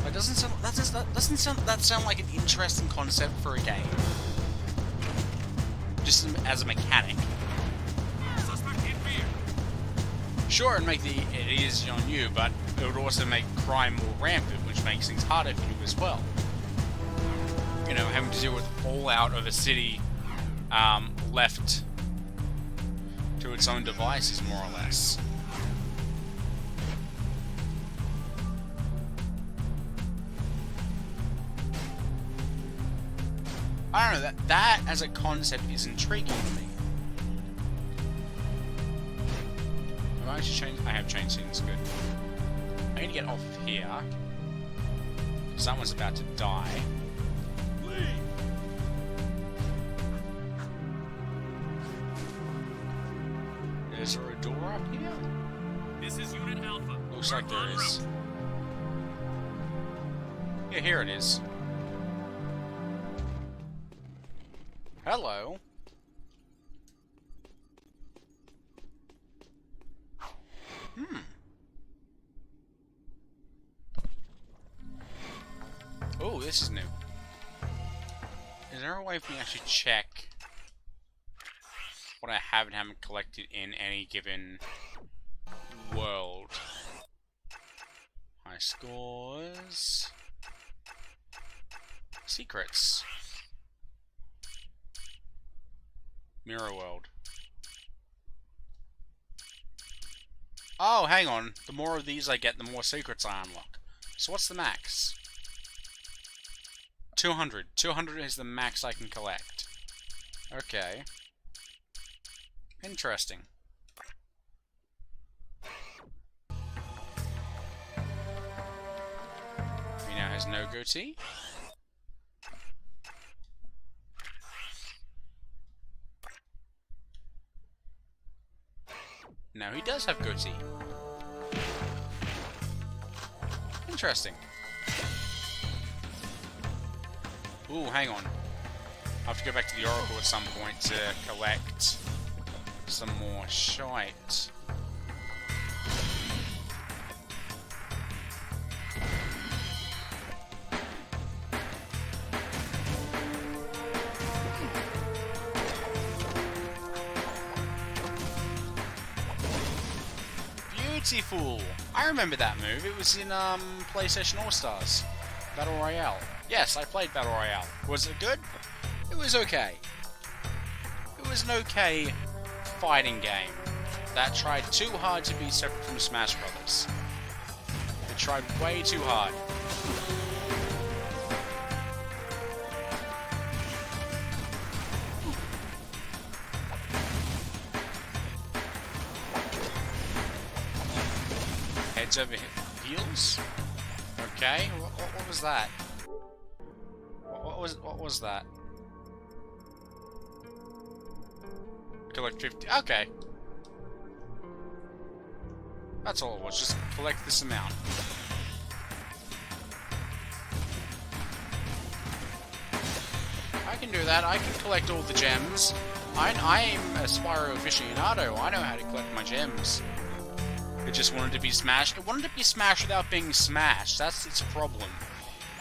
That doesn't sound like an interesting concept for a game. Just as a mechanic. Sure, it'd make it easy on you, but it would also make crime more rampant, which makes things harder for you as well. You know, having to deal with fallout of a city left to its own devices, more or less. I don't know, that as a concept is intriguing to me. Have I actually changed? I have changed things, good. I need to get off of here, because that one's about to die. Is there a door up here? This is Unit Alpha. Looks like there is. Yeah, here it is. Hello. Oh, this is new. Is there a way for me to actually check what I have and haven't collected in any given world? High scores. Secrets. Mirror world. Oh, hang on. The more of these I get, the more secrets I unlock. So what's the max? 200. 200 is the max I can collect. Okay. Interesting. He now has no goatee. Now he does have goatee. Interesting. Ooh, hang on. I have to go back to the Oracle at some point to collect some more shite. Beautiful! I remember that move. It was in PlayStation All-Stars. Battle Royale. Yes, I played Battle Royale. Was it good? It was okay. It was an okay fighting game that tried too hard to be separate from Smash Brothers. It tried way too hard. Heads over heels? Okay, what was that? What was that? Collect 50. Okay. That's all it was. Just collect this amount. I can do that. I can collect all the gems. I'm a Spyro aficionado. I know how to collect my gems. It just wanted to be smashed. It wanted to be smashed without being smashed. That's its problem.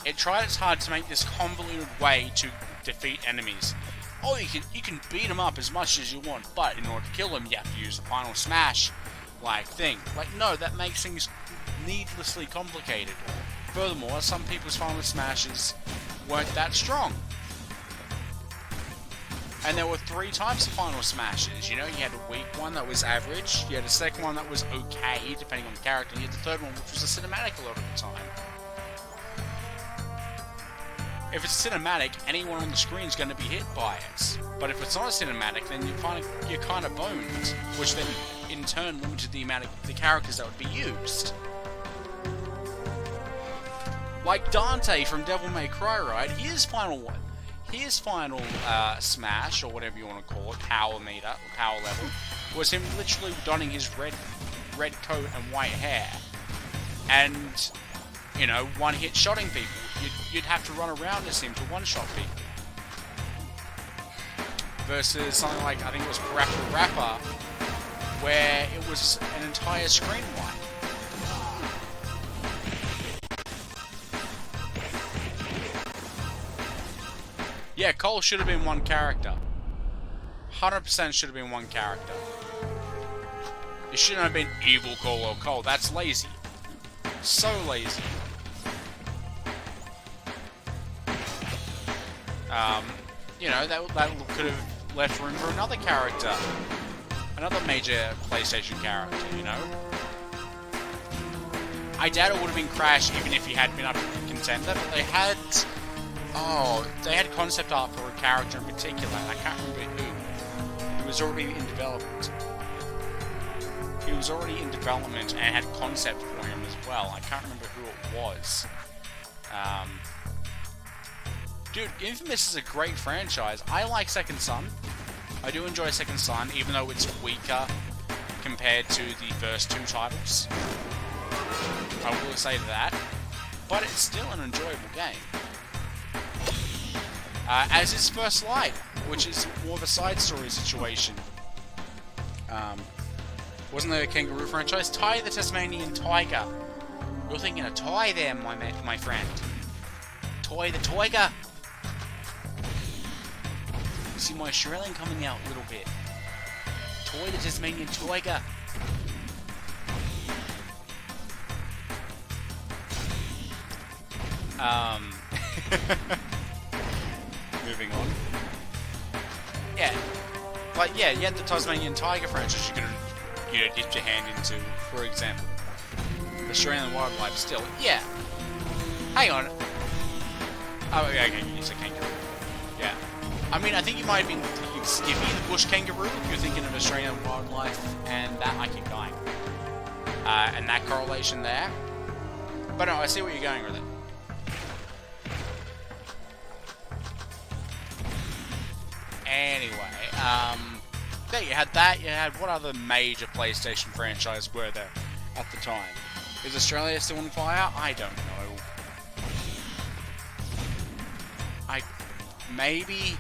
it tried its hard to make this convoluted way to defeat enemies. Oh, you can beat them up as much as you want, but in order to kill them, you have to use the final smash, like thing. Like, no, that makes things needlessly complicated. Furthermore, some people's final smashes weren't that strong. And there were 3 types of final smashes, you know, you had a weak one that was average, you had a second one that was okay, depending on the character, and you had the third one which was a cinematic a lot of the time. If it's cinematic, anyone on the screen is going to be hit by it. But if it's not a cinematic, then you're kind of boned, which then in turn limited the amount of the characters that would be used. Like Dante from Devil May Cry, right? His final smash, or whatever you want to call it, power meter, or power level, was him literally donning his red coat and white hair. And, you know, one-hit shotting people. You'd have to run around as him to one-shot people. Versus something like, I think it was Parappa the Rapper, where it was an entire screen wipe. Yeah, Cole should have been one character. 100% should have been one character. It shouldn't have been Evil Cole or Cole. That's lazy. So lazy. You know, that could have left room for another character. Another major PlayStation character, you know? I doubt it would have been Crash even if he had been up to contender, but they had... Oh, they had concept art for a character in particular, and I can't remember who. He was already in development. He was already in development and had concept for him as well. I can't remember who it was. Dude, Infamous is a great franchise. I like Second Son. I do enjoy Second Son, even though it's weaker compared to the first 2 titles. I will say that. But it's still an enjoyable game. As is First Light, which is more of a side story situation. Wasn't there a kangaroo franchise? Ty the Tasmanian Tiger. You're thinking of Ty there, my friend. Toy the Tiger. See my Australian coming out a little bit. Toy the Tasmanian Tiger. Moving on. Yeah. Like, yeah, you had the Tasmanian Tiger franchise you could have, dipped your hand into, for example. Australian wildlife still. Yeah. Hang on. Oh, yeah, okay, you said kangaroo. Yeah. I mean, I think you might have been thinking Skippy the bush kangaroo if you're thinking of Australian wildlife, and that might keep going. And that correlation there. But no, I see where you're going with it. Anyway, there you had that. You had what other major PlayStation franchise were there at the time? Is Australia still on fire? I don't know. Maybe.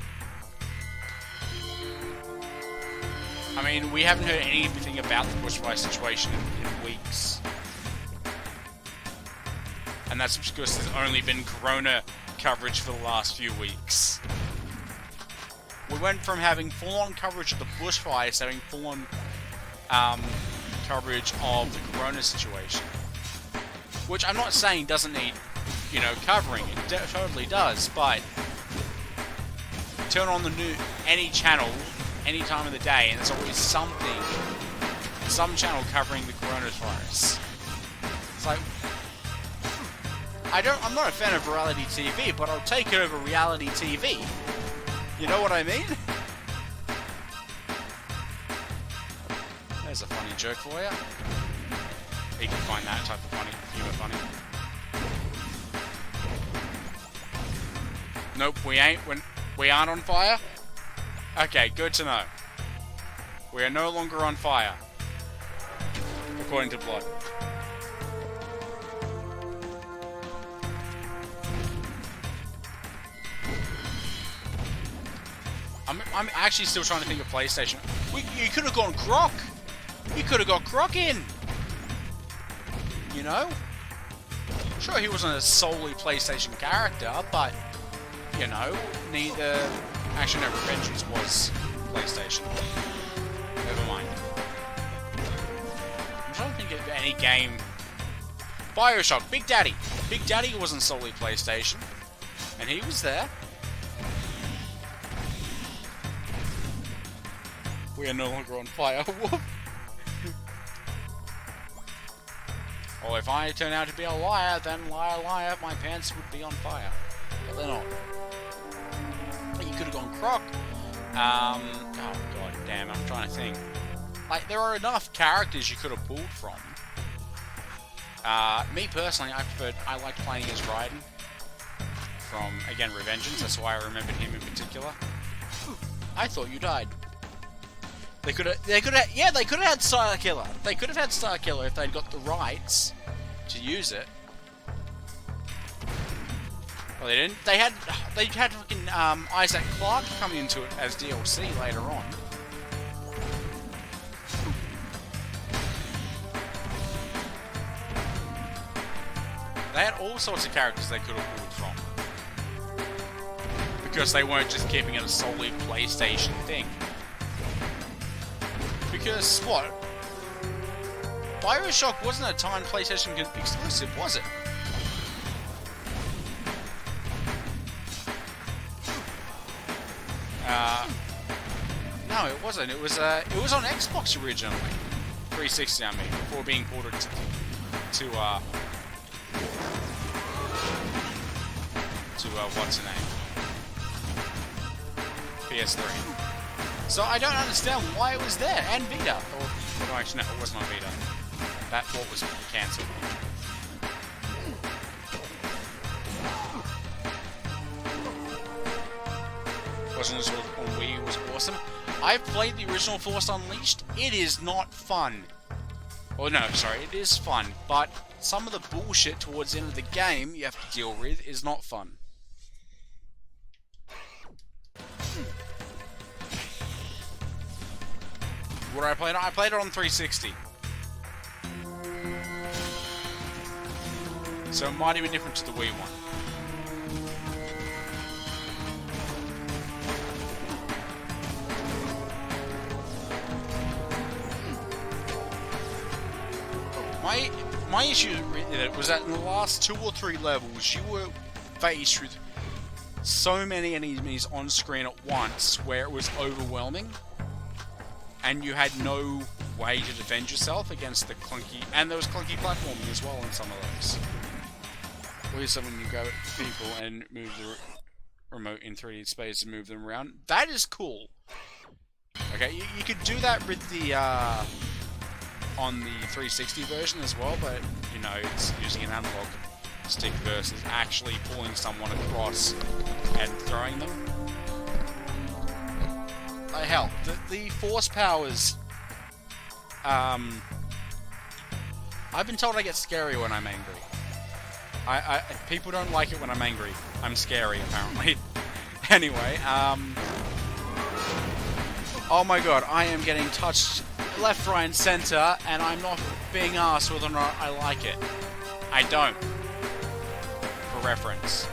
I mean, we haven't heard anything about the bushfire situation in weeks. And that's because there's only been Corona coverage for the last few weeks. We went from having full-on coverage of the bushfires to having full-on coverage of the Corona situation. Which I'm not saying doesn't need, covering. It totally does, but turn on any channel, any time of the day, and there's always some channel covering the coronavirus. It's like, I'm not a fan of reality TV, but I'll take it over reality TV. You know what I mean? There's a funny joke for you. You can find that type of humor funny. Nope, we aren't on fire? Okay, good to know. We are no longer on fire. According to Blood. I'm actually still trying to think of PlayStation. You could have gone Croc! You could have got Croc in! You know? Sure, he wasn't a solely PlayStation character, but, you know, neither... Actually, no, Revengeance was PlayStation. Never mind. I'm trying to think of any game... Bioshock, Big Daddy! Big Daddy wasn't solely PlayStation, and he was there. We are no longer on fire. Whoop! Or if I turn out to be a liar, then liar, liar, my pants would be on fire. But they're not. You could have gone Croc. Oh god damn, I'm trying to think. Like, there are enough characters you could have pulled from. Me personally, I liked playing as Raiden. From, again, Revengeance, that's why I remembered him in particular. I thought you died. They could have had Starkiller. They could have had Starkiller if they'd got the rights to use it. Well, they didn't. They had fucking Isaac Clarke come into it as DLC later on. They had all sorts of characters they could have pulled from. Because they weren't just keeping it a solely PlayStation thing. Because, what? Bioshock wasn't a time PlayStation exclusive, was it? No, it wasn't. It was on Xbox originally. 360, I mean, before being ported to what's her name? PS3. So I don't understand why it was there, and Vita. Or, no, actually, no, it wasn't on Vita. That port was cancelled. Wasn't on Wii, it was awesome. I've played the original Force Unleashed. It is not fun. Oh no, sorry, it is fun, but some of the bullshit towards the end of the game you have to deal with is not fun. What I played on? I played it on 360. So it might have been different to the Wii one. My issue with it was that in the last 2 or 3 levels, you were faced with so many enemies on screen at once where it was overwhelming, and you had no way to defend yourself against the clunky, and there was clunky platforming as well in some of those. Where when you go at people and move the remote in 3D space and move them around, that is cool. Okay, you could do that with the on the 360 version as well, but you know, it's using an analog stick versus actually pulling someone across and throwing them. Hell, the force powers. I've been told I get scary when I'm angry. People don't like it when I'm angry. I'm scary, apparently. Anyway, oh my god, I am getting touched left, right, and center, and I'm not being asked whether or not I like it. I don't. For reference.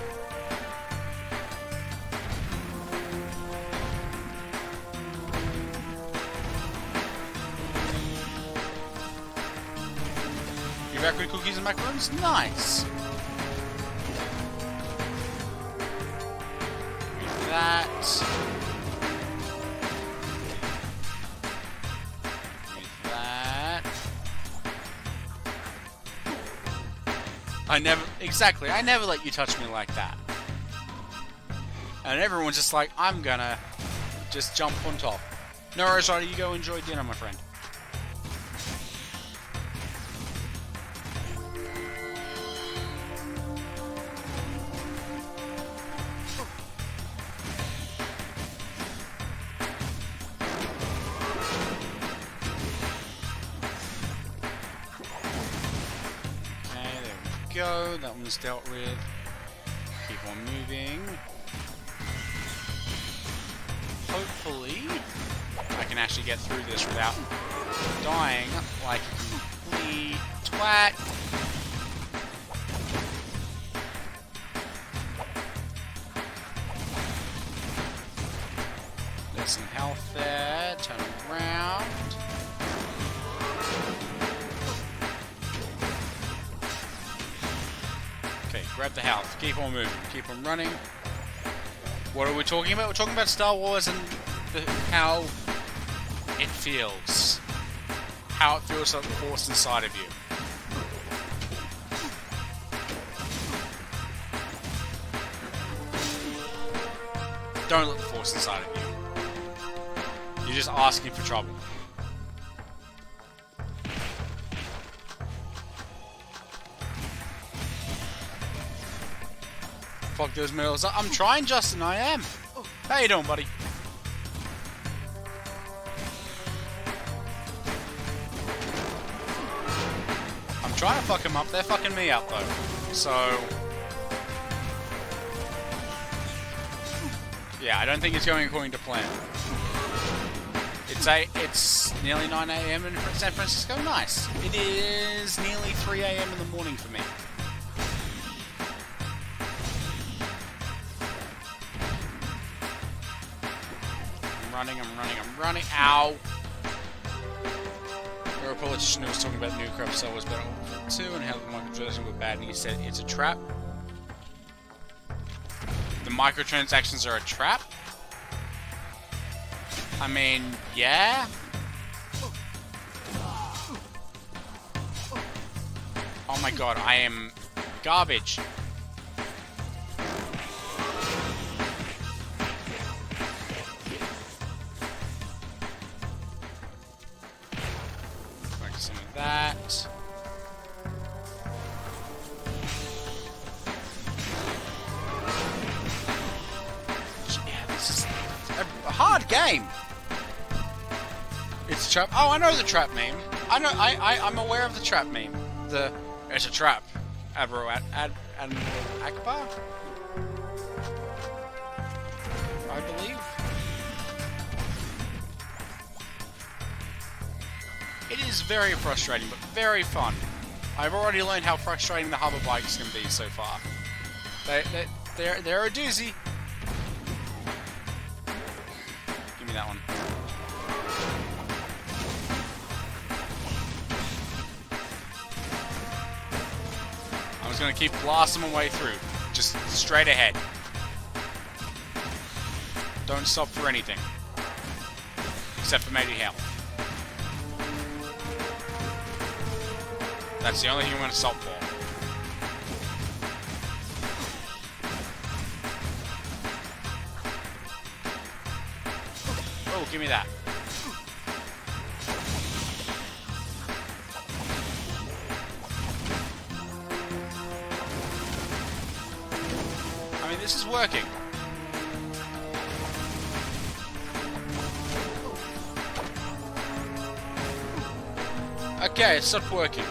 You back with cookies and macaroons? Nice! With that. I never let you touch me like that. And everyone's just like, I'm gonna just jump on top. No worries, Ryder, you go enjoy dinner, my friend. Go. That one's dealt with. Keep on moving. Hopefully, I can actually get through this without dying like a complete twat. got some health there. Turn around. Okay, grab the health. Keep on moving. Keep on running. What are we talking about? We're talking about Star Wars and how it feels. How it feels like the Force inside of you. Don't let the Force inside of you. You're just asking for trouble. Fuck those medals. I'm trying, Justin. I am. How you doing, buddy? I'm trying to fuck them up. They're fucking me up, though. So... yeah, I don't think it's going according to plan. It's nearly 9 AM in San Francisco. Nice. It is nearly 3 AM in the morning for me. I'm running. Ow! A politician who was talking about new crop Star Wars Battlefront 2 and how the microtransactions were bad, and he said it's a trap. The microtransactions are a trap? I mean, yeah? Oh my god, I am garbage. Some of that. Yeah, this is a hard game. It's a trap. Oh, I know the trap meme. I'm aware of the trap meme. It's a trap. Admiral Akbar, I believe. It is very frustrating, but very fun. I've already learned how frustrating the hover bikes can be so far. They're a doozy. Give me that one. I'm just gonna keep blasting my way through, just straight ahead. Don't stop for anything, except for maybe health. That's the only thing I'm going to stop for. Oh, give me that. I mean, this is working. Okay, it stopped working.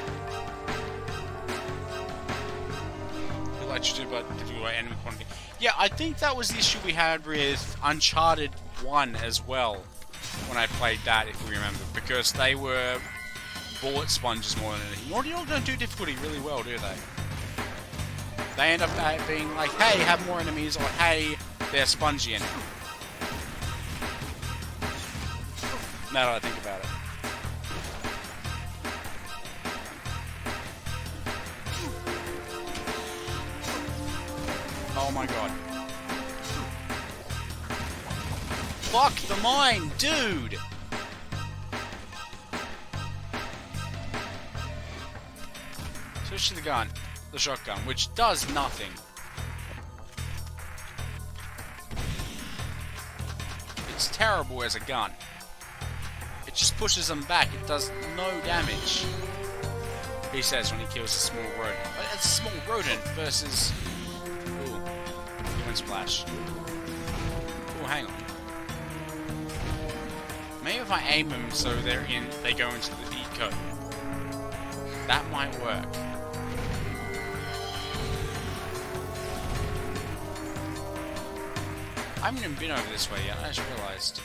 Enemy quantity. Yeah, I think that was the issue we had with Uncharted 1 as well when I played that, if we remember, because they were bullet sponges more than anything. Naughty Dog don't do difficulty really well, do they? They end up being like, hey, have more enemies, or hey, they're spongy in it. Now that I think about it. Oh my god. Fuck the mine, dude! Switch to the gun. The shotgun, which does nothing. It's terrible as a gun. It just pushes them back. It does no damage. He says when he kills a small rodent. But it's a small rodent versus... splash. Oh, hang on. Maybe if I aim them so they go into the eco. That might work. I haven't even been over this way yet, I just realised.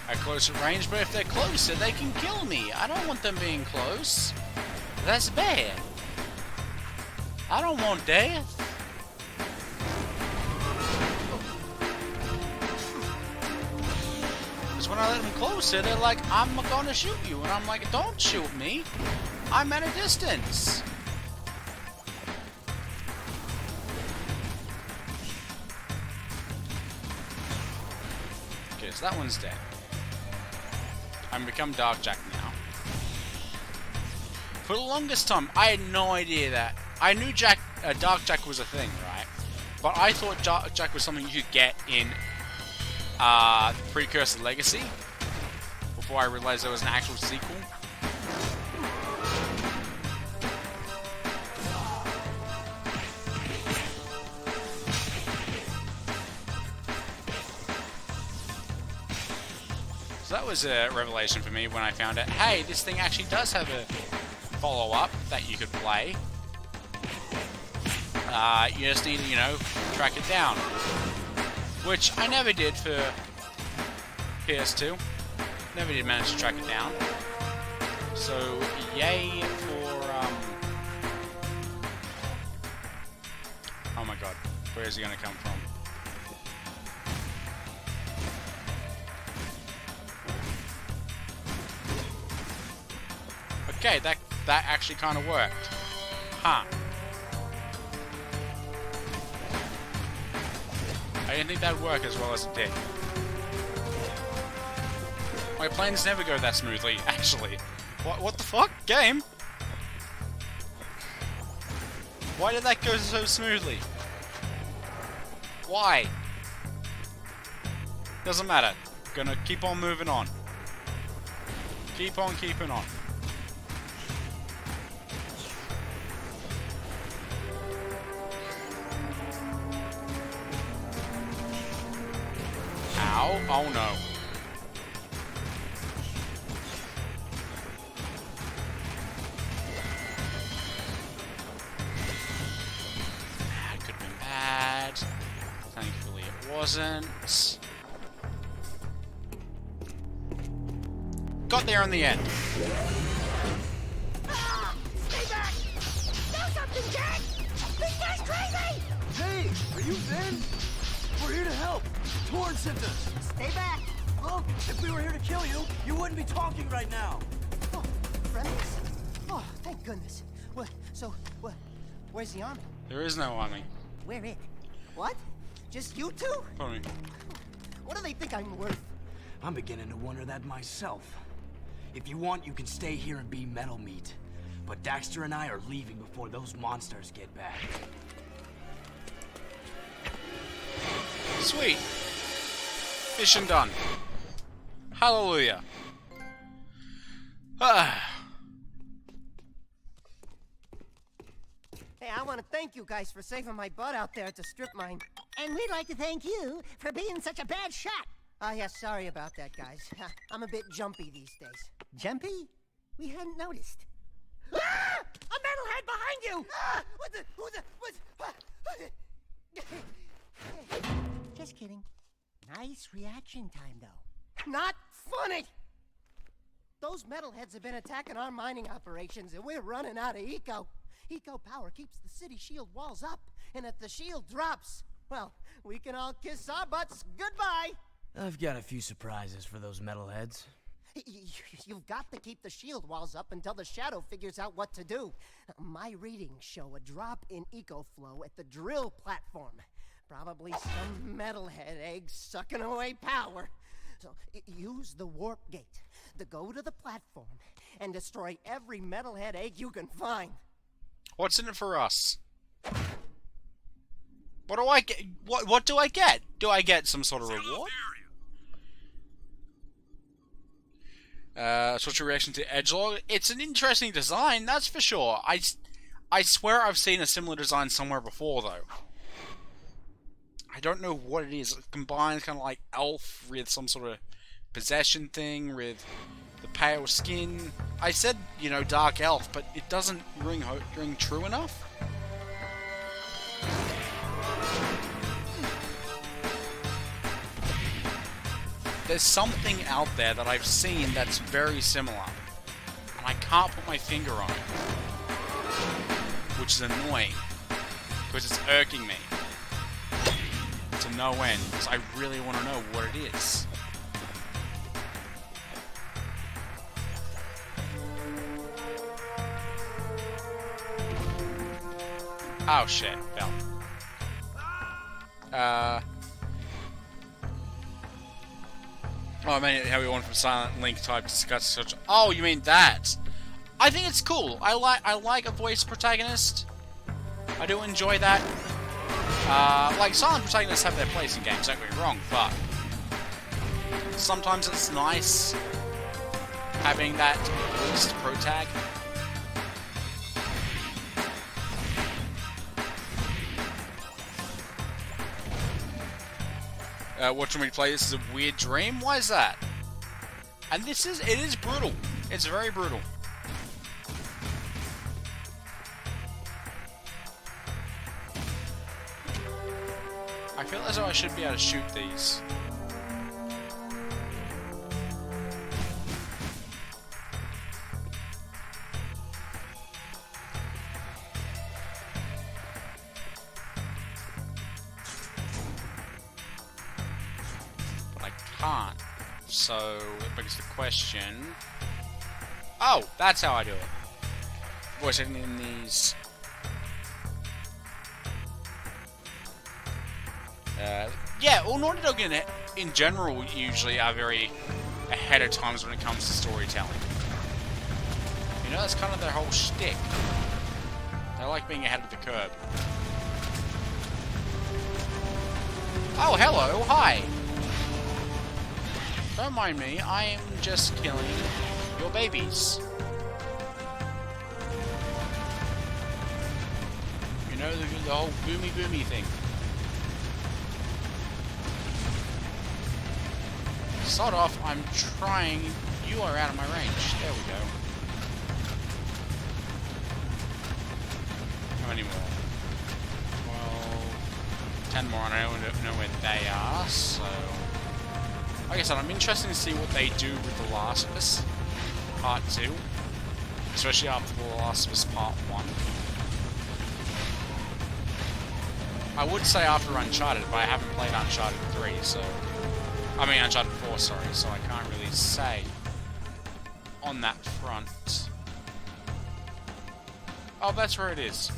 At closer range, but if they're closer, they can kill me. I don't want them being close. That's bad. I don't want death. Because when I let them closer, they're like, I'm gonna shoot you. And I'm like, don't shoot me. I'm at a distance. Okay, so that one's dead. I'm become Dark Jak now. For the longest time, I had no idea that. I knew Dark Jak was a thing, right? But I thought Dark Jak was something you could get in Precursor Legacy. Before I realized there was an actual sequel. So that was a revelation for me when I found out, hey, this thing actually does have a follow-up that you could play. You just need to, you know, track it down. Which I never did for PS2. Never did manage to track it down. So, yay for, oh my god, where is he gonna come from? Okay, that actually kind of worked. Huh. I didn't think that'd work as well as it did. My planes never go that smoothly, actually. What the fuck? Game? Why did that go so smoothly? Why? Doesn't matter. Gonna keep on moving on. Keep on keeping on. Ow. Oh no. That could have been bad. Thankfully it wasn't. Got there in the end. Ah! Stay back! Do something, Jak! This guy's crazy! Hey, are you Ben? We're here to help. Torn sent us. Stay back! Well, if we were here to kill you, you wouldn't be talking right now. Oh, friendlies. Oh, thank goodness. Where's the army? There is no army. Where it? What? Just you two? Pardon me. What do they think I'm worth? I'm beginning to wonder that myself. If you want, you can stay here and be metal meat. But Daxter and I are leaving before those monsters get back. Sweet. Mission done. Hallelujah. Hey, I want to thank you guys for saving my butt out there at the strip mine. And we'd like to thank you for being such a bad shot. Oh, yeah, sorry about that, guys. I'm a bit jumpy these days. Jumpy? We hadn't noticed. Ah! A metalhead behind you! Ah! Just kidding. Nice reaction time, though. Not funny! Those metalheads have been attacking our mining operations, and we're running out of eco. Eco power keeps the city shield walls up, and if the shield drops, well, we can all kiss our butts goodbye! I've got a few surprises for those metalheads. You've got to keep the shield walls up until the Shadow figures out what to do. My readings show a drop in eco flow at the drill platform. Probably some metalhead egg sucking away power. So use the warp gate to go to the platform and destroy every metalhead egg you can find. What's in it for us? What do I get? What do I get? Do I get some sort of reward? What's your reaction to Edgelord? It's an interesting design, that's for sure. I swear I've seen a similar design somewhere before, though. I don't know what it is. It combines kind of like elf with some sort of possession thing with the pale skin. I said, you know, dark elf, but it doesn't ring true enough. There's something out there that I've seen that's very similar, and I can't put my finger on it, which is annoying. Because it's irking me. To no end. Because I really want to know what it is. Oh shit, fell. Oh, I mean how we went from Silent Link type to discuss such. Oh, you mean that? I think it's cool. I like a voice protagonist. I do enjoy that. Like silent protagonists have their place in games. Don't get me wrong, but sometimes it's nice having that voiced protag. Watching me play this is a weird dream? Why is that? And it is brutal. It's very brutal. I feel as though I should be able to shoot these. Can't. So it begs the question. Oh, that's how I do it. Voice acting in these. Yeah, well, Naughty Dog in general usually are very ahead of times when it comes to storytelling. You know, that's kind of their whole shtick. They like being ahead of the curve. Oh, hello, hi. Don't mind me, I am just killing your babies. You know, the whole boomy thing. Sod off, I'm trying. You are out of my range. There we go. How many more? 12, 10 more, and I don't know where they are, so... Like I said, I'm interested to see what they do with The Last of Us Part 2. Especially after The Last of Us Part 1. I would say after Uncharted, but I haven't played Uncharted 3, so... I mean Uncharted 4, sorry, so I can't really say on that front. Oh, that's where it is.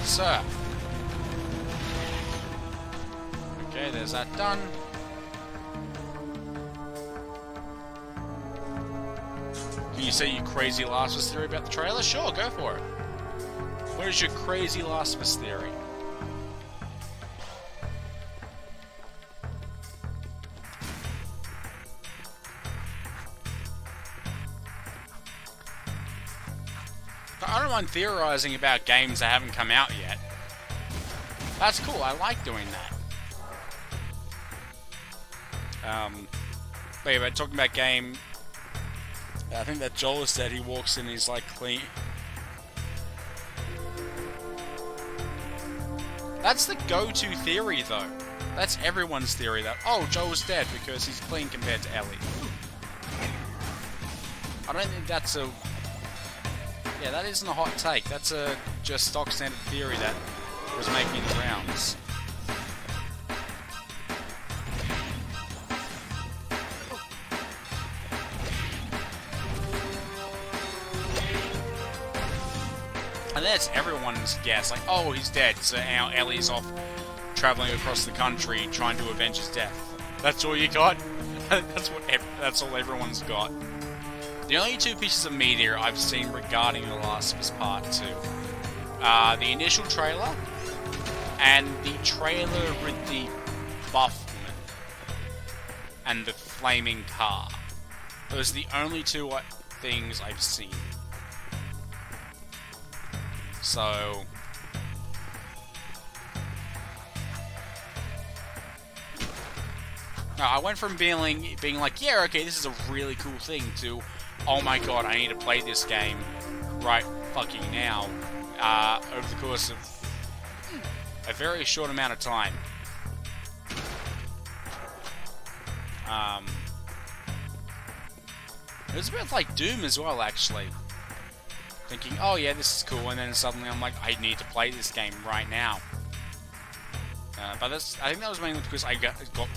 Sir. Okay, there's that done. Can you say your crazy Last of Us theory about the trailer? Sure, go for it. What is your crazy Last of Us theory? I don't mind theorizing about games that haven't come out yet. That's cool, I like doing that. But yeah, talking about game, I think that Joel said he walks in, he's like clean. That's the go-to theory though. That's everyone's theory that, oh, Joel's dead because he's clean compared to Ellie. I don't think that's a... Yeah, that isn't a hot take. That's a just stock standard theory that was making the rounds. And that's everyone's guess. Like, oh, he's dead, so now Ellie's off traveling across the country trying to avenge his death. That's all you got? That's all everyone's got. The only two pieces of media I've seen regarding The Last of Us Part 2. The initial trailer, and the trailer with the buffman and the flaming car. Those are the only two things I've seen. So... No, I went from being like, yeah, okay, this is a really cool thing, to, oh my god, I need to play this game right fucking now, over the course of a very short amount of time. It was a bit like Doom as well, actually. Thinking, oh yeah, this is cool, and then suddenly I'm like, I need to play this game right now. But I think that was mainly because I got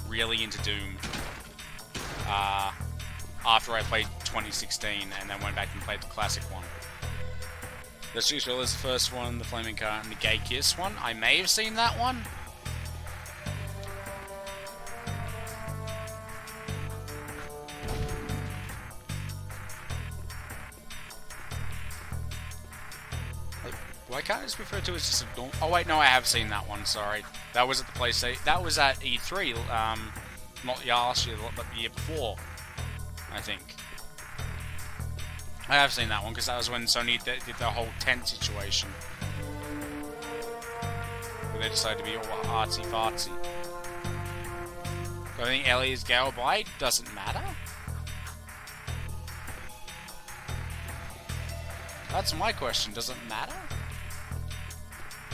really into Doom after I played 2016, and then went back and played the classic one. The Street Fighter is the first one, the Flaming Car, and the Gay Kiss one. I may have seen that one. Why can't I just refer to it as just a normal... Oh wait, no, I have seen that one, sorry. That was at the PlayStation... That was at E3, not last year, but the year before, I think. I have seen that one, because that was when Sony did the whole tent situation. Where they decided to be all artsy-fartsy. I think Ellie is gay or bi, doesn't matter. That's my question, does it matter?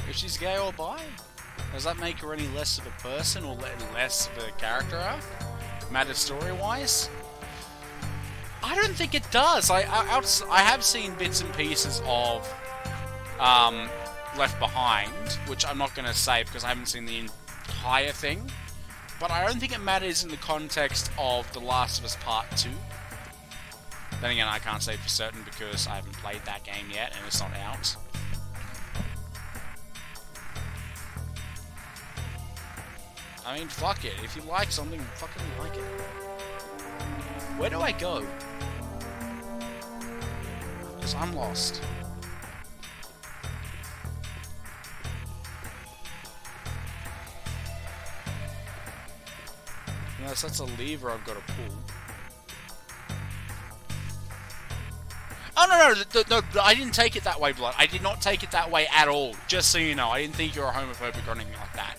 If she's gay or bi? Does that make her any less of a person or less of a character arc? Matter story-wise? I don't think it does. I have seen bits and pieces of Left Behind, which I'm not going to say because I haven't seen the entire thing. But I don't think it matters in the context of The Last of Us Part 2. Then again, I can't say for certain because I haven't played that game yet and it's not out. I mean, fuck it. If you like something, fucking like it. Where do I go? Because I'm lost. Unless that's a lever I've got to pull. Oh, no, I didn't take it that way, Blood. I did not take it that way at all. Just so you know, I didn't think you were homophobic or anything like that.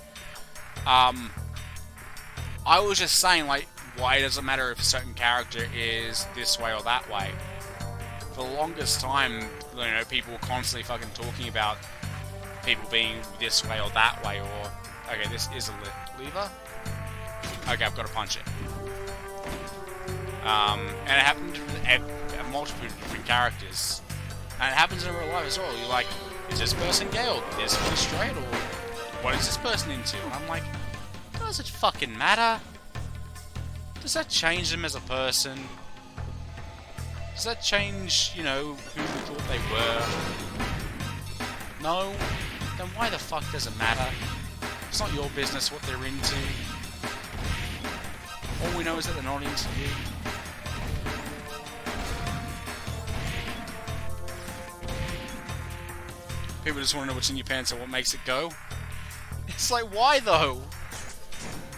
I was just saying, like, why does it matter if a certain character is this way or that way? For the longest time, you know, people were constantly fucking talking about people being this way or that way, or... Okay, this is a lever. Okay, I've got to punch it. And it happened to multiple different characters. And it happens in real life as well. You're like, is this person gay or this one straight, or what is this person into? And I'm like, does it fucking matter? Does that change them as a person? Does that change, you know, who we thought they were? No? Then why the fuck does it matter? It's not your business what they're into. All we know is that they're not into you. People just want to know what's in your pants and what makes it go. It's like, why though?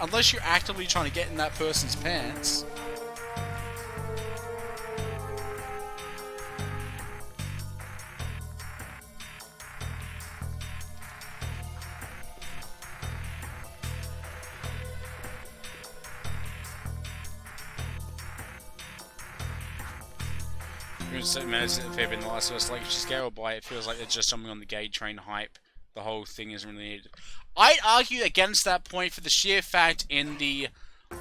Unless you're actively trying to get in that person's pants. If they've been the last of us, like if she's gay or bi, it feels like they're just jumping on the gay train hype. The whole thing isn't really needed. I'd argue against that point for the sheer fact in the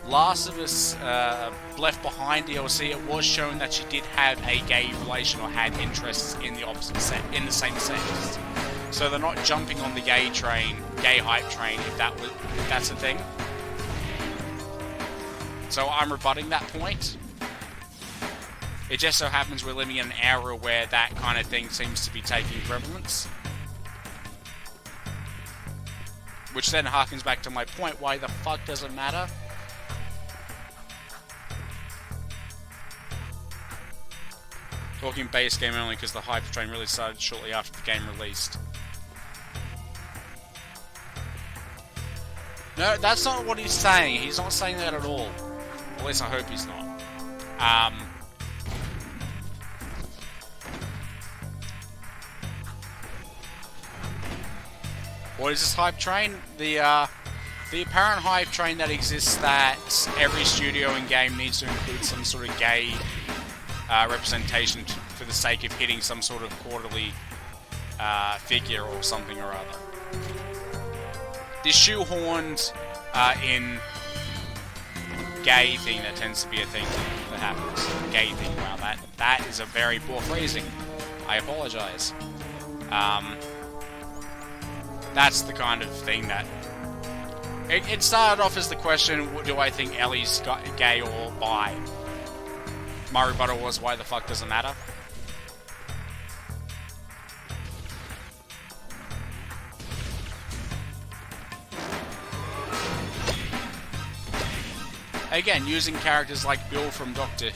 Last of Us Left Behind DLC, it was shown that she did have a gay relation or had interests in the opposite in the same sex. So they're not jumping on the gay train, gay hype train, if that's the thing. So I'm rebutting that point. It just so happens we're living in an era where that kind of thing seems to be taking prevalence. Which then harkens back to my point, why the fuck does it matter? Talking base game only because the hype train really started shortly after the game released. No, that's not what he's saying. He's not saying that at all. At least I hope he's not. What is this hype train? The apparent hype train that exists that every studio and game needs to include some sort of gay representation for the sake of hitting some sort of quarterly figure or something or other. This shoehorned in gay thing that tends to be a thing that happens. Gay thing, wow, that is a very poor phrasing. I apologize. That's the kind of thing that... It started off as the question, do I think Ellie's gay or bi? My rebuttal was, why the fuck does it matter? Again, using characters like Bill from Doctor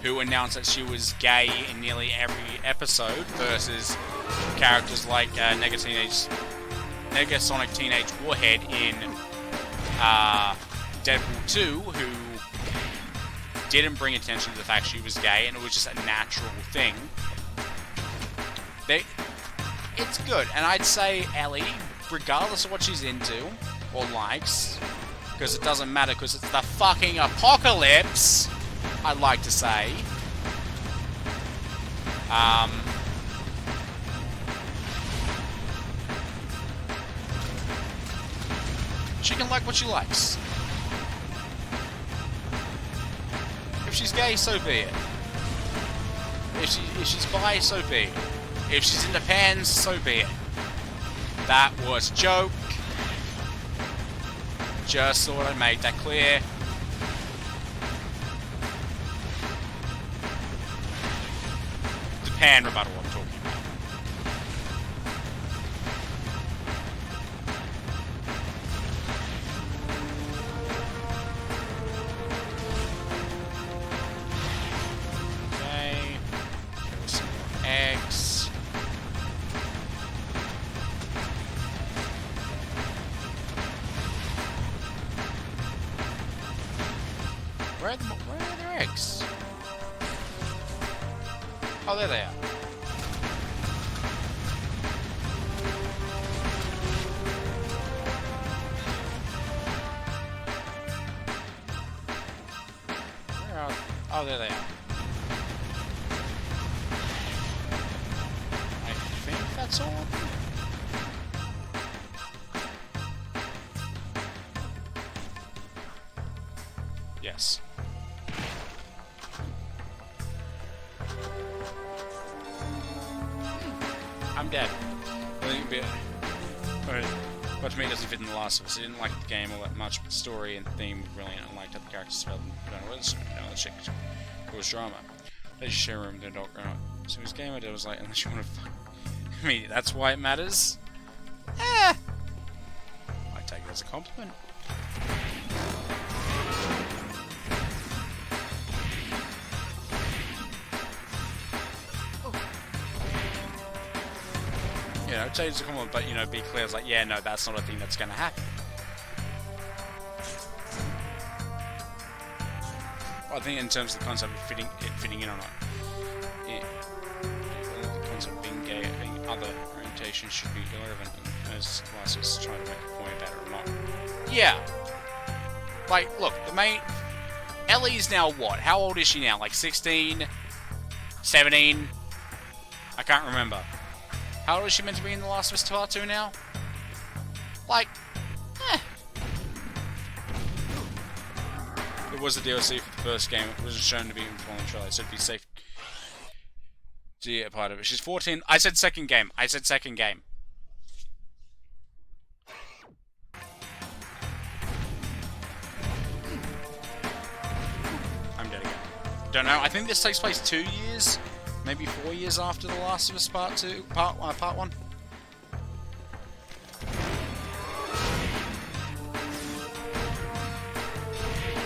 who announced that she was gay in nearly every episode, versus characters like Negasonic Teenage Warhead in Deadpool 2, who didn't bring attention to the fact she was gay, and it was just a natural thing. It's good, and I'd say Ellie, regardless of what she's into or likes, because it doesn't matter, because it's the fucking apocalypse, I'd like to say. She can like what she likes. If she's gay, so be it. If she's bi, so be it. If she's into pans, so be it. That was a joke. Just thought I'd make that clear. The pan rebuttal I'm talking about. Okay. Some more eggs. Where are their eggs? Oh, there they are. Where are... Oh, there they are. I think that's all of them. Yes. I'm dead. But to me, it doesn't fit in The Last of Us. I didn't like the game all that much, but the story and theme were brilliant. I liked how the characters felt. It was drama. They just share a room with their dog growing up. So his game idea was like, unless you want to fuck me, that's why it matters? I take it as a compliment. You know, take it as a compliment, but, you know, be clear. It's like, yeah, no, that's not a thing that's going to happen. Well, I think in terms of the concept of fitting in or not, the concept of being gay, I think other orientations should be irrelevant, as Last of Us is trying to make a point about it or not. Yeah. Like, look, Ellie's now what? How old is she now? Like 16? 17? I can't remember. How old is she meant to be in The Last of Us Part 2 now? Like, It was the DLC for the first game. It wasn't shown to be in the trailer, so it'd be safe to get a part of it. She's 14. I said second game. I'm dead again. Don't know. I think this takes place 2 years, maybe 4 years after The Last of Us Part 1.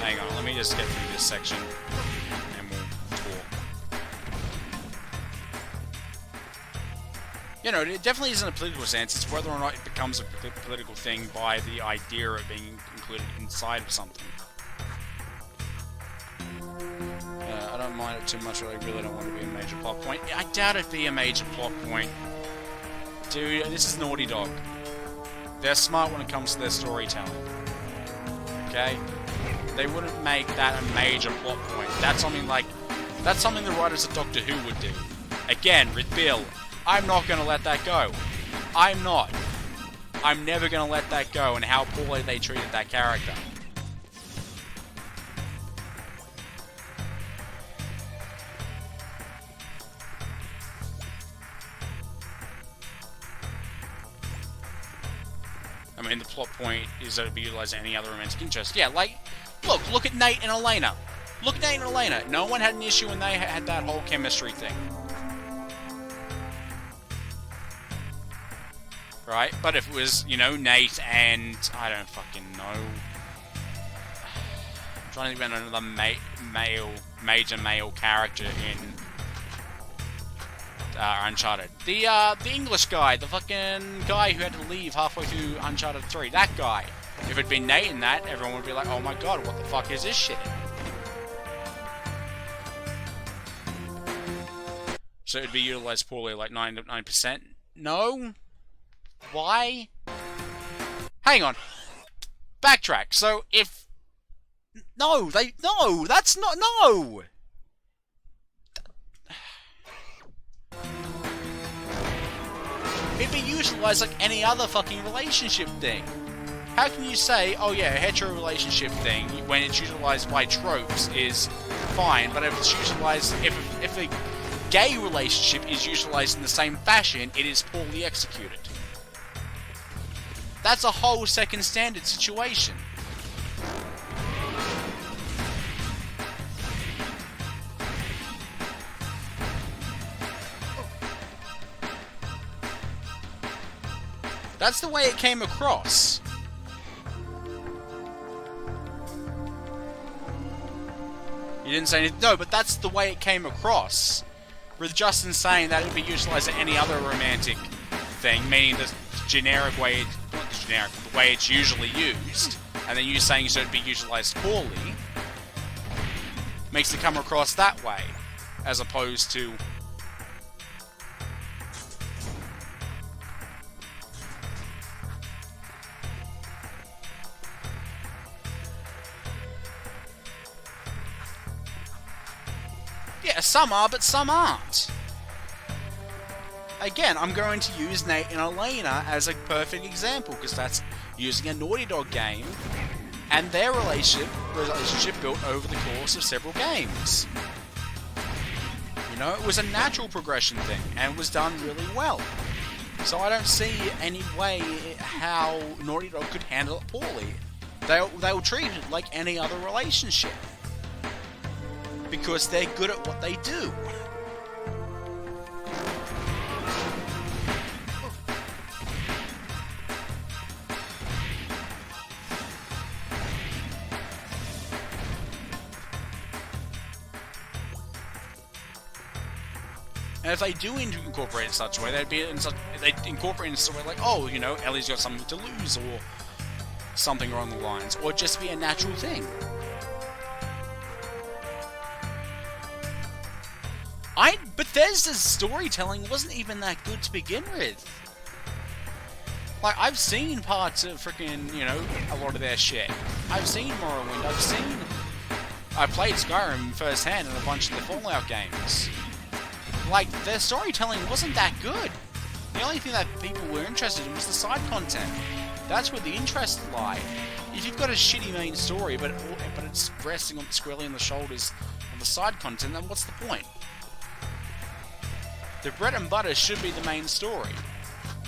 Hang on, let me just get through this section, and we'll talk. You know, it definitely isn't a political sense, it's whether or not it becomes a political thing by the idea of being included inside of something. I don't mind it too much, but I really don't want it to be a major plot point. I doubt it'd be a major plot point. Dude, this is Naughty Dog. They're smart when it comes to their storytelling. Okay? They wouldn't make that a major plot point. That's something the writers of Doctor Who would do. Again, with Bill, I'm not going to let that go. I'm not. I'm never going to let that go, and how poorly they treated that character. I mean, the plot point is that it be utilized in any other romantic interest. Yeah, like, look at Nate and Elena. Look at Nate and Elena. No one had an issue when they had that whole chemistry thing. Right? But if it was, you know, Nate and... I don't fucking know. I'm trying to think about another major male character in Uncharted. The English guy. The fucking guy who had to leave halfway through Uncharted 3. That guy. If it'd been Nate in that, everyone would be like, oh my god, what the fuck is this shit? So it'd be utilized poorly, like 99%? No? Why? Hang on. Backtrack. So if... No, that's not... No! It'd be utilized like any other fucking relationship thing. How can you say, oh yeah, a hetero relationship thing, when it's utilized by tropes, is fine, but if it's utilized... If a gay relationship is utilized in the same fashion, it is poorly executed. That's a whole second standard situation. That's the way it came across. You didn't say anything. No, but that's the way it came across. With Justin saying that it would be utilized in any other romantic thing, meaning the generic way, not the generic, the way it's usually used, and then you saying so it'd be utilized poorly, makes it come across that way, as opposed to... Yeah, some are, but some aren't. Again, I'm going to use Nate and Elena as a perfect example, because that's using a Naughty Dog game, and their relationship built over the course of several games. You know, it was a natural progression thing, and it was done really well. So I don't see any way how Naughty Dog could handle it poorly. They'll treat it like any other relationship. Because they're good at what they do. And if they do incorporate it in such a way, they'd incorporate it in such a way like, oh, you know, Ellie's got something to lose, or something along the lines, or just be a natural thing. Bethesda's storytelling wasn't even that good to begin with. Like, I've seen parts of freaking, you know, a lot of their shit. I've seen Morrowind, I played Skyrim firsthand in a bunch of the Fallout games. Like, their storytelling wasn't that good. The only thing that people were interested in was the side content. That's where the interest lied. If you've got a shitty main story, but it's resting squarely on the shoulders of the side content, then what's the point? The bread and butter should be the main story.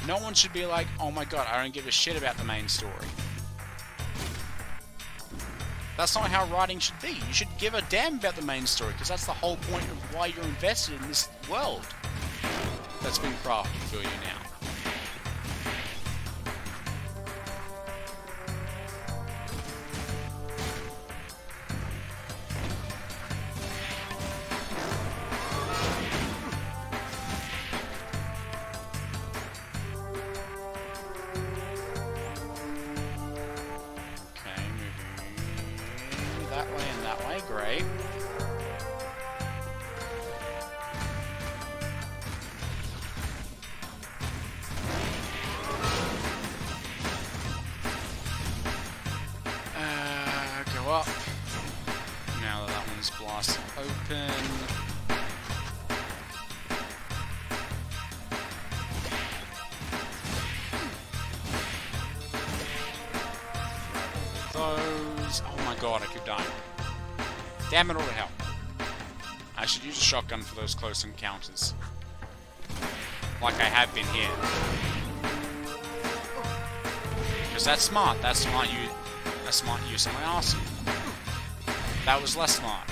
No one should be like, oh my god, I don't give a shit about the main story. That's not how writing should be. You should give a damn about the main story, because that's the whole point of why you're invested in this world that's been crafted for you now. Up. Now that one's blasted open. Those. Oh my god, I keep dying. Damn it all to hell. I should use a shotgun for those close encounters. Like I have been here. Because Because that's smart. That's smart use of my arsenal. That was less smart.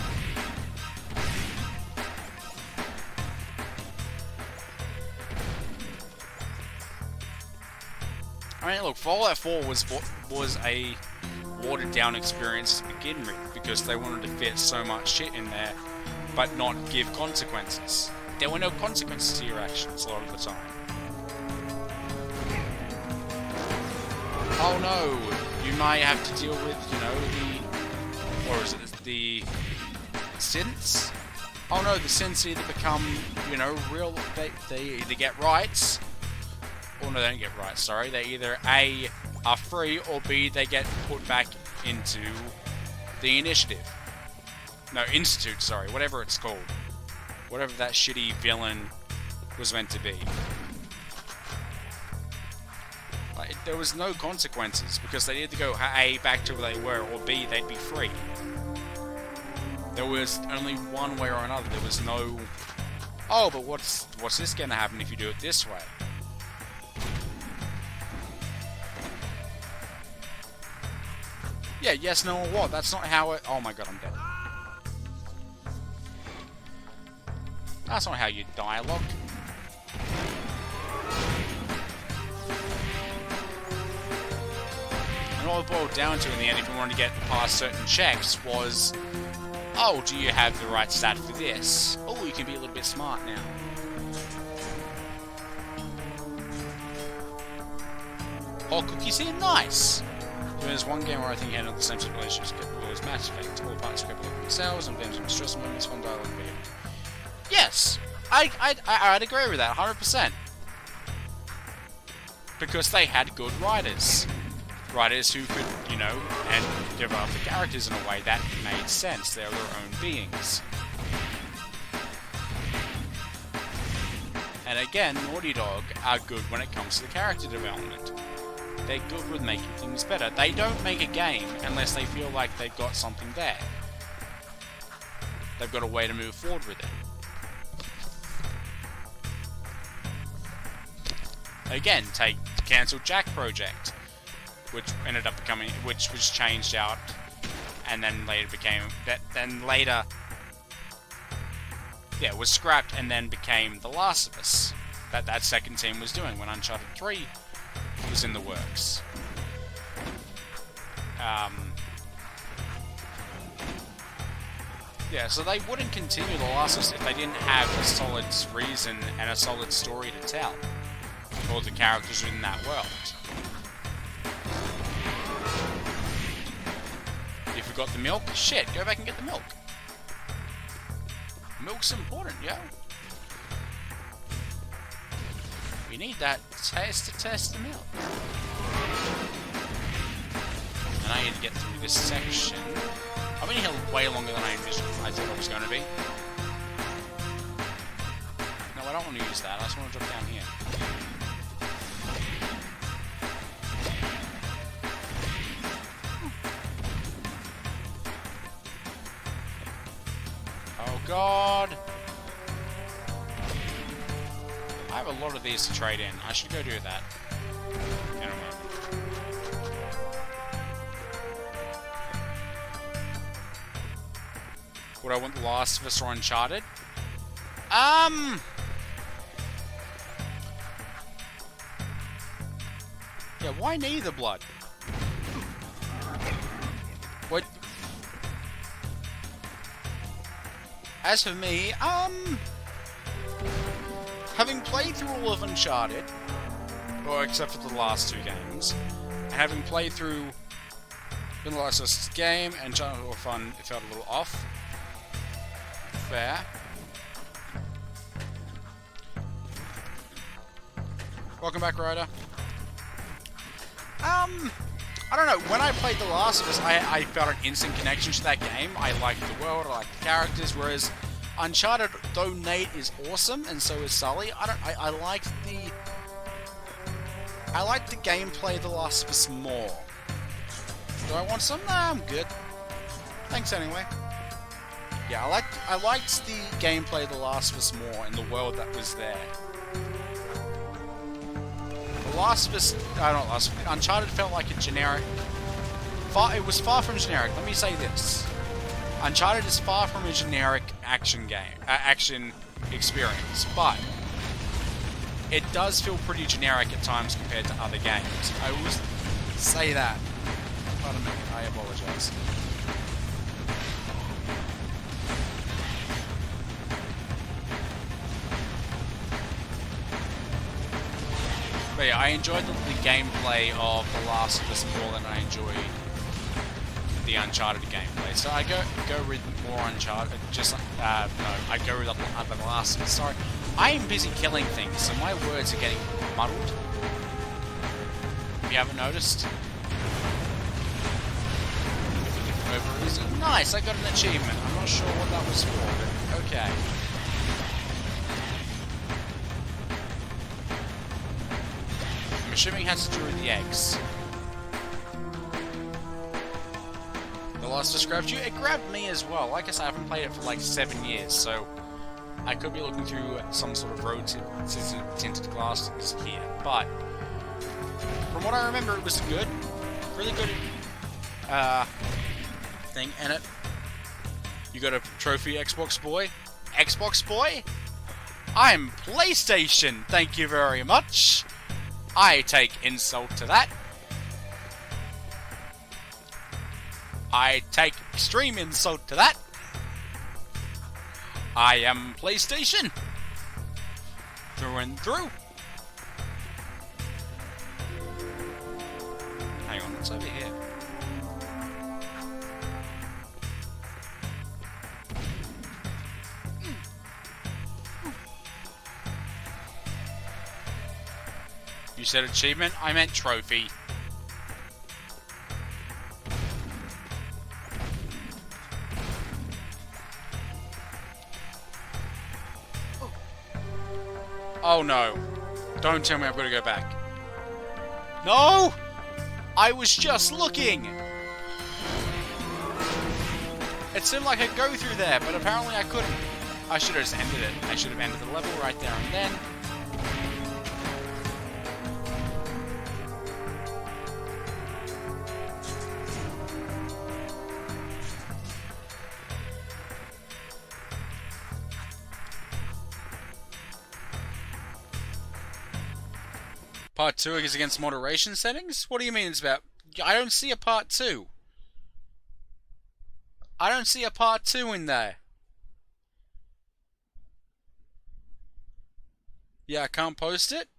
I mean, look, Fallout 4 was a watered-down experience to begin with, because they wanted to fit so much shit in there, but not give consequences. There were no consequences to your actions a lot of the time. Oh no, you might have to deal with, you know, the synths? Oh no, the synths either become, you know, real, they either get rights, or no, they don't get rights, sorry, they either A, are free, or B, they get put back into the initiative. No, Institute, sorry, whatever it's called. Whatever that shitty villain was meant to be. Like, there was no consequences, because they either go A, back to where they were, or B, they'd be free. There was only one way or another. There was no, oh, but what's this gonna happen if you do it this way? Yeah, yes, no, or what? That's not how it... Oh my god, I'm dead. That's not how you dialogue. And all it boiled down to in the end, if you wanted to get past certain checks, was... Oh, do you have the right stat for this? Oh, you can be a little bit smart now. Oh, cookies here? Nice! There's one game where I think he handled the same situation as Mass Effect. All parties capable of themselves and games with stress moments, fun dialogue video. Yes! I'd agree with that, 100%. Because they had good writers. Writers who could, you know, and develop the characters in a way that made sense. They're their own beings. And again, Naughty Dog are good when it comes to the character development. They're good with making things better. They don't make a game unless they feel like they've got something there. They've got a way to move forward with it. Again, take the cancelled Jak project, which ended up becoming, which was changed out, and then later became was scrapped and then became The Last of Us. That second team was doing when Uncharted 3 was in the works. Yeah, so they wouldn't continue The Last of Us if they didn't have a solid reason and a solid story to tell for the characters within that world. You forgot the milk? Shit, go back and get the milk. Milk's important, yo. You need that taste to test the milk. And I need to get through this section. I've been here way longer than I thought I was going to be. No, I don't want to use that. I just want to drop down here. Oh god! I have a lot of these to trade in. I should go do that. In a moment. Would I want The Last of Us or Uncharted? Yeah, why neither, blood? What? As for me, having played through all of Uncharted, or except for the last two games, and having played through The Last of Us game, and Uncharted were fun, it felt a little off. Fair. Welcome back, Ryder. I don't know, when I played The Last of Us, I felt an instant connection to that game. I liked the world, I liked the characters, whereas Uncharted, though Nate is awesome, and so is Sully, I liked the gameplay of The Last of Us more. Do I want some? Nah, I'm good. Thanks anyway. Yeah, I liked the gameplay of The Last of Us more in the world that was there. The Last of Us, not Last of Us, Uncharted felt like a generic. It was far from generic. Let me say this: Uncharted is far from a generic action game, action experience, but it does feel pretty generic at times compared to other games. I will say that. Pardon me, I apologize. But yeah, I enjoyed the gameplay of The Last of Us more than I enjoyed the Uncharted gameplay. So I go with more Uncharted, just no, I go with The Last of Us. Sorry, I am busy killing things, so my words are getting muddled. If you haven't noticed. Nice, I got an achievement. I'm not sure what that was for, but okay. I'm assuming it has to do with the eggs. The Last of Us grabbed you? It grabbed me as well. Like I said, I haven't played it for like 7 years, so I could be looking through some sort of rose-tinted glasses here. But from what I remember, it was good. Really good thing in it. You got a trophy, Xbox boy? Xbox boy? I'm PlayStation, thank you very much. I take insult to that. I take extreme insult to that. I am PlayStation. Through and through. Hang on, what's over here? You said achievement? I meant trophy. Oh no. Don't tell me I've got to go back. No! I was just looking! It seemed like I could go through there, but apparently I couldn't. I should have just ended it. I should have ended the level right there and then. Part 2 is against moderation settings? What do you mean it's about? I don't see a part 2. I don't see a part 2 in there. Yeah, I can't post it?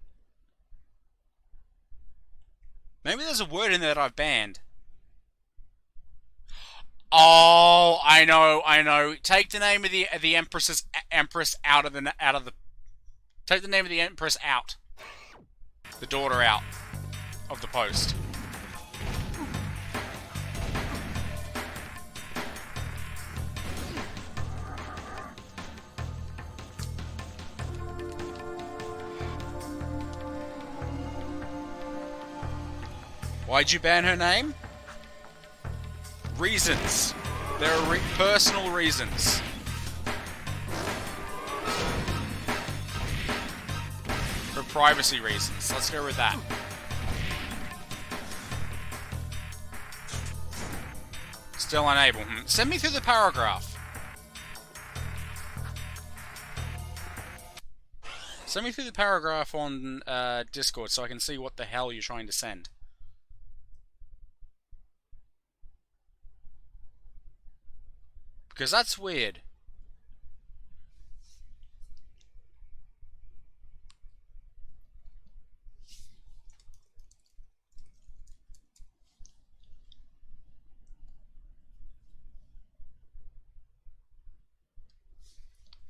Maybe there's a word in there that I've banned. Oh, I know. Take the name of the Empress out of the take the name of the Empress out. The daughter out of the post. Why'd you ban her name? Reasons. There are personal reasons. For privacy reasons. Let's go with that. Still unable. Send me through the paragraph. Send me through the paragraph on Discord so I can see what the hell you're trying to send. Because that's weird.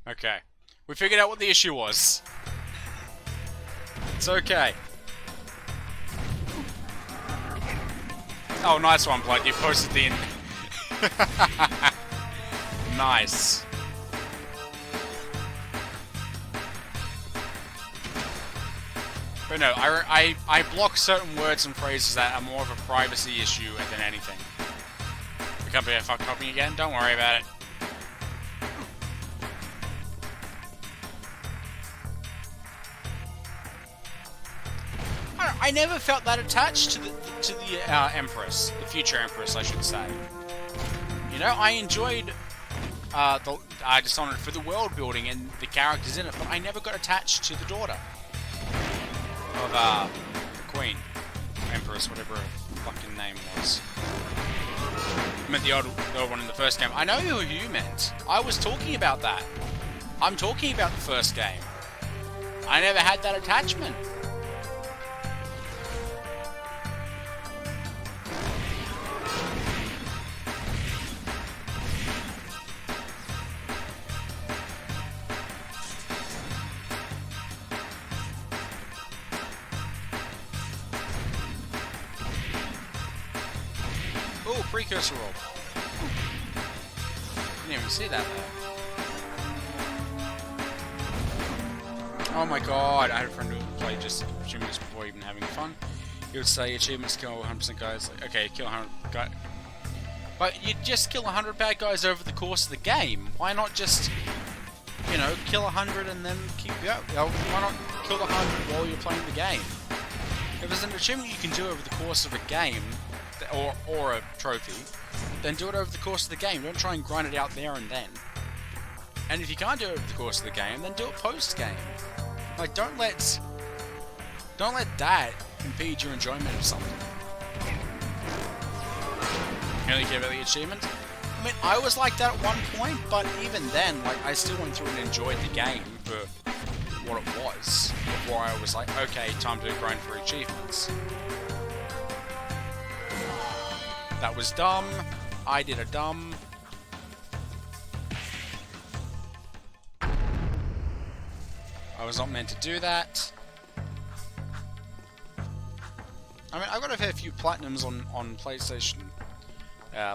Okay. We figured out what the issue was. It's okay. Oh, nice one, Blood. You posted the... Nice. But no, I block certain words and phrases that are more of a privacy issue than anything. The company I fuck copying again? Don't worry about it. I never felt that attached to the Empress, the future Empress, I should say. You know, I enjoyed Dishonored for the world building and the characters in it, but I never got attached to the daughter of the Queen, Empress, whatever her fucking name was. I meant the old one in the first game. I know who you meant. I was talking about that. I'm talking about the first game. I never had that attachment. Oh, precursor roll. Didn't even see that there. Oh my god, I had a friend who played just achievements before even having fun. He would say achievements kill 100% guys. Like, okay, kill 100 guys. But you just kill 100 bad guys over the course of the game. Why not just, you know, kill 100 and then keep going? Why not kill the 100 while you're playing the game? If there's an achievement you can do over the course of a game, or a trophy, then do it over the course of the game. Don't try and grind it out there and then. And if you can't do it over the course of the game, then do it post-game. Like, don't let that impede your enjoyment of something. You only care about the achievement? I mean, I was like that at one point, but even then, like, I still went through and enjoyed the game for what it was, before I was like, okay, time to grind for achievements. That was dumb. I did a dumb. I was not meant to do that. I mean, I've got a fair few platinums on PlayStation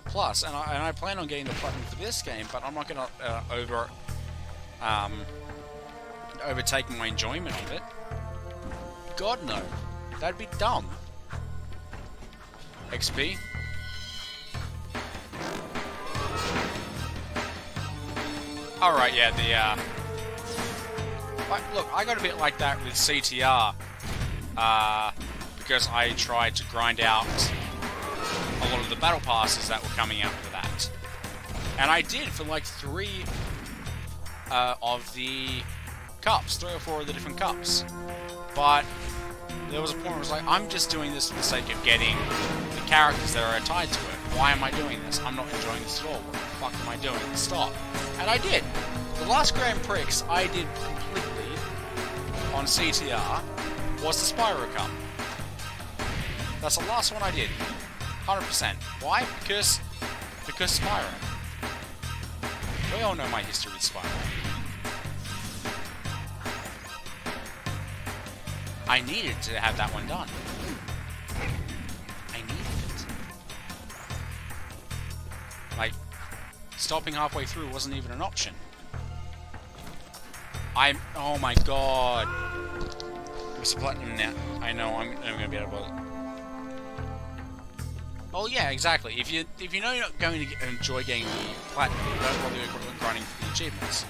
Plus, and I plan on getting the platinum for this game, but I'm not going to overtake my enjoyment of it. God no, that'd be dumb. XP. All right, yeah, look, I got a bit like that with CTR, because I tried to grind out a lot of the battle passes that were coming out for that. And I did for like 3 of the cups, 3 or 4 of the different cups. But there was a point where I was like, I'm just doing this for the sake of getting the characters that are tied to it. Why am I doing this? I'm not enjoying this at all. What the fuck am I doing? Stop. And I did. The last Grand Prix I did completely on CTR was the Spyro Cup. That's the last one I did. 100%. Why? Because Spyro. We all know my history with Spyro. I needed to have that one done. I needed it. Like, stopping halfway through wasn't even an option. Oh my god. It's platinum now. I know, I'm gonna be able to... Oh yeah, exactly. If you know you're not going to enjoy getting the platinum, you don't bother grinding for the achievements.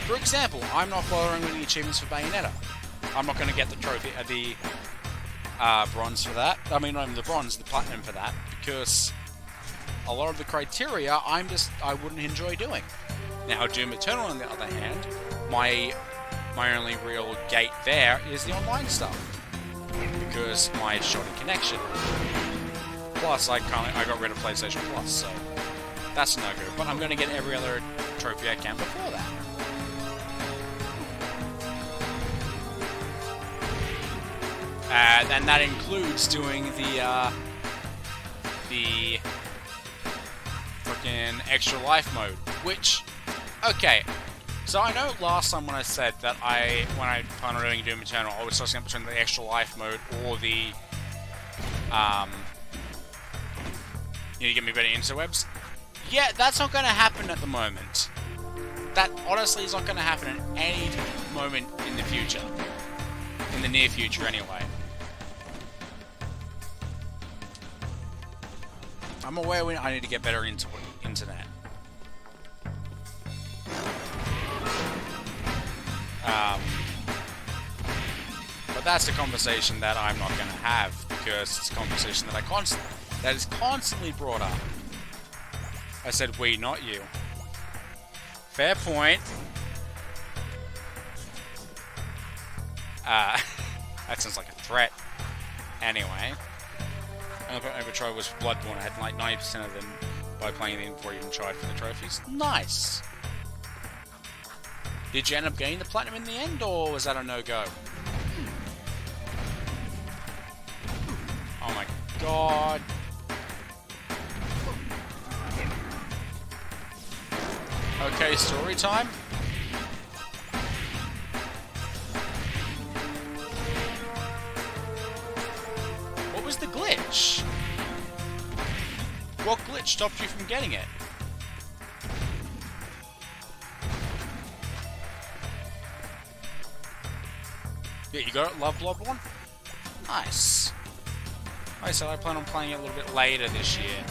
For example, I'm not bothering with the achievements for Bayonetta. I'm not going to get the trophy, the bronze for that. I mean, not even the bronze, the platinum for that, because a lot of the criteria I wouldn't enjoy doing. Now, Doom Eternal, on the other hand, my only real gate there is the online stuff, because my shoddy connection. Plus, I got rid of PlayStation Plus, so that's no good. But I'm going to get every other trophy I can before that. And that includes doing the freaking extra life mode, which, okay, so I know last time when I said that when I planned on doing Doom Eternal, I was tossing up between the extra life mode or the, you get me better interwebs? Yeah, that's not going to happen at the moment. That honestly is not going to happen at any moment in the future. In the near future, anyway. I'm aware I need to get better into internet. But that's a conversation that I'm not going to have, because it's a conversation that is constantly brought up. I said we, not you. Fair point. That sounds like a threat. Anyway. Another try was Bloodborne. I had like 90% of them by playing them before I even tried for the trophies. Nice! Did you end up getting the platinum in the end, or was that a no-go? Oh my god. Okay, story time. What was the glitch? What glitch stopped you from getting it? Yeah, you got it? Love Bloodborne? Nice. Like I said, I plan on playing it a little bit later this year.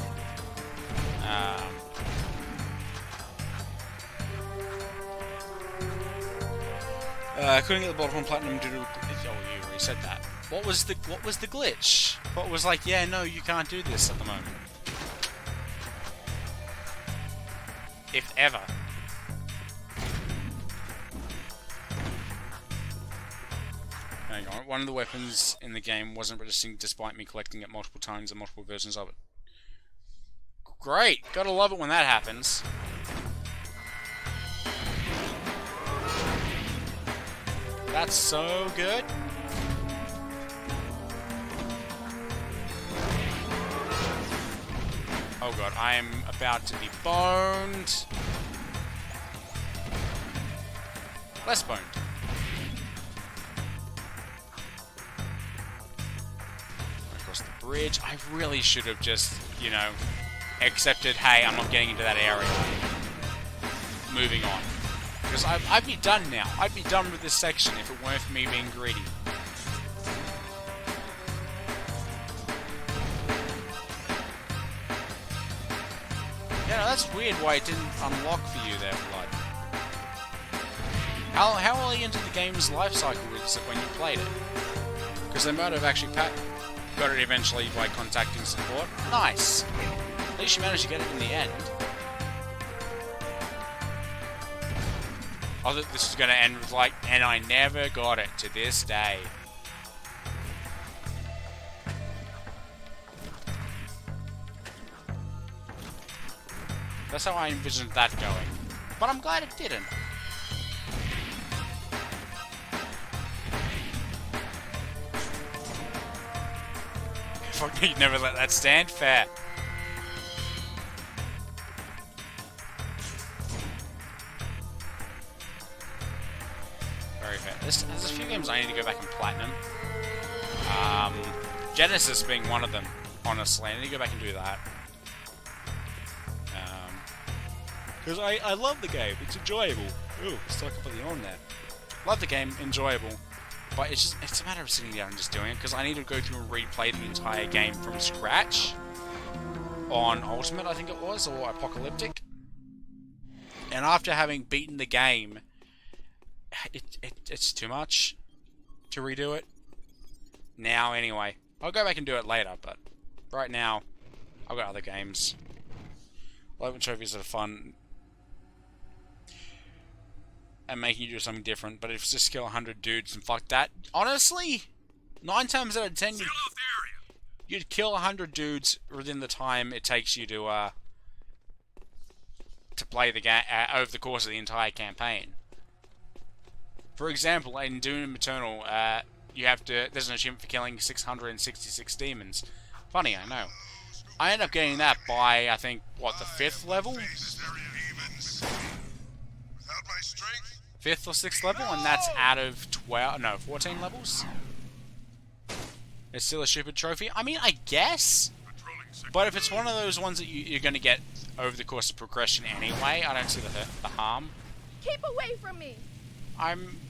I couldn't get the Bloodborne Platinum due to... Oh, you already said that. What was the glitch? What was like, yeah, no, you can't do this at the moment. If ever. Hang on, one of the weapons in the game wasn't registering despite me collecting it multiple times and multiple versions of it. Great! Gotta love it when that happens. That's so good. Oh god, I am about to be boned. Less boned. Across the bridge. I really should have just, you know, accepted, hey, I'm not getting into that area. Moving on. Because I'd be done now. I'd be done with this section if it weren't for me being greedy. Yeah, no, that's weird why it didn't unlock for you there, Blood. How early into the game's life cycle was it when you played it? Because they might have actually got it eventually by contacting support. Nice! At least you managed to get it in the end. I thought this was going to end with like, and I never got it to this day. That's how I envisioned that going. But I'm glad it didn't. Fuck, you'd never let that stand? Fair. Very fair. There's a few games I need to go back and platinum. Genesis being one of them, honestly. I need to go back and do that. Because I love the game. It's enjoyable. Ooh, stuck up on the on there. Love the game, enjoyable. But it's a matter of sitting down and just doing it, because I need to go through and replay the entire game from scratch. On Ultimate, I think it was, or Apocalyptic. And after having beaten the game, it's too much to redo it. Now, anyway. I'll go back and do it later, but right now, I've got other games. 11 trophies are fun. And making you do something different, but if it's just kill 100 dudes and fuck that, honestly, 9 times out of 10, you'd kill 100 dudes within the time it takes you to play the game over the course of the entire campaign. For example, in Doom Eternal, there's an achievement for killing 666 demons. Funny, I know. I end up getting that by, I think, what, the 5th level? 5th or 6th level, and that's out of 14 levels. It's still a stupid trophy. I mean, I guess, but if it's one of those ones that you're going to get over the course of progression anyway, I don't see the harm. Keep away from me.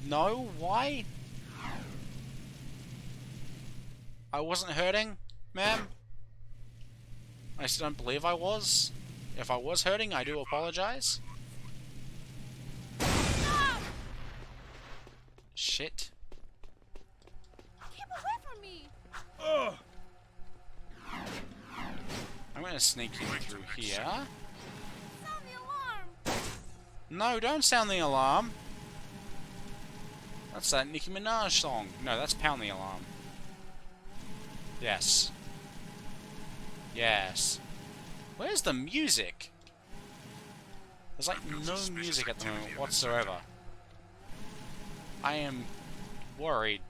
No, why? I wasn't hurting, ma'am. I still don't believe I was. If I was hurting, I do apologize. Shit. gonna sneak in through here. Sound the alarm! No, don't sound the alarm. That's that Nicki Minaj song. No, that's Pound the Alarm. Yes. Yes. Where's the music? There's like no music at the moment whatsoever. I am worried.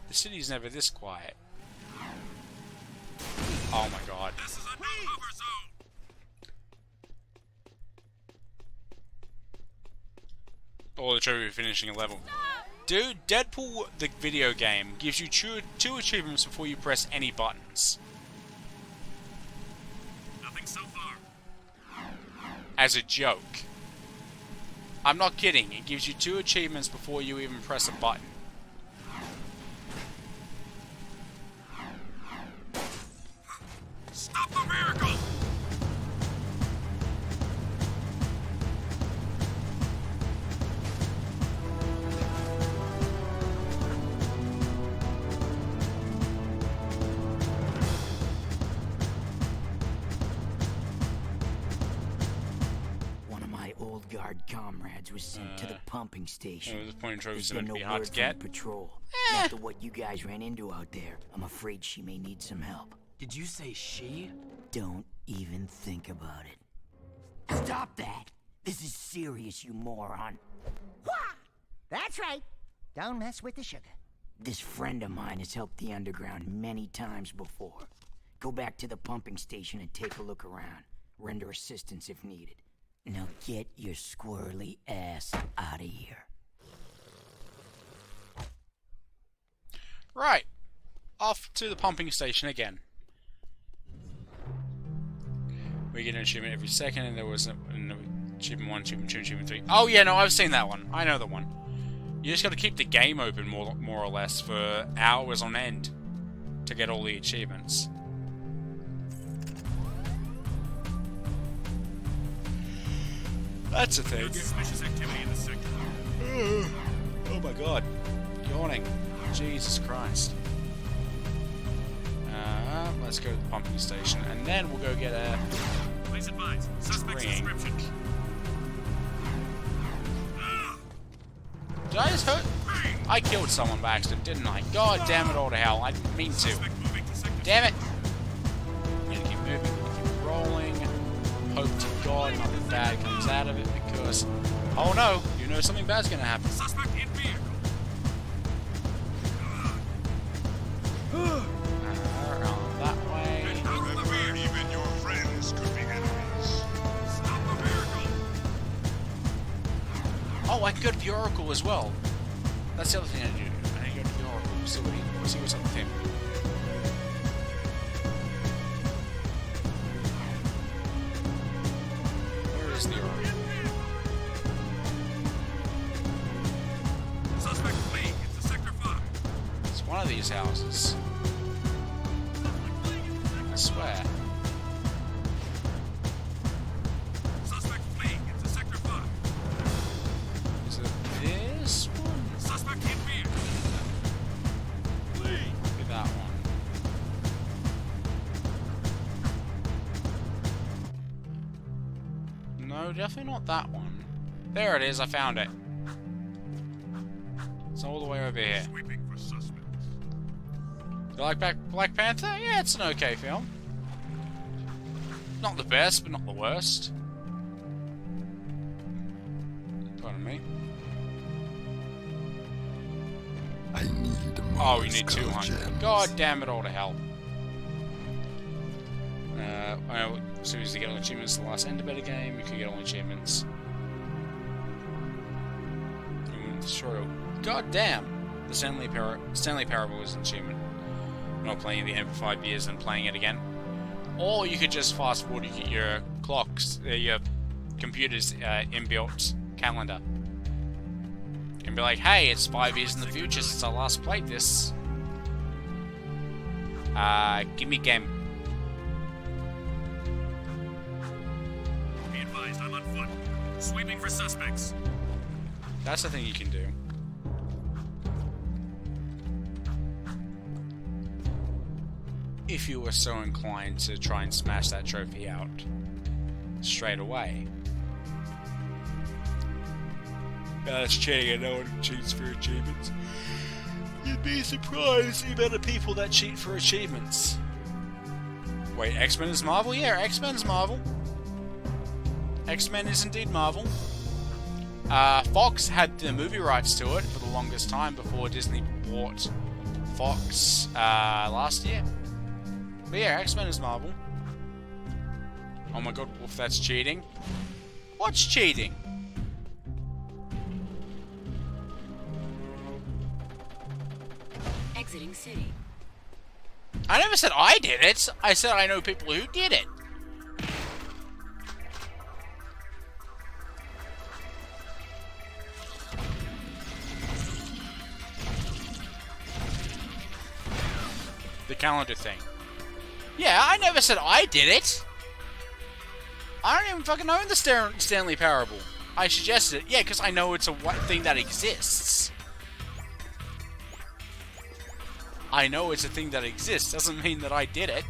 The city's never this quiet. Oh my god. This is a no-cover zone. Oh, the trophy for finishing a level. Dude, Deadpool, the video game, gives you two achievements before you press any buttons. Nothing so far. As a joke. I'm not kidding, it gives you 2 achievements before you even press a button. Stop the vehicle! One of my old guard comrades was sent to the pumping station. The point of trophy's There's going to been be no hard word to from get. patrol. After what you guys ran into out there, I'm afraid she may need some help. Did you say she? Don't even think about it. Stop that! This is serious, you moron. Wah! That's right. Don't mess with the sugar. This friend of mine has helped the underground many times before. Go back to the pumping station and take a look around. Render assistance if needed. Now get your squirrely ass out of here. Right. Off to the pumping station again. We get an achievement every second, and there was an achievement 1, achievement 2, achievement 3. Oh yeah, no, I've seen that one. I know the one. You just gotta keep the game open more or less for hours on end to get all the achievements. That's a thing. Suspicious activity in the sector. Oh my god. Yawning. Jesus Christ. Let's go to the pumping station, and then we'll go get a Please advise. Suspect's drink. description. Did I just hurt? I killed someone by accident, didn't I? God damn it all to hell. I didn't mean to. Suspect moving to sector. Damn it! We need to keep moving, keep rolling. Hope to God nothing bad comes out of it, because... Oh no! You know something bad's gonna happen. Suspect in vehicle. Around that way. Out of the vehicle. Even your friends could be enemies. Stop the vehicle. Oh, I can go to the Oracle as well. That's the other thing I need to do. I need to go to the Oracle, see what's up with him. Where is the Oracle? Suspect fleeing into sector 5. It's one of these houses. I swear. Suspect fleeing into sector 5. Is it this one? Suspect in vehicle. Flee. Might be that one. No, definitely not that one. There it is, I found it. It's all the way over here. Sweeping for suspects. You like Black Panther? Yeah, it's an okay film. Not the best, but not the worst. Pardon me. I need more Oh, we need skull 200. gems. God damn it all to hell. As soon as you get all the achievements in the last Ender Better game, you can get all the achievements. Destroy. God damn! The Stanley Parable is an achievement. I'm not playing the game for 5 years and playing it again. Or you could just fast forward your clocks, your computer's inbuilt calendar. And be like, hey, it's 5 years in the future since I last played this. Give me game. Be advised, I'm on foot. Sweeping for suspects. That's the thing you can do. if you were so inclined to try and smash that trophy out straight away. That's cheating, no one cheats for achievements. You'd be surprised the amount of people that cheat for achievements. Wait, X-Men is Marvel? Yeah, X-Men's Marvel. X-Men is indeed Marvel. Fox had the movie rights to it for the longest time before Disney bought Fox last year. But yeah, X-Men is Marvel. Oh my god, Wolf, that's cheating. What's cheating? Exiting city. I never said I did it. I said I know people who did it. The calendar thing. Yeah, I never said I did it. I don't even fucking own the Stanley Parable. I suggested it. Yeah, because I know it's a thing that exists. I know it's a thing that exists. Doesn't mean that I did it.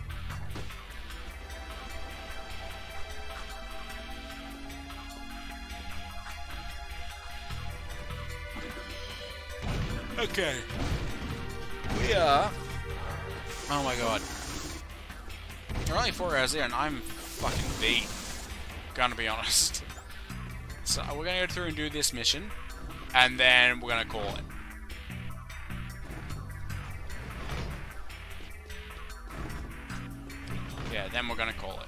Okay. We are... Oh my god. We're only 4 hours in and I'm fucking beat. Gonna be honest. So we're gonna go through and do this mission. And then we're gonna call it. Yeah, then we're gonna call it.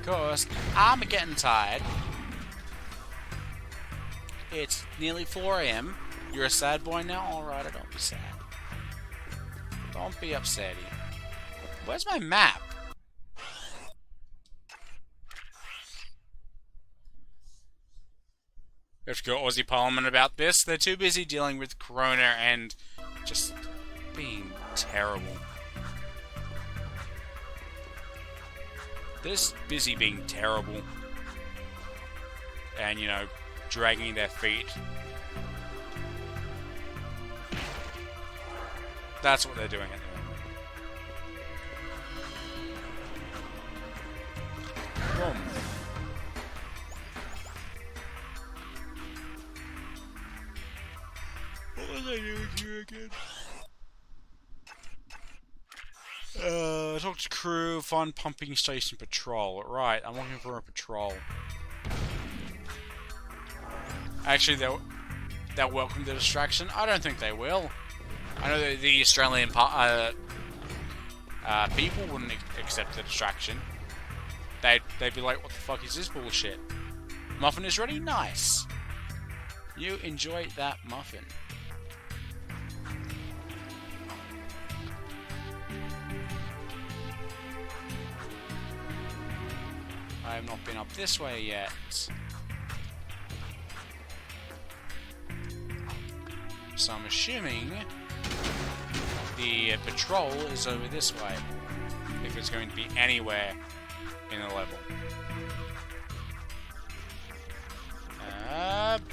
Cause I'm getting tired. It's nearly 4 AM. You're a sad boy now? Alright, don't be sad. Don't be upsetty. Where's my map? We have to go Aussie Parliament about this. They're too busy dealing with Corona and just being terrible. They're just busy being terrible. And, you know, dragging their feet. That's what they're doing at the moment. Boom. What was I doing here again? Talk to crew, find pumping station patrol. Right, I'm looking for a patrol. Actually, they'll welcome the distraction. I don't think they will. I know that the Australian people wouldn't accept the distraction. They'd be like, what the fuck is this bullshit? Muffin is ready? Nice. You enjoy that muffin. I have not been up this way yet. So I'm assuming the patrol is over this way. If it's going to be anywhere in the level.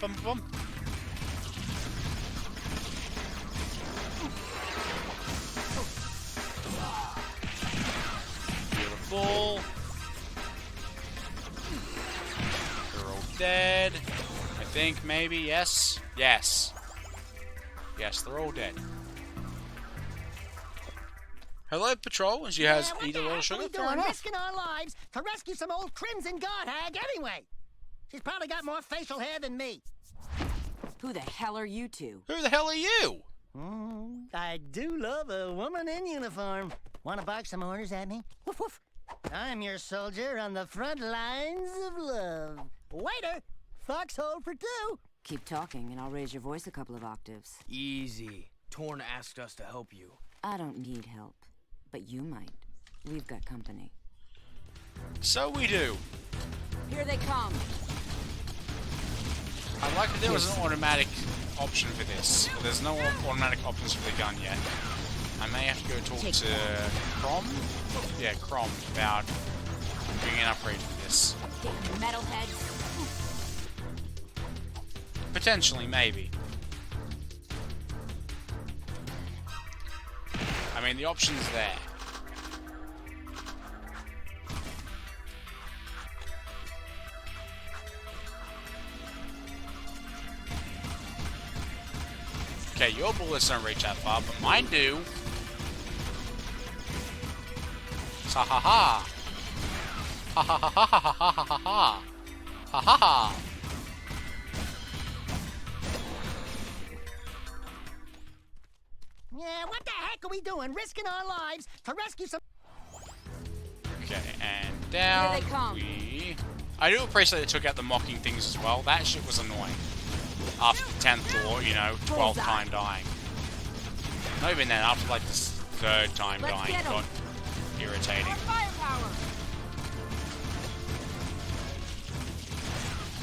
Bum bum. Beautiful. They're all dead. I think, maybe, yes? Yes. Yes, they're all dead. Hello, Patrol. As you has eat a lot of sugar. Fair enough. Risking our lives to rescue some old Crimson God hag anyway. She's probably got more facial hair than me. Who the hell are you two? Who the hell are you? I do love a woman in uniform. Want to bark some orders at me? Woof woof. I'm your soldier on the front lines of love. Waiter, foxhole for two. Keep talking and I'll raise your voice a couple of octaves. Easy. Torn asked us to help you. I don't need help, but you might. We've got company. So we do. Here they come. I'd like if there was an automatic option for this. There's no automatic options for the gun yet. I may have to go talk to Crom. Yeah, Crom about doing an upgrade for this. Metalheads. Potentially, maybe. I mean, the option's there. Okay, your bullets don't reach that far, but mine do. Ha ha ha. Ha ha ha ha ha ha ha ha ha. Ha ha ha. Yeah, what the heck are we doing? Risking our lives to rescue some... Okay, and down Here they come. I do appreciate they took out the mocking things as well. That shit was annoying. After the 10th or, you know, 12th time dying. Not even then, after like the 3rd time dying, it got irritating. Firepower.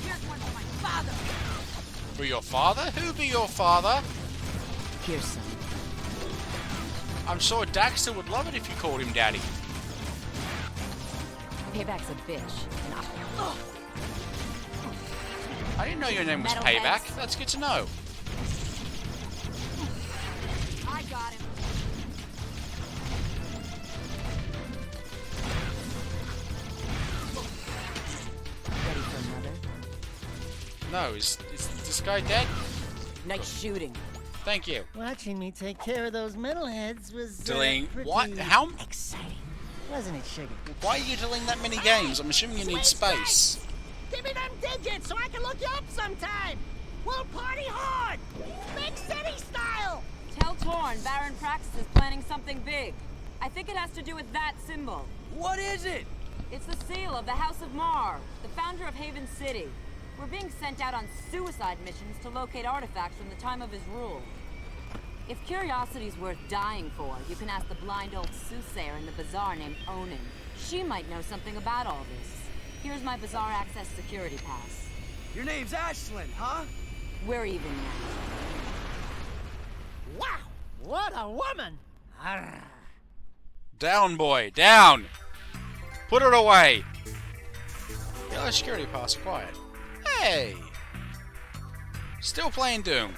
Here's one for my father. For your father? Who be your father? Here's some. I'm sure Daxter would love it if you called him daddy. Payback's a bitch. And I didn't know your name was Metalheads. Payback. That's good to know. I got him. Ready for another? No, is this guy dead? Nice shooting. Thank you. Watching me take care of those metalheads was Delaying pretty what? How? exciting, wasn't it, Sugar? Why are you delaying that many games? I'm assuming you need space. Give me them digits so I can look you up sometime. We'll party hard, big city style. Tell Torn Baron Praxis is planning something big. I think it has to do with that symbol. What is it? It's the seal of the House of Mar, the founder of Haven City. We're being sent out on suicide missions to locate artifacts from the time of his rule. If curiosity's worth dying for, you can ask the blind old soothsayer in the bazaar named Onin. She might know something about all this. Here's my bazaar access security pass. Your name's Ashlyn, huh? We're even now. Wow, what a woman! Arrgh. Down, boy, down! Put it away! Yellow security pass acquired. Hey! Still playing Doom.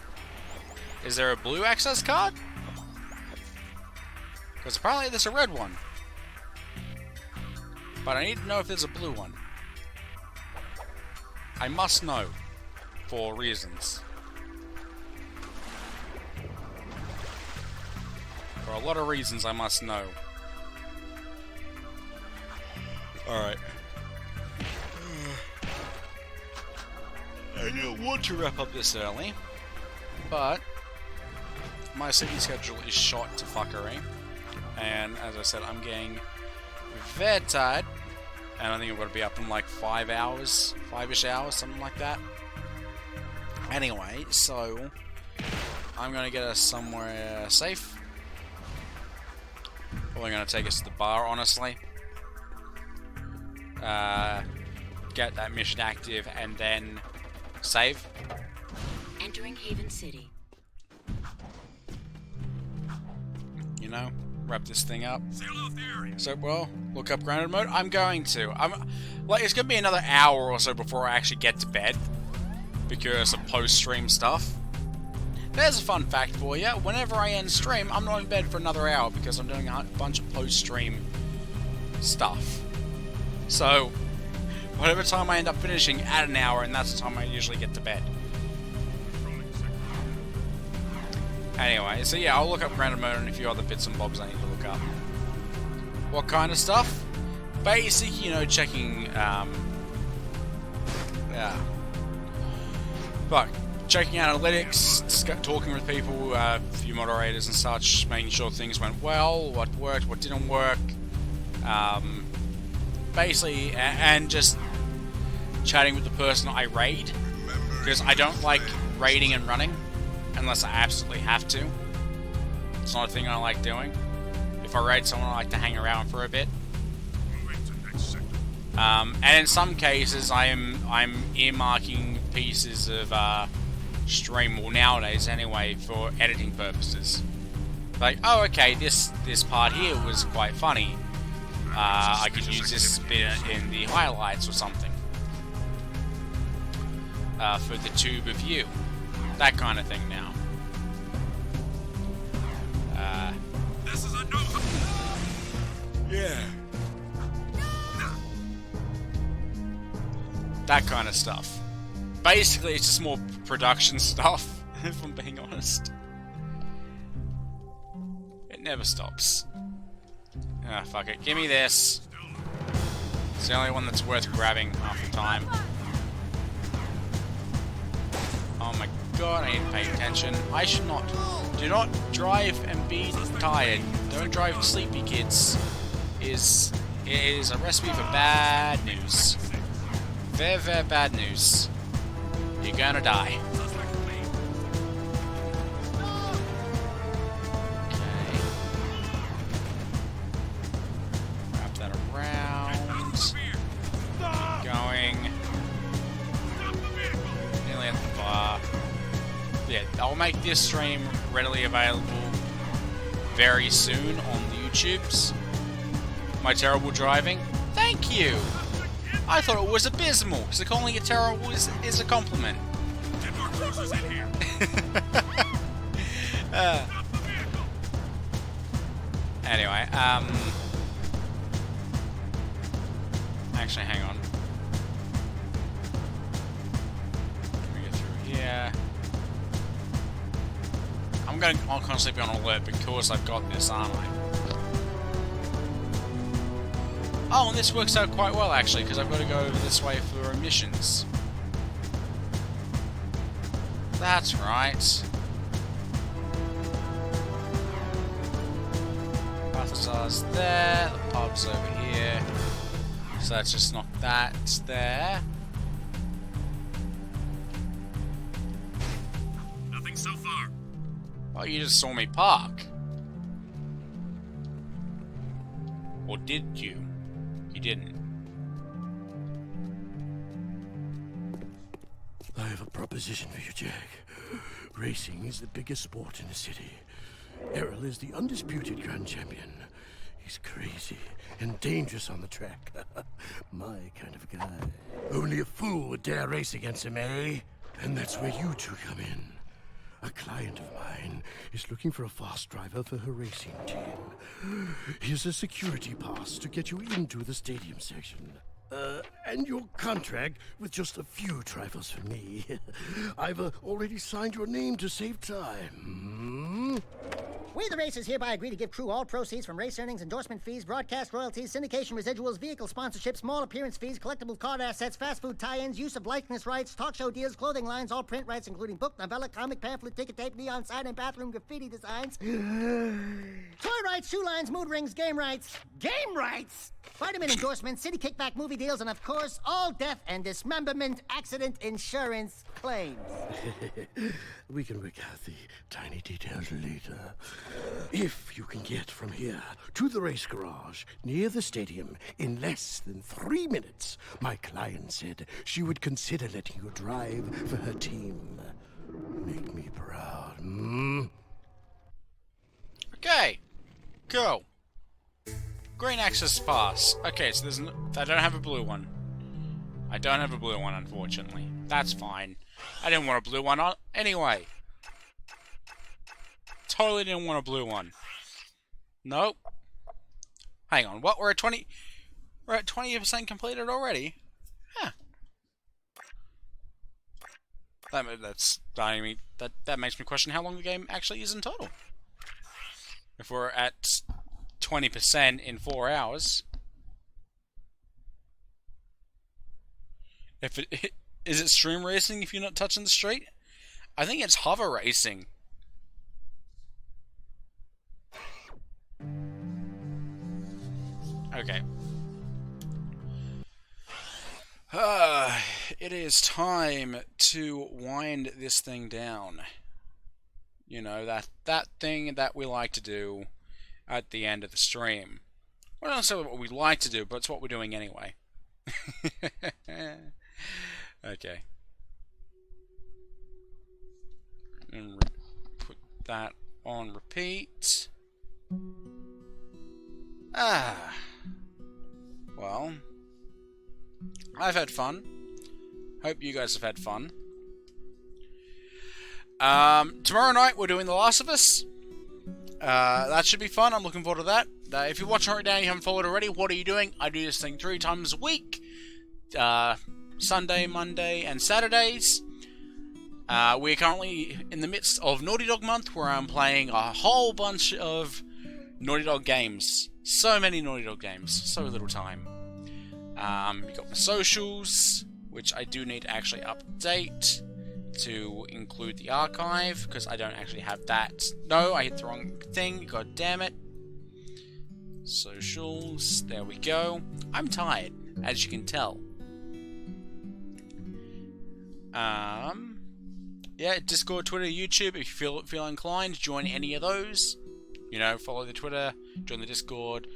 Is there a blue access card? Because apparently there's a red one. But I need to know if there's a blue one. I must know. For reasons. For a lot of reasons I must know. Alright. I don't want to wrap up this early, but my city schedule is shot to fuckery, and as I said, I'm getting very tired, and I think I'm going to be up in like 5 hours, 5-ish hours, something like that. Anyway, so I'm going to get us somewhere safe. Probably going to take us to the bar, honestly. Get that mission active, and then save. Entering Haven City. You know, wrap this thing up. So, well, look up grounded mode. I'm going to. Like, it's going to be another hour or so before I actually get to bed. Because of post-stream stuff. There's a fun fact for you. Whenever I end stream, I'm not in bed for another hour because I'm doing a bunch of post-stream stuff. So, whatever time I end up finishing, add an hour, and that's the time I usually get to bed. Anyway, so yeah, I'll look up grounded mode and a few other bits and bobs I need to look up. What kind of stuff? Basic, you know, checking, but checking analytics, talking with people, a few moderators and such, making sure things went well, what worked, what didn't work, basically, and just chatting with the person I raid, because I don't like raiding and running, unless I absolutely have to. It's not a thing I like doing. If I raid someone, I like to hang around for a bit. And in some cases, I'm earmarking pieces of stream, well nowadays anyway, for editing purposes. Like, oh okay, this part here was quite funny. I could use this bit in the highlights or something. For the tube of you. That kind of thing now. This is a no. Yeah. That kind of stuff. Basically, it's just more production stuff, if I'm being honest. It never stops. Ah, fuck it. Give me this. It's the only one that's worth grabbing half the time. Oh my god, I need to pay attention. I should not. Do not drive and be tired. Don't drive sleepy, kids. It is a recipe for bad news. Very, very bad news. You're gonna die. Okay. Wrap that around. Keep going. Nearly at the bar. Yeah, I'll make this stream readily available very soon on the YouTubes. My terrible driving? Thank you! I thought it was abysmal, so calling it terrible is a compliment. Get more cruisers in here. Anyway, actually, hang on. Let me get through here. I'll constantly be on alert because I've got this, aren't I? Oh, and this works out quite well, actually, because I've got to go over this way for missions. That's right. Balthazar's there, the pub's over here. So let's just knock that there. Nothing so far. Oh, you just saw me park. Or did you? You didn't. I have a proposition for you, Jack. Racing is the biggest sport in the city. Errol is the undisputed grand champion. He's crazy and dangerous on the track. My kind of guy. Only a fool would dare race against him, eh? And that's where you two come in. A client of mine is looking for a fast driver for her racing team. Here's a security pass to get you into the stadium section. And your contract with just a few trifles for me. I've already signed your name to save time. We, the racers, hereby agree to give Crew all proceeds from race earnings, endorsement fees, broadcast royalties, syndication residuals, vehicle sponsorships, small appearance fees, collectible card assets, fast food tie-ins, use of likeness rights, talk show deals, clothing lines, all print rights, including book, novella, comic, pamphlet, ticket tape, neon sign, and bathroom graffiti designs. Toy rights, shoe lines, mood rings, game rights. Game rights! Vitamin endorsements, city kickback movie deals, and of course, all death and dismemberment accident insurance claims. We can work out the tiny details later. If you can get from here to the race garage near the stadium in less than 3 minutes, my client said she would consider letting you drive for her team. Make me proud, Okay. Cool. Green access pass. Okay, so I don't have a blue one. I don't have a blue one, unfortunately. That's fine. I didn't want a blue one anyway. Totally didn't want a blue one. Nope. Hang on. What? We're at 20% completed already? Huh. That makes me question how long the game actually is in total. If we're at 20% in 4 hours. Is it stream racing if you're not touching the street? I think it's hover racing. Okay. It is time to wind this thing down. You know, that thing that we like to do at the end of the stream. Well, not necessarily what we like to do, but it's what we're doing anyway. Okay. And put that on repeat. Well, I've had fun. Hope you guys have had fun. Tomorrow night we're doing The Last of Us. that should be fun. I'm looking forward to that. If you're watching right now and you haven't followed already, what are you doing? I do this thing 3 times a week. Sunday, Monday, and Saturdays. We're currently in the midst of Naughty Dog Month, where I'm playing a whole bunch of Naughty Dog games. So many Naughty Dog games. So little time. You got my socials, which I do need to actually update to include the archive, because I don't actually have that. No, I hit the wrong thing. God damn it. Socials. There we go. I'm tired, as you can tell. Yeah, Discord, Twitter, YouTube. If you feel inclined, join any of those. You know, follow the Twitter, join the Discord,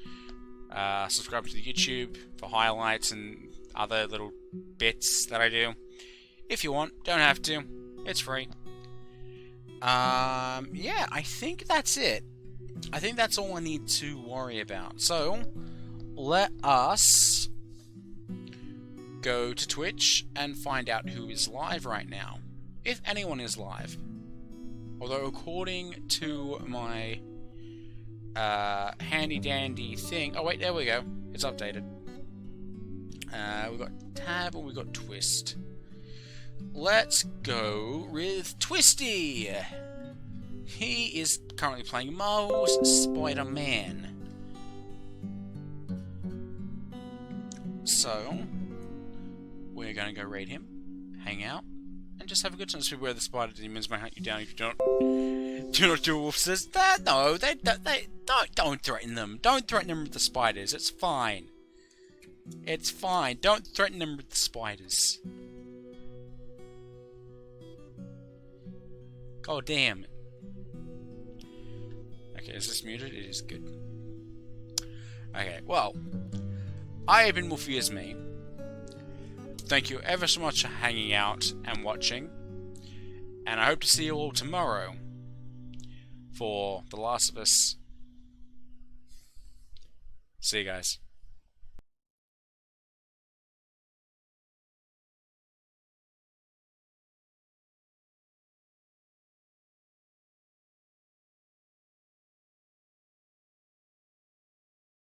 subscribe to the YouTube for highlights and other little bits that I do. If you want, don't have to. It's free. Yeah, I think that's it. I think that's all I need to worry about. So, let us go to Twitch and find out who is live right now. If anyone is live. Although according to my handy dandy thing... Oh wait, there we go. It's updated. We've got Tab and we've got Twist. Let's go with Twisty! He is currently playing Marvel's Spider-Man. So, we're going to go raid him, hang out, and just have a good time. See where the spider demons might hunt you down if you do not do wolf says that. No, they don't threaten them. Don't threaten them with the spiders. It's fine. It's fine. Don't threaten them with the spiders. God damn it. Okay, is this muted? It is good. Okay, well, I have been Wolfie as me. Thank you ever so much for hanging out and watching. And I hope to see you all tomorrow for The Last of Us. See you guys.